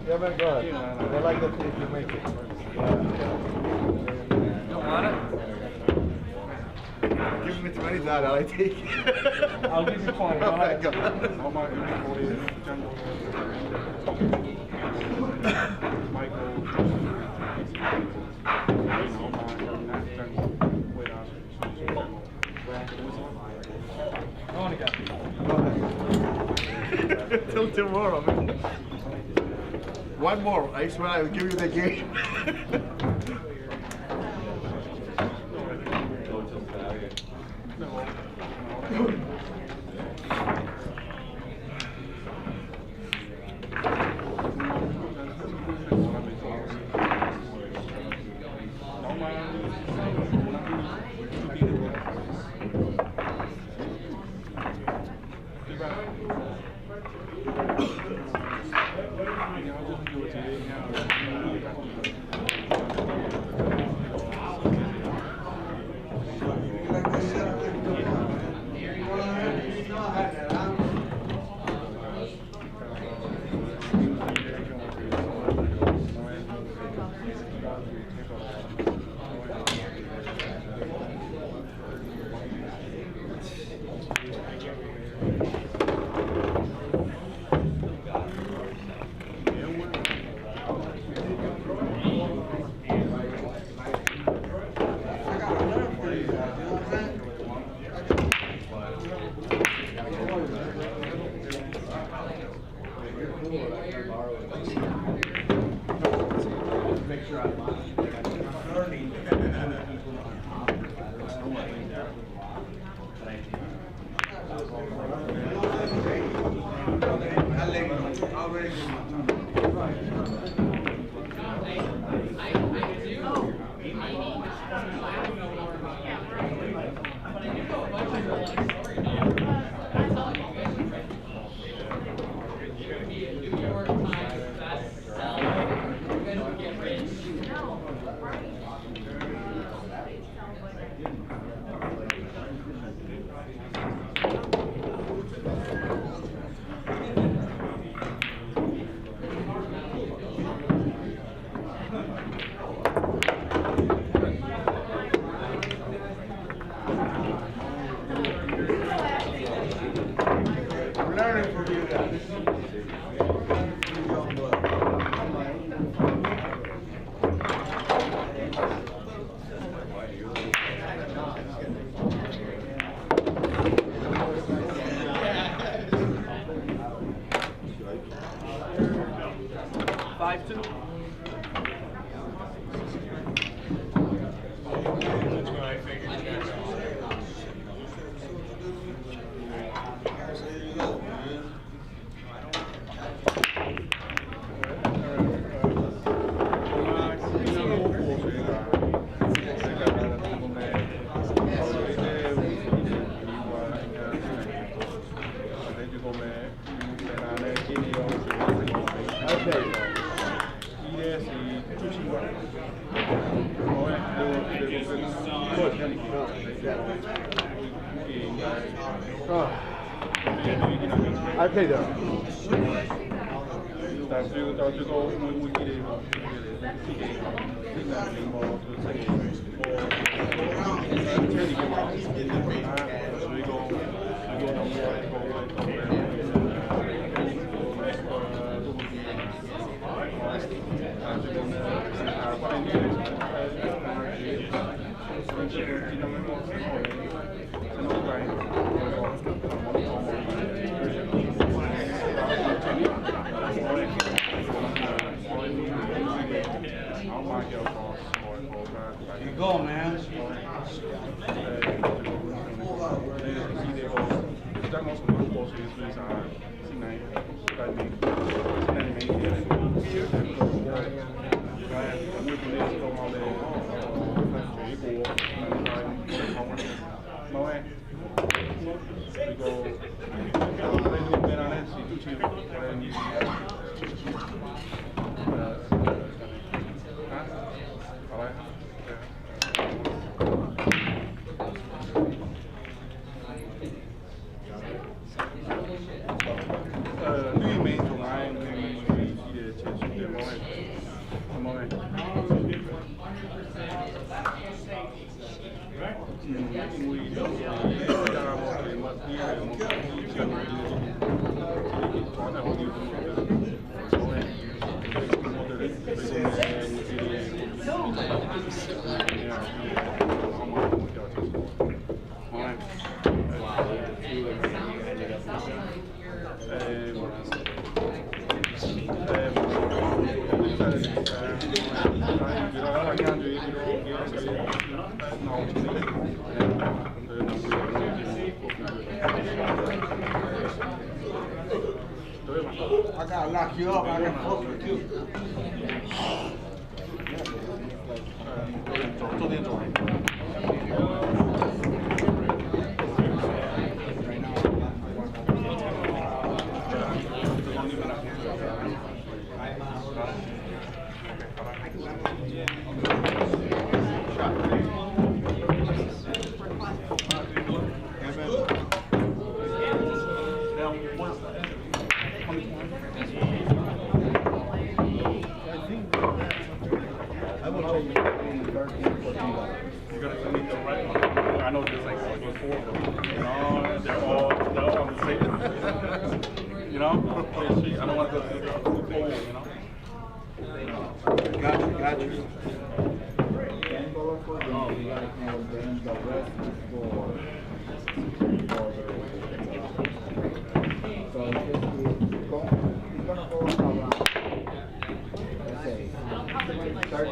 Yeah, man, go ahead. They like that if you make it. Don't want it? Give me 20, Dad. I'll take it. I'll give you 20. Go ahead. I want to go. Till tomorrow, man. One more. I swear I will give you the game. I pay them. You go, man. I gotta lock you up. I gotta fuck with you. I know there's like 4 of them. You know, they're all on the same. You know, I don't want to go to the pool. You know. Got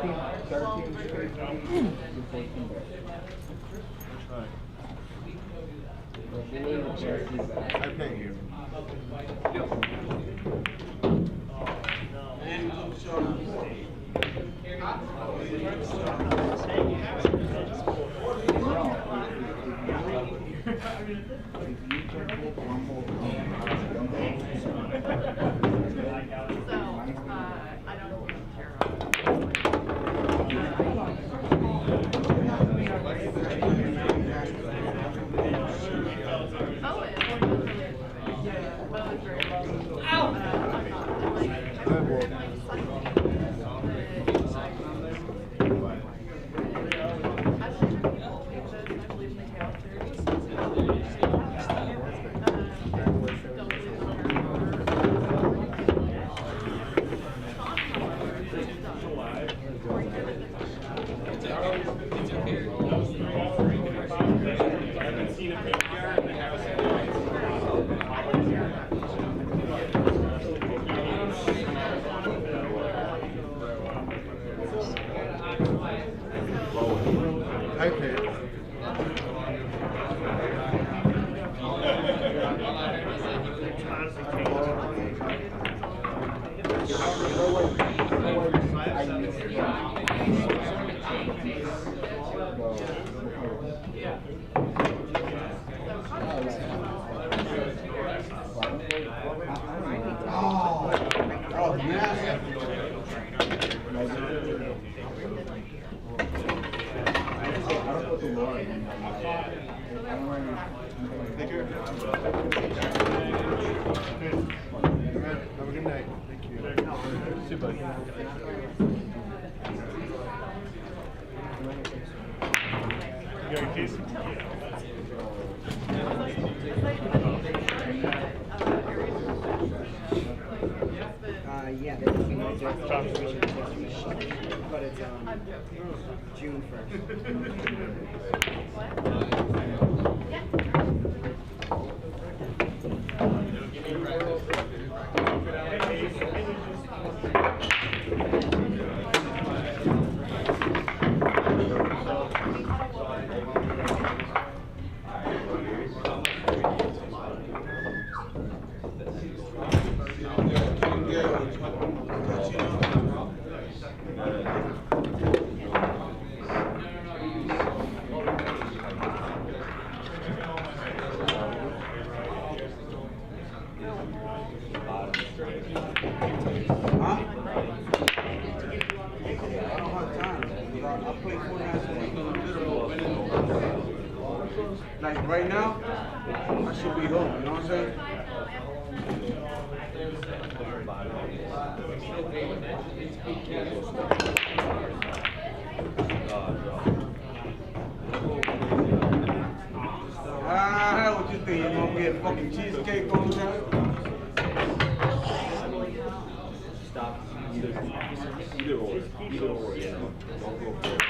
you. I pay you. Have a good night. Thank you. See you, buddy. June 1st. Like right now, I should be home, you know what I'm saying? What you think? You gonna get fucking cheesecake on that? Stop. Either or. Either or, yeah. Don't go for it.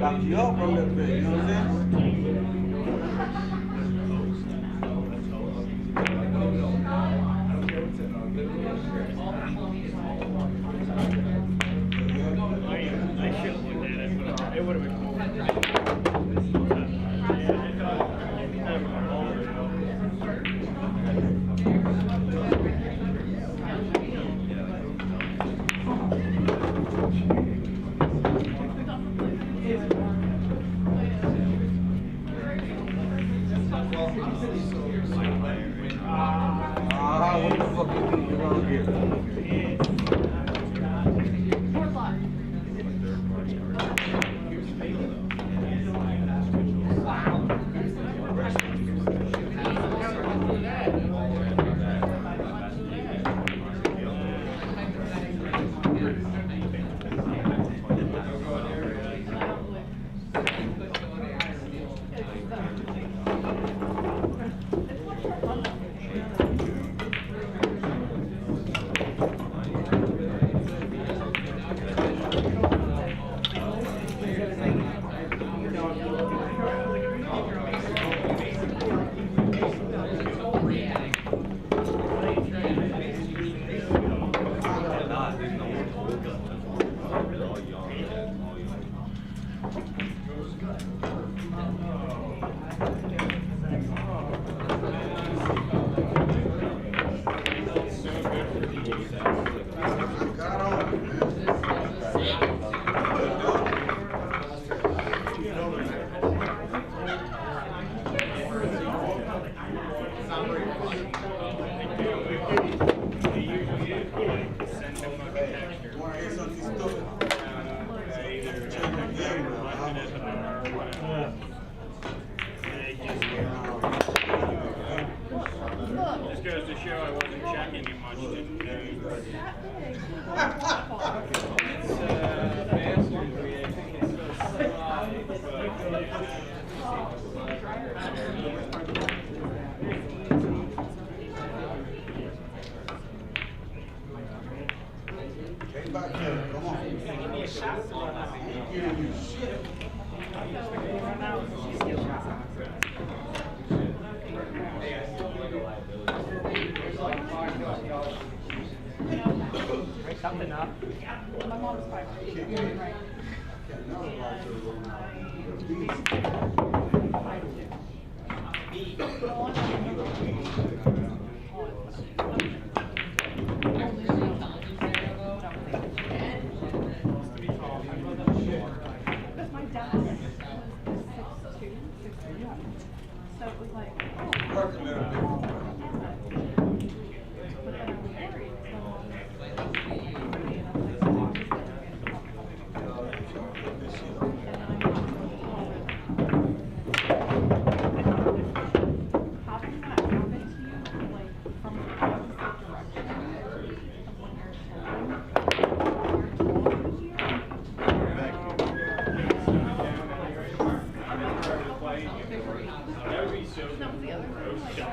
Lock you up a little bit, you know what I'm saying? What the fuck you think you're gonna get? Just goes to show I wasn't checking you much, didn't Get back here, come on. Give me a shot. I ain't giving you shit. Break something up. My mom's fine. Right.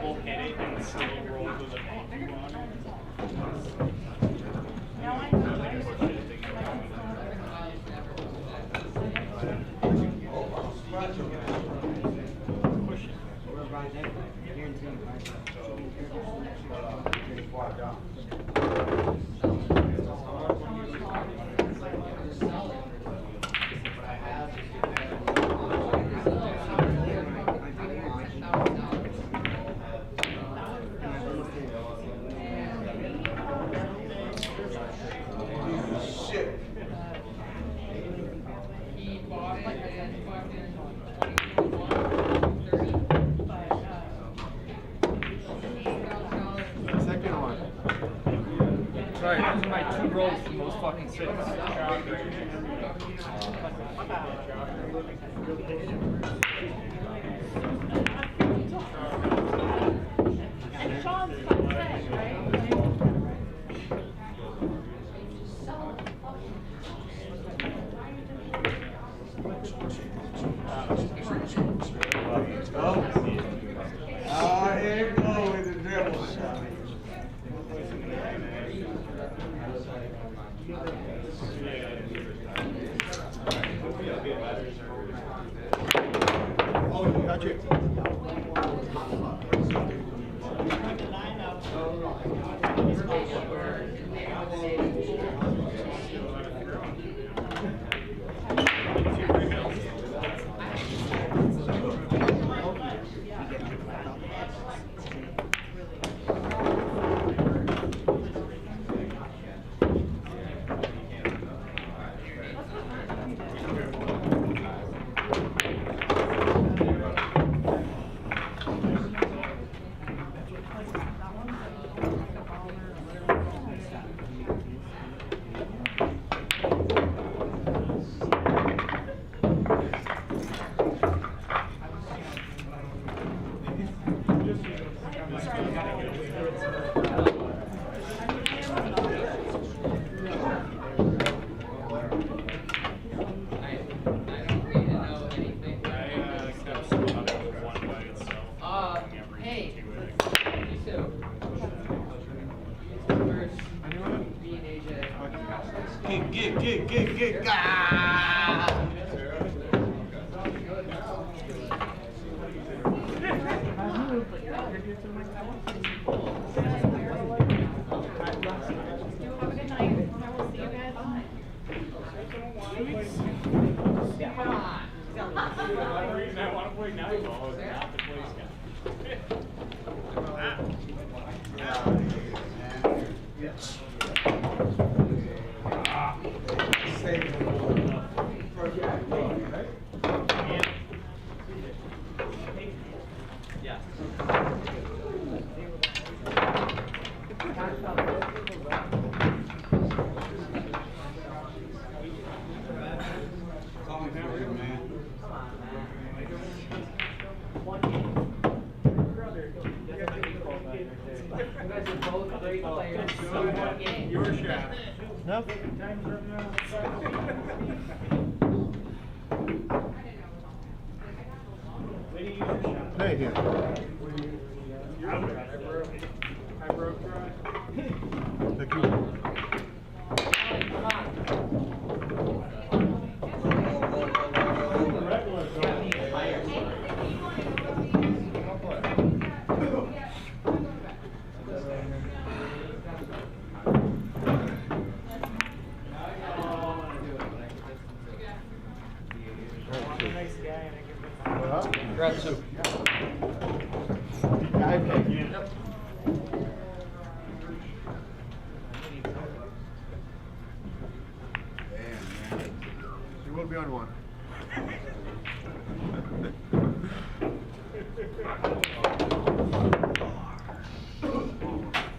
double hit it and still roll with the bump on it. Sorry, those are my 2 rolls from those fucking 6. And Shaun's got 6, right? Ah, here you go with the dribble shot. Oh, got you. Get. Ah! Hey, here. I broke dry. Thank you. Terzo. You will be on one.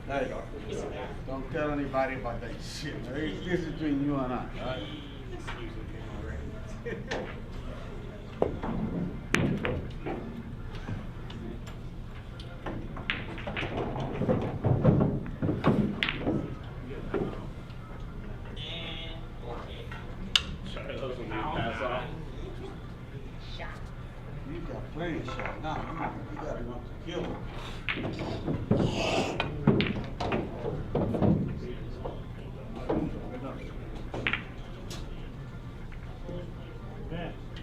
There you go. Don't tell anybody about that shit. It's between you and I. All right? You got plenty of shot. Now you got to want to kill him. Man,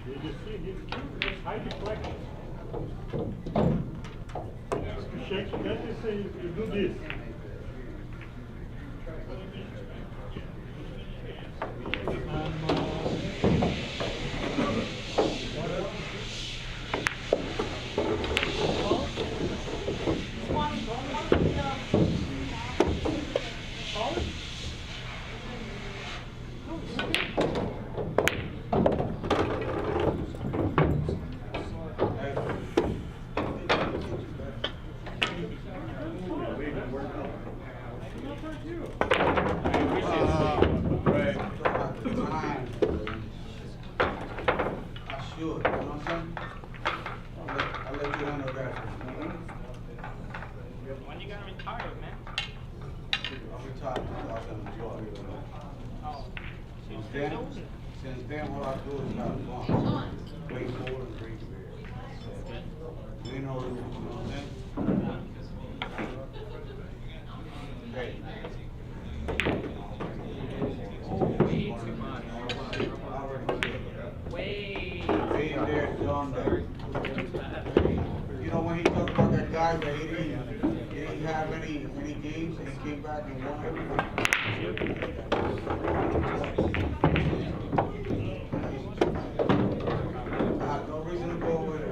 did you see his high deflection? Shake, let me say you do this. When you gonna retire, man? I'll retire 2012. Oh. Since then, what I do is have fun. Wakeboard and drink beer. We know what you know what I'm saying? Hey. Way. Being there, done there. You know when he talked about that guy that he didn't have any games and he came back and won everything. I have no reason to go with it.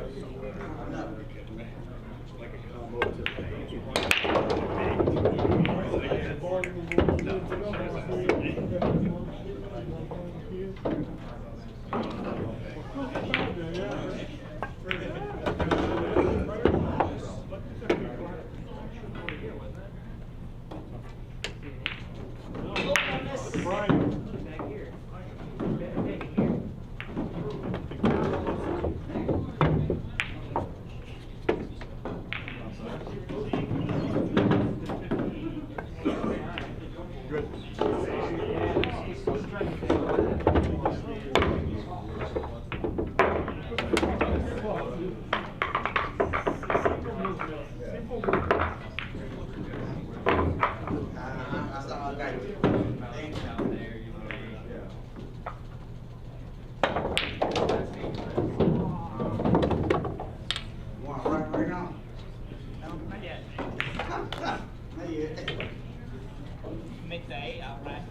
Make the 8 outright.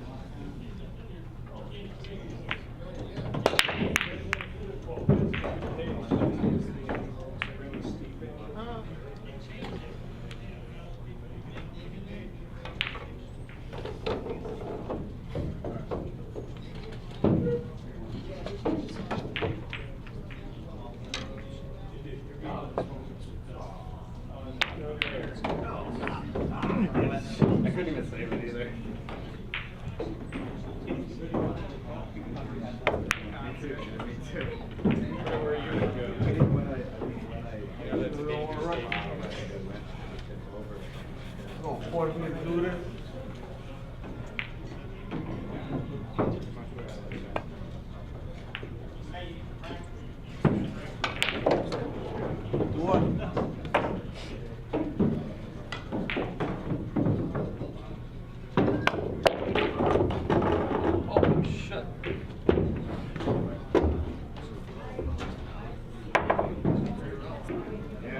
I couldn't even save it either. Me too. Where are you Go 4 minutes to do this. Do what?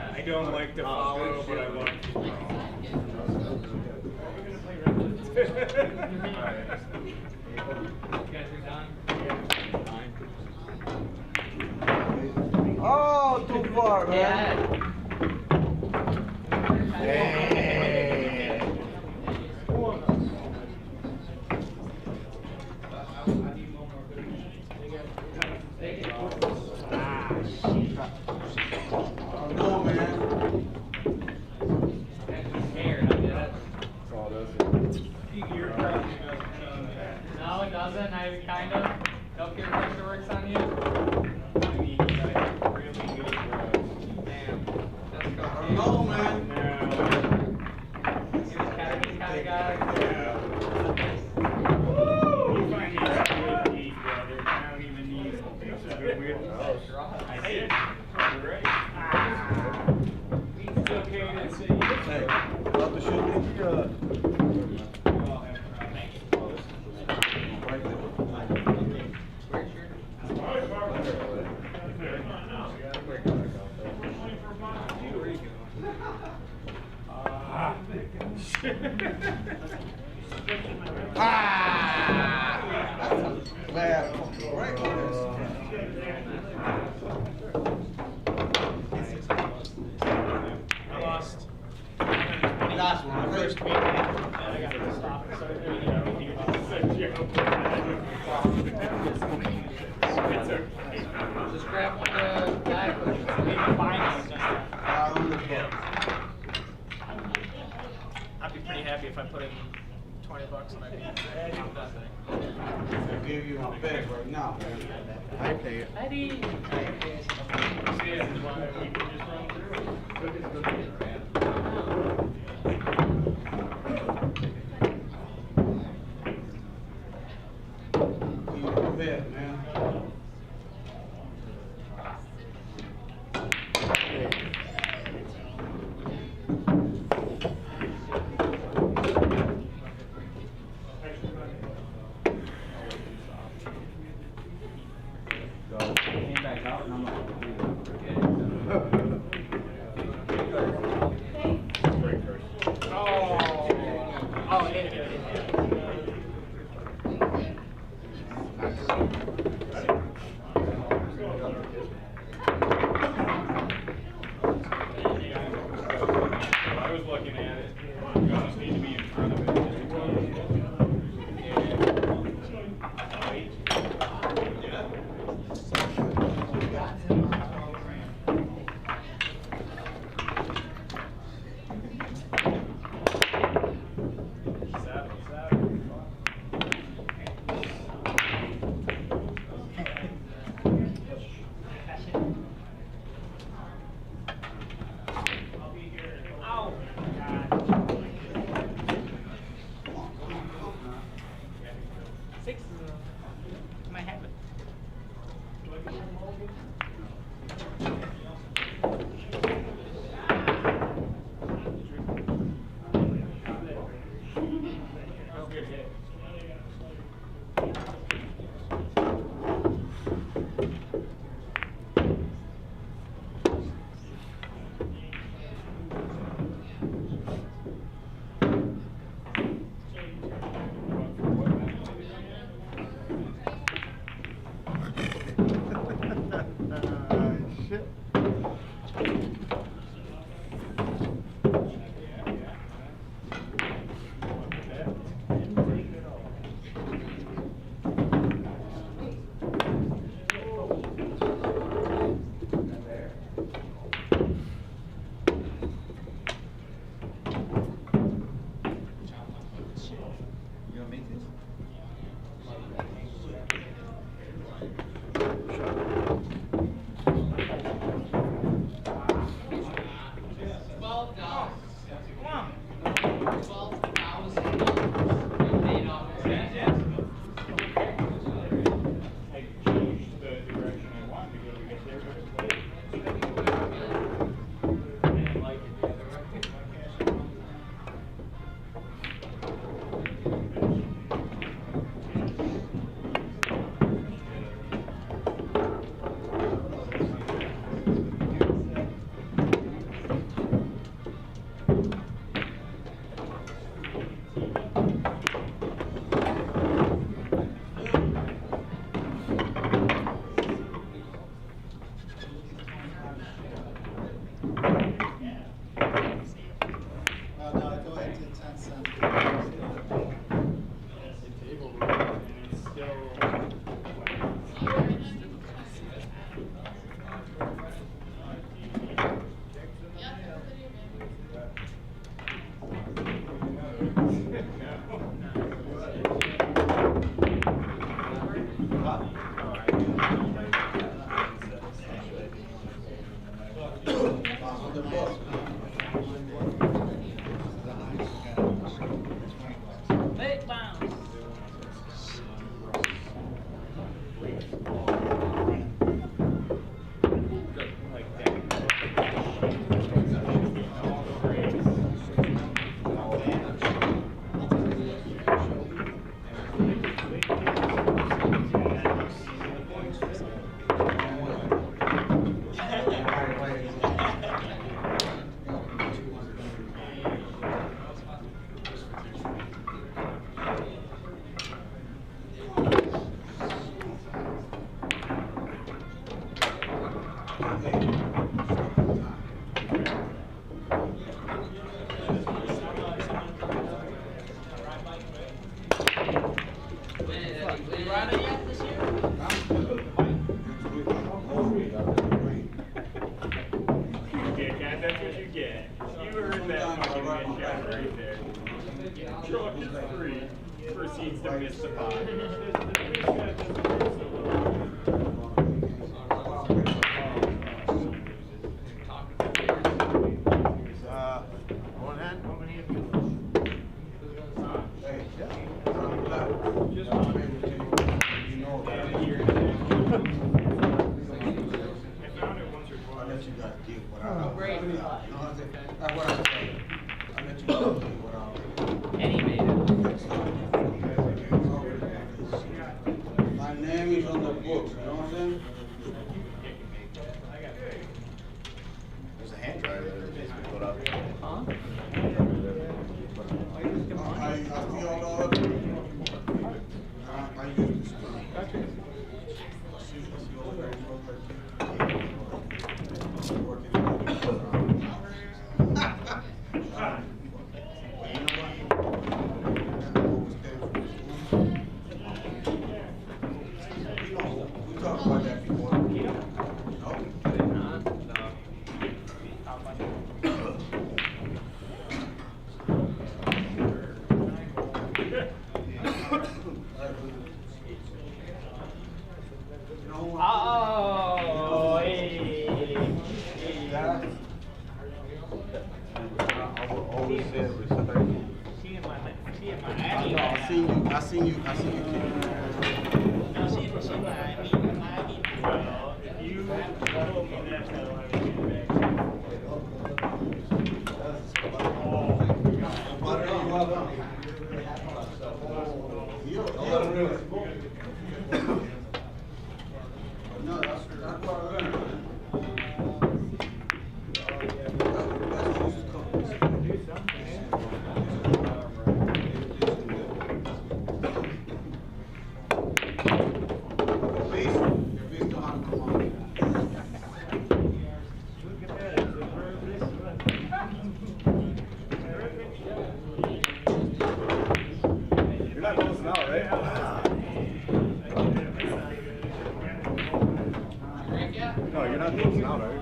I don't like to follow, but I want to. Oh, too far, man. No, man. No, it doesn't. I kind of. Don't get pressure works on you. I mean, like, really good bros. Damn. That's I don't know, man. You're a Canarvis kind of guy. You find me a good heat, brother. I don't even need it's a good weird. I did. Great. It's okay to say. Bad. Right. I lost. Last one. First week. I got to stop and start reading everything about Just grab one of the black ones. I'd be pretty happy if I put in $20 and I'm done. I'll give you my bag right now, man. I pay it. Eddie. Give you my bag, man. Okay, guys, that's what you get. You earned that fucking miss shot right there. Truck is free. Proceeds to miss the pot. One hand? I'll let you guys deal with it. Great. You know what I'm saying? That's what I'm saying. I'll let you guys deal with it. And he made it. My name is on the books, you know what I'm saying? There's a hand dryer there that needs to be put up. Huh? I see all of it. I use this. We talked about that before. Oh, I will always say respect. I seen you kid. No, that's what I learned. You're not losing out, right? No, you're not losing out, right?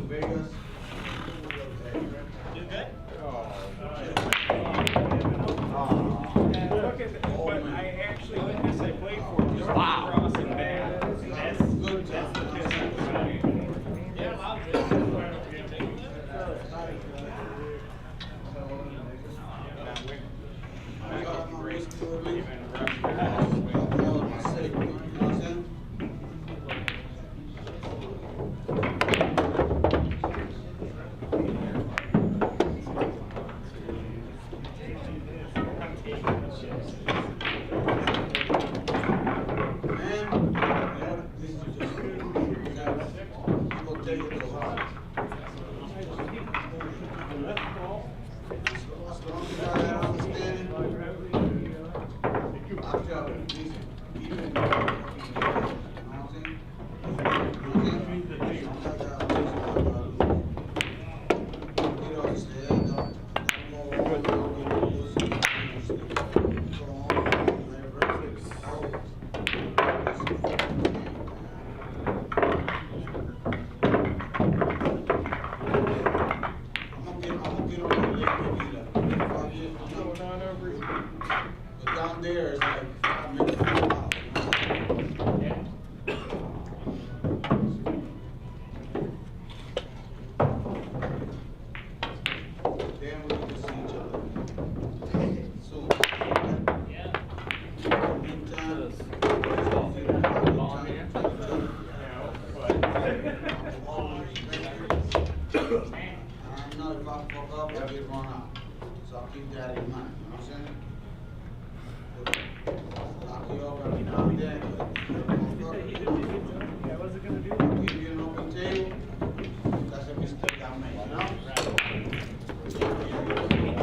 Vegas. But I actually, like this, I played for just crossing back. That's the test. Yeah, Down there is like 5 minutes from the house. Then we can see each other. Soon. Meantime, I know if I fuck up, I'll get run out. So I'll keep that in mind, you know what I'm saying? Lock you up every now and then. Give you an open table. That's a mistake I made, you know?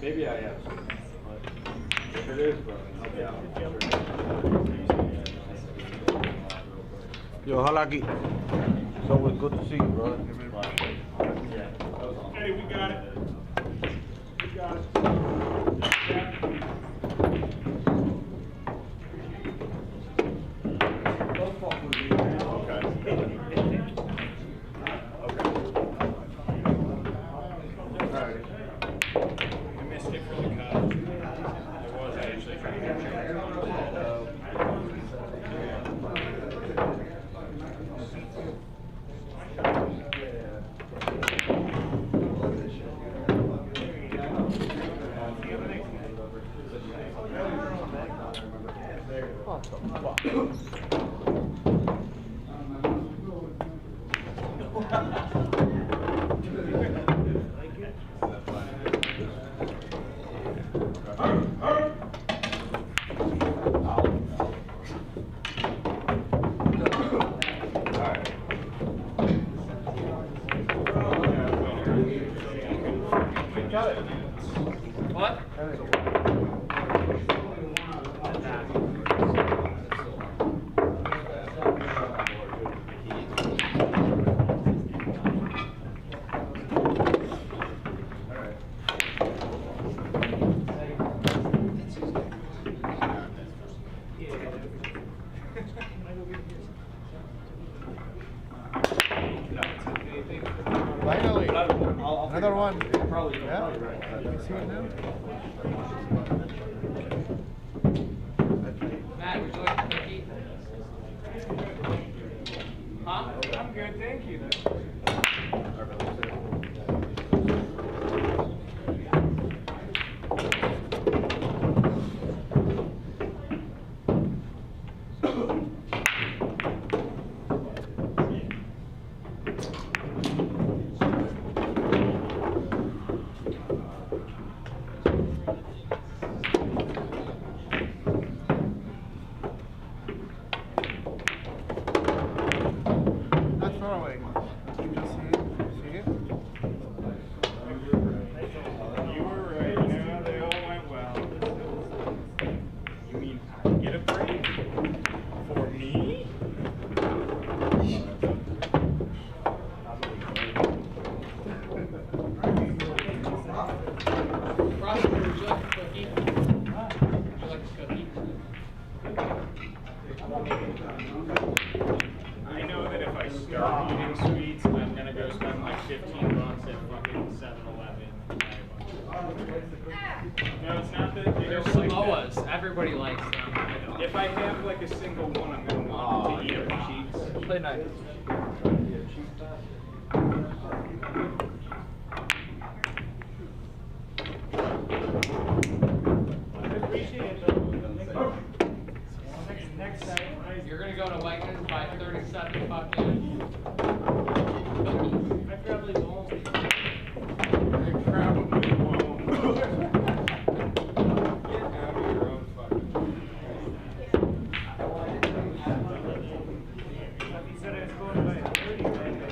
Maybe I am. If it is, bro, I'll be out. Yo, Halaki. It's always good to see you, brother. Hey, we got it. We got it. Don't fuck with me. Okay. Alright. I missed it for the cut. I was actually trying to check. What? Finally, another one. Yeah, you can see it now. Matt, would you like a cookie? Huh? I'm good, thank you. Not far away. You can see it. You were right, yeah, they all went well. You mean get a break? For me? Prosecutor, would you like a cookie? Would you like a cookie? I know that if I start eating sweets, I'm gonna go spend like $15 at fucking 7-Eleven. No, it's not that they They're don't like Samoas. that. Everybody likes them. If I have like a single one, I'm gonna want to eat them cheeks. Play nice. You're gonna go to Wegmans and buy 37 fucking cookies. I probably won't. I probably won't. Get out of your own fucking He said it's going by 30, man.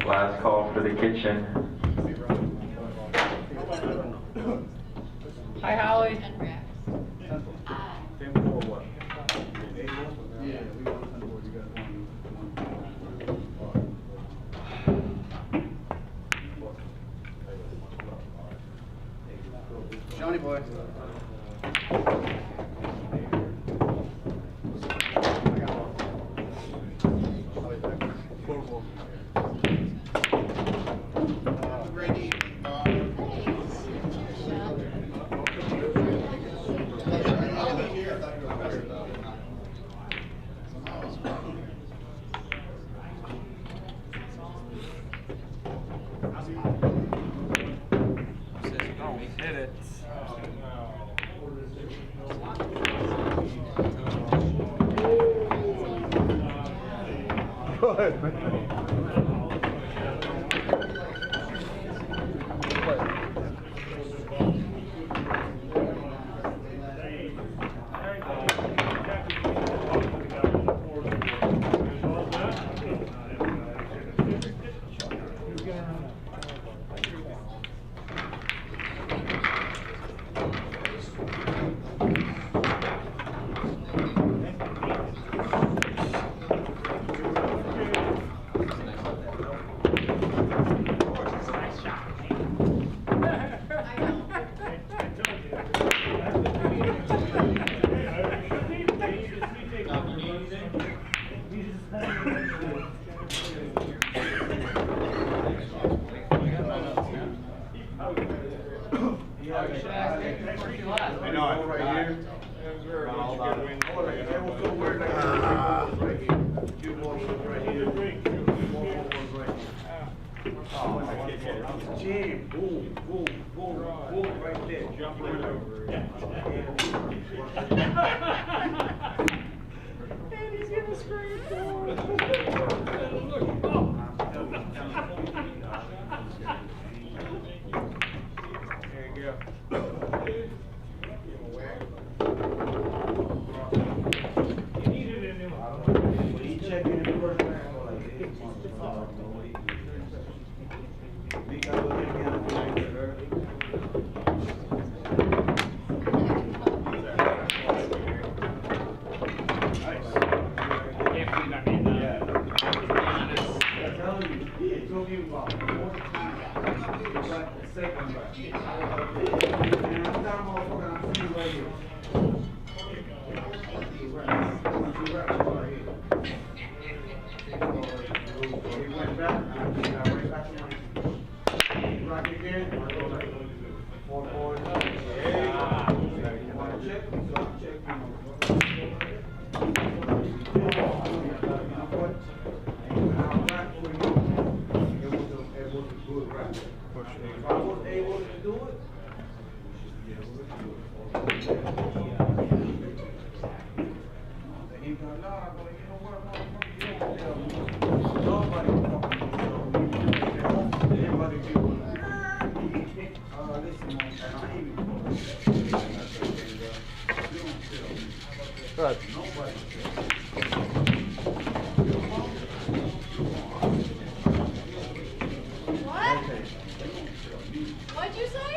Last call for the kitchen. Hi, Holly. Johnny boy. Great evening, Bob. ahead, man. Jam, boom, boom, boom, boom, right there. Jump right over. And he's gonna scream There you go. He checking in the first round like this. We got to look at him early. If I was able to do it, we should be able to do it. He go, no, I'm going, you know what, motherfucker, you don't tell me. Nobody fucking tell me. Everybody be like, listen, man, I ain't even going to you don't tell me. Good. Nobody tell me. What? What'd you say?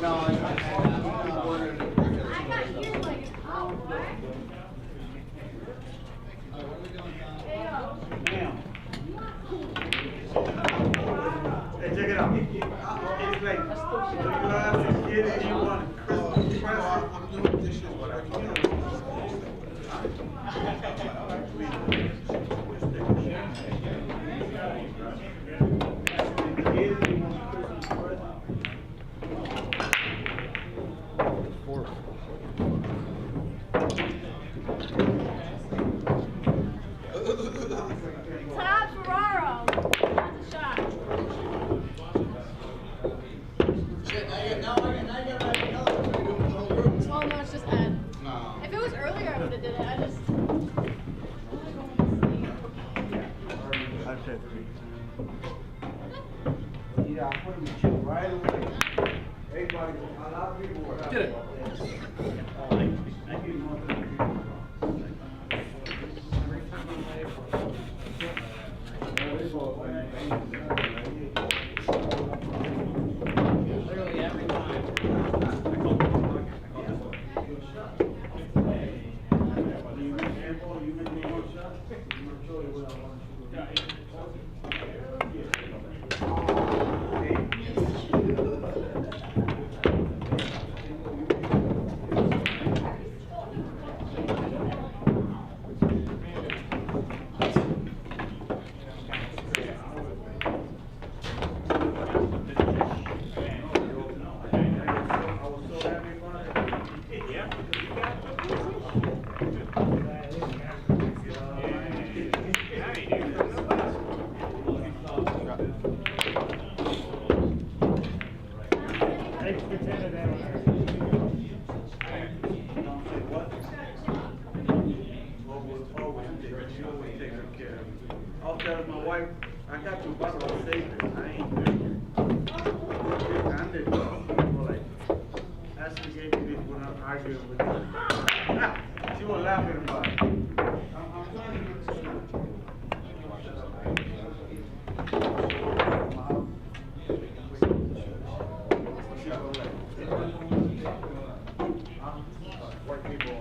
No, I got you like an hour. Hey, check it out. It's like, you have to get it, you want Christmas present. I'm doing this shit, what I can do. Todd Farraro. That's a shot. Well, no, it's just Ed. No. If it was earlier, I would have did it. I just. I've said 3. Yeah, I put him in chill right away. Everybody, a lot of people were. Get it. Thank you. Literally every time. I got two bottles of savings. I ain't drinking. I'm the people like, Ashley gave me this when I'm arguing with her. She was laughing about it. I'm trying to get white people.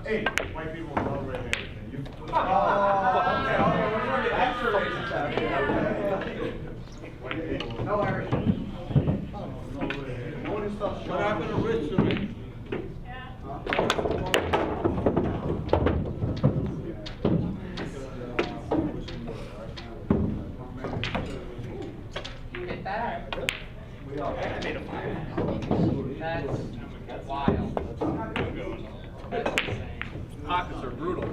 Hey, white people love red hair. No worries. What happened to Richard? You hit that? That's wild. That's insane. Pockets are brutal.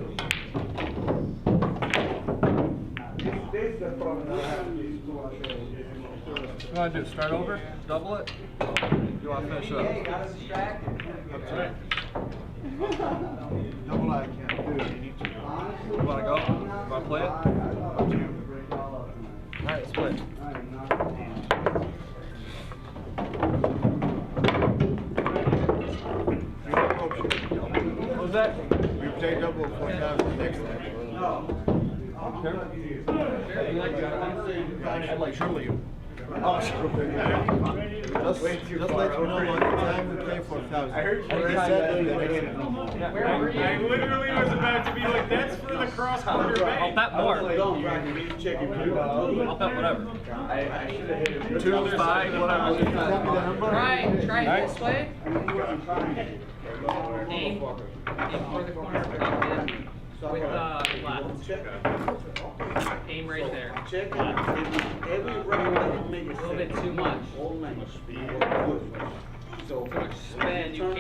This is the problem I have with these two. What do you want to do? Start over? Double it? You want to finish up? Hey, got us distracted. That's right. Double I can't do it. You need to. You want to go? You want to play it? Alright, let's play. What was that? We played double 4 times the next time. No. I'd like surely you. Oh, sure. Just let you know one time we played 4,000. I heard you said that. Where were you? I literally was about to be like, that's for the cross-border bank. I'll bet more. Don't, Rocky, he's checking me. I'll bet whatever. I should have hit him. 2, 5, whatever. Try this way. Aim for the corner. With left. Aim right there. Check every round make A little bit too much. So Too much spin. You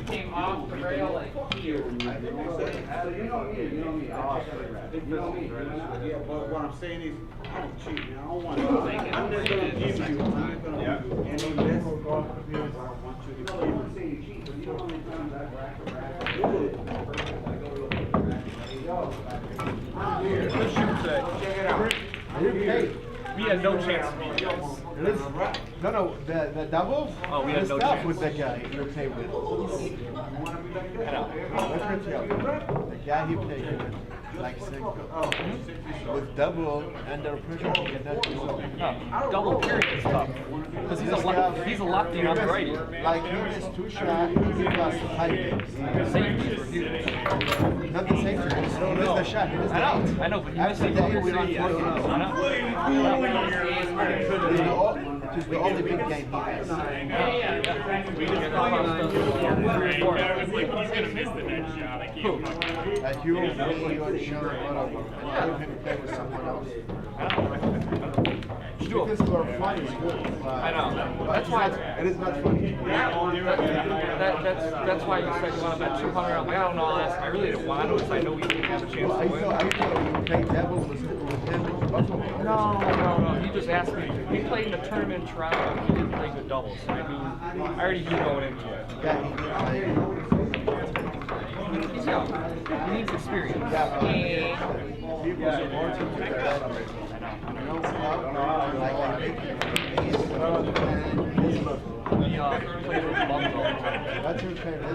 came off the rail like here. you know me. Yeah, but what I'm saying is, I don't cheat, man. I don't want to. I'm just gonna give you. I'm not gonna give you any less. I want you to give. No, I'm saying you cheat, but you don't understand that rack. Do it. Let's shoot today. Check it out. We had no chance to beat you. No, the double? Oh, we had no stuff chance. with that guy you played with. I know. Let's tell you. The guy he played with, like Zeng, with double under pressure, he cannot do something. No, double period is tough. Because he's a lefty and I'm a righty. Like he missed 2 shots, he lost 5 games. Safeties were huge. Not the safety, he missed the shot. He missed I know, but he missed After the that, we lost 4 games. I know. It's the only big game he has. I was like, he's going to miss the next shot. I can't. Like you, me, you, and Shaun, one of them. And I don't even play with someone else. Because for fun is good. I know. But That's why it is not funny. that's why you said you want to bet 200. I'm like, I don't know. I really didn't want to because I know we didn't have a chance I to win. thought you played devil with him in Buffalo. No. He just asked me. We played in a tournament in Toronto. He didn't play good doubles. So I already knew going into it. Yeah, he did play. He's young. He needs experience. People support him to that. Played with Bums all the time. That's your trainer.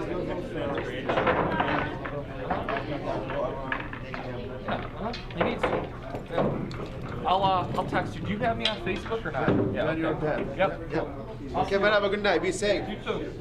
He needs to. Yeah. I'll text you. Do you have me on Facebook or not? Yeah. You're on that. Yep. Yep. Okay, man. Have a good night. Be safe. You too.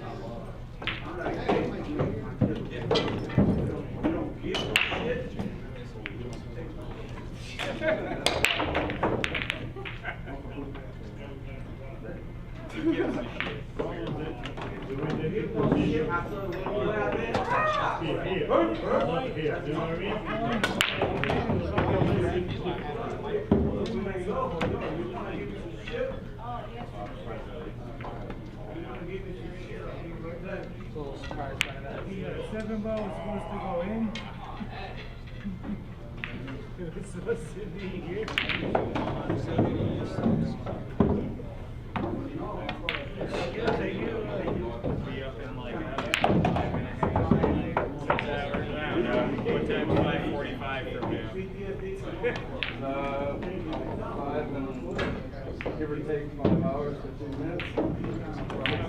Little surprised by that. 7 ball was supposed to go in. It was supposed to be here. Be up in like 5 hours. What time? 5:45. 5 hours, 15 minutes. 6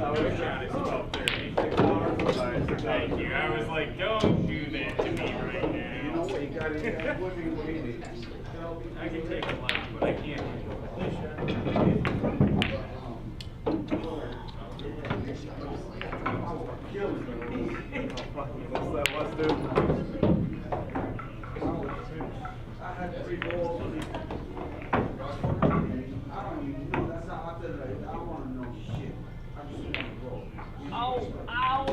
hours. Shot is 12:30. Thank you. I was like, don't do that to me right now. You know what? You got it. What do you need? I can take a lot, but I can't. What's the? I had 3 balls. I don't even know. That's how I feel like. I don't want to know shit. I just want to roll. Ow! Ow!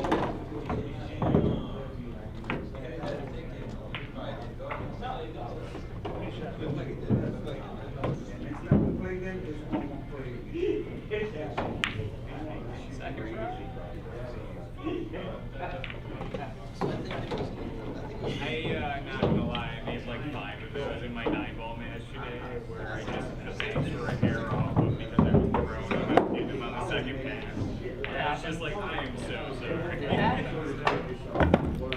Not gonna lie, I made like 5 of those in my 9-ball match today, where I just asked for a hair off them because I was thrown them and hit them on the second pass. Yeah, it's just like, I am so sorry.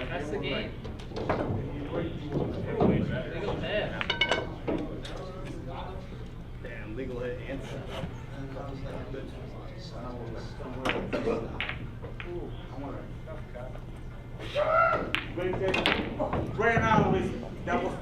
That's the game. Legal hit. Damn, legal hit and right now, that was.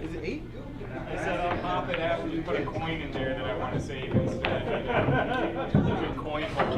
Is it 8? I said I'll pop it after you put a coin in there that I want to save instead. Good coin hole.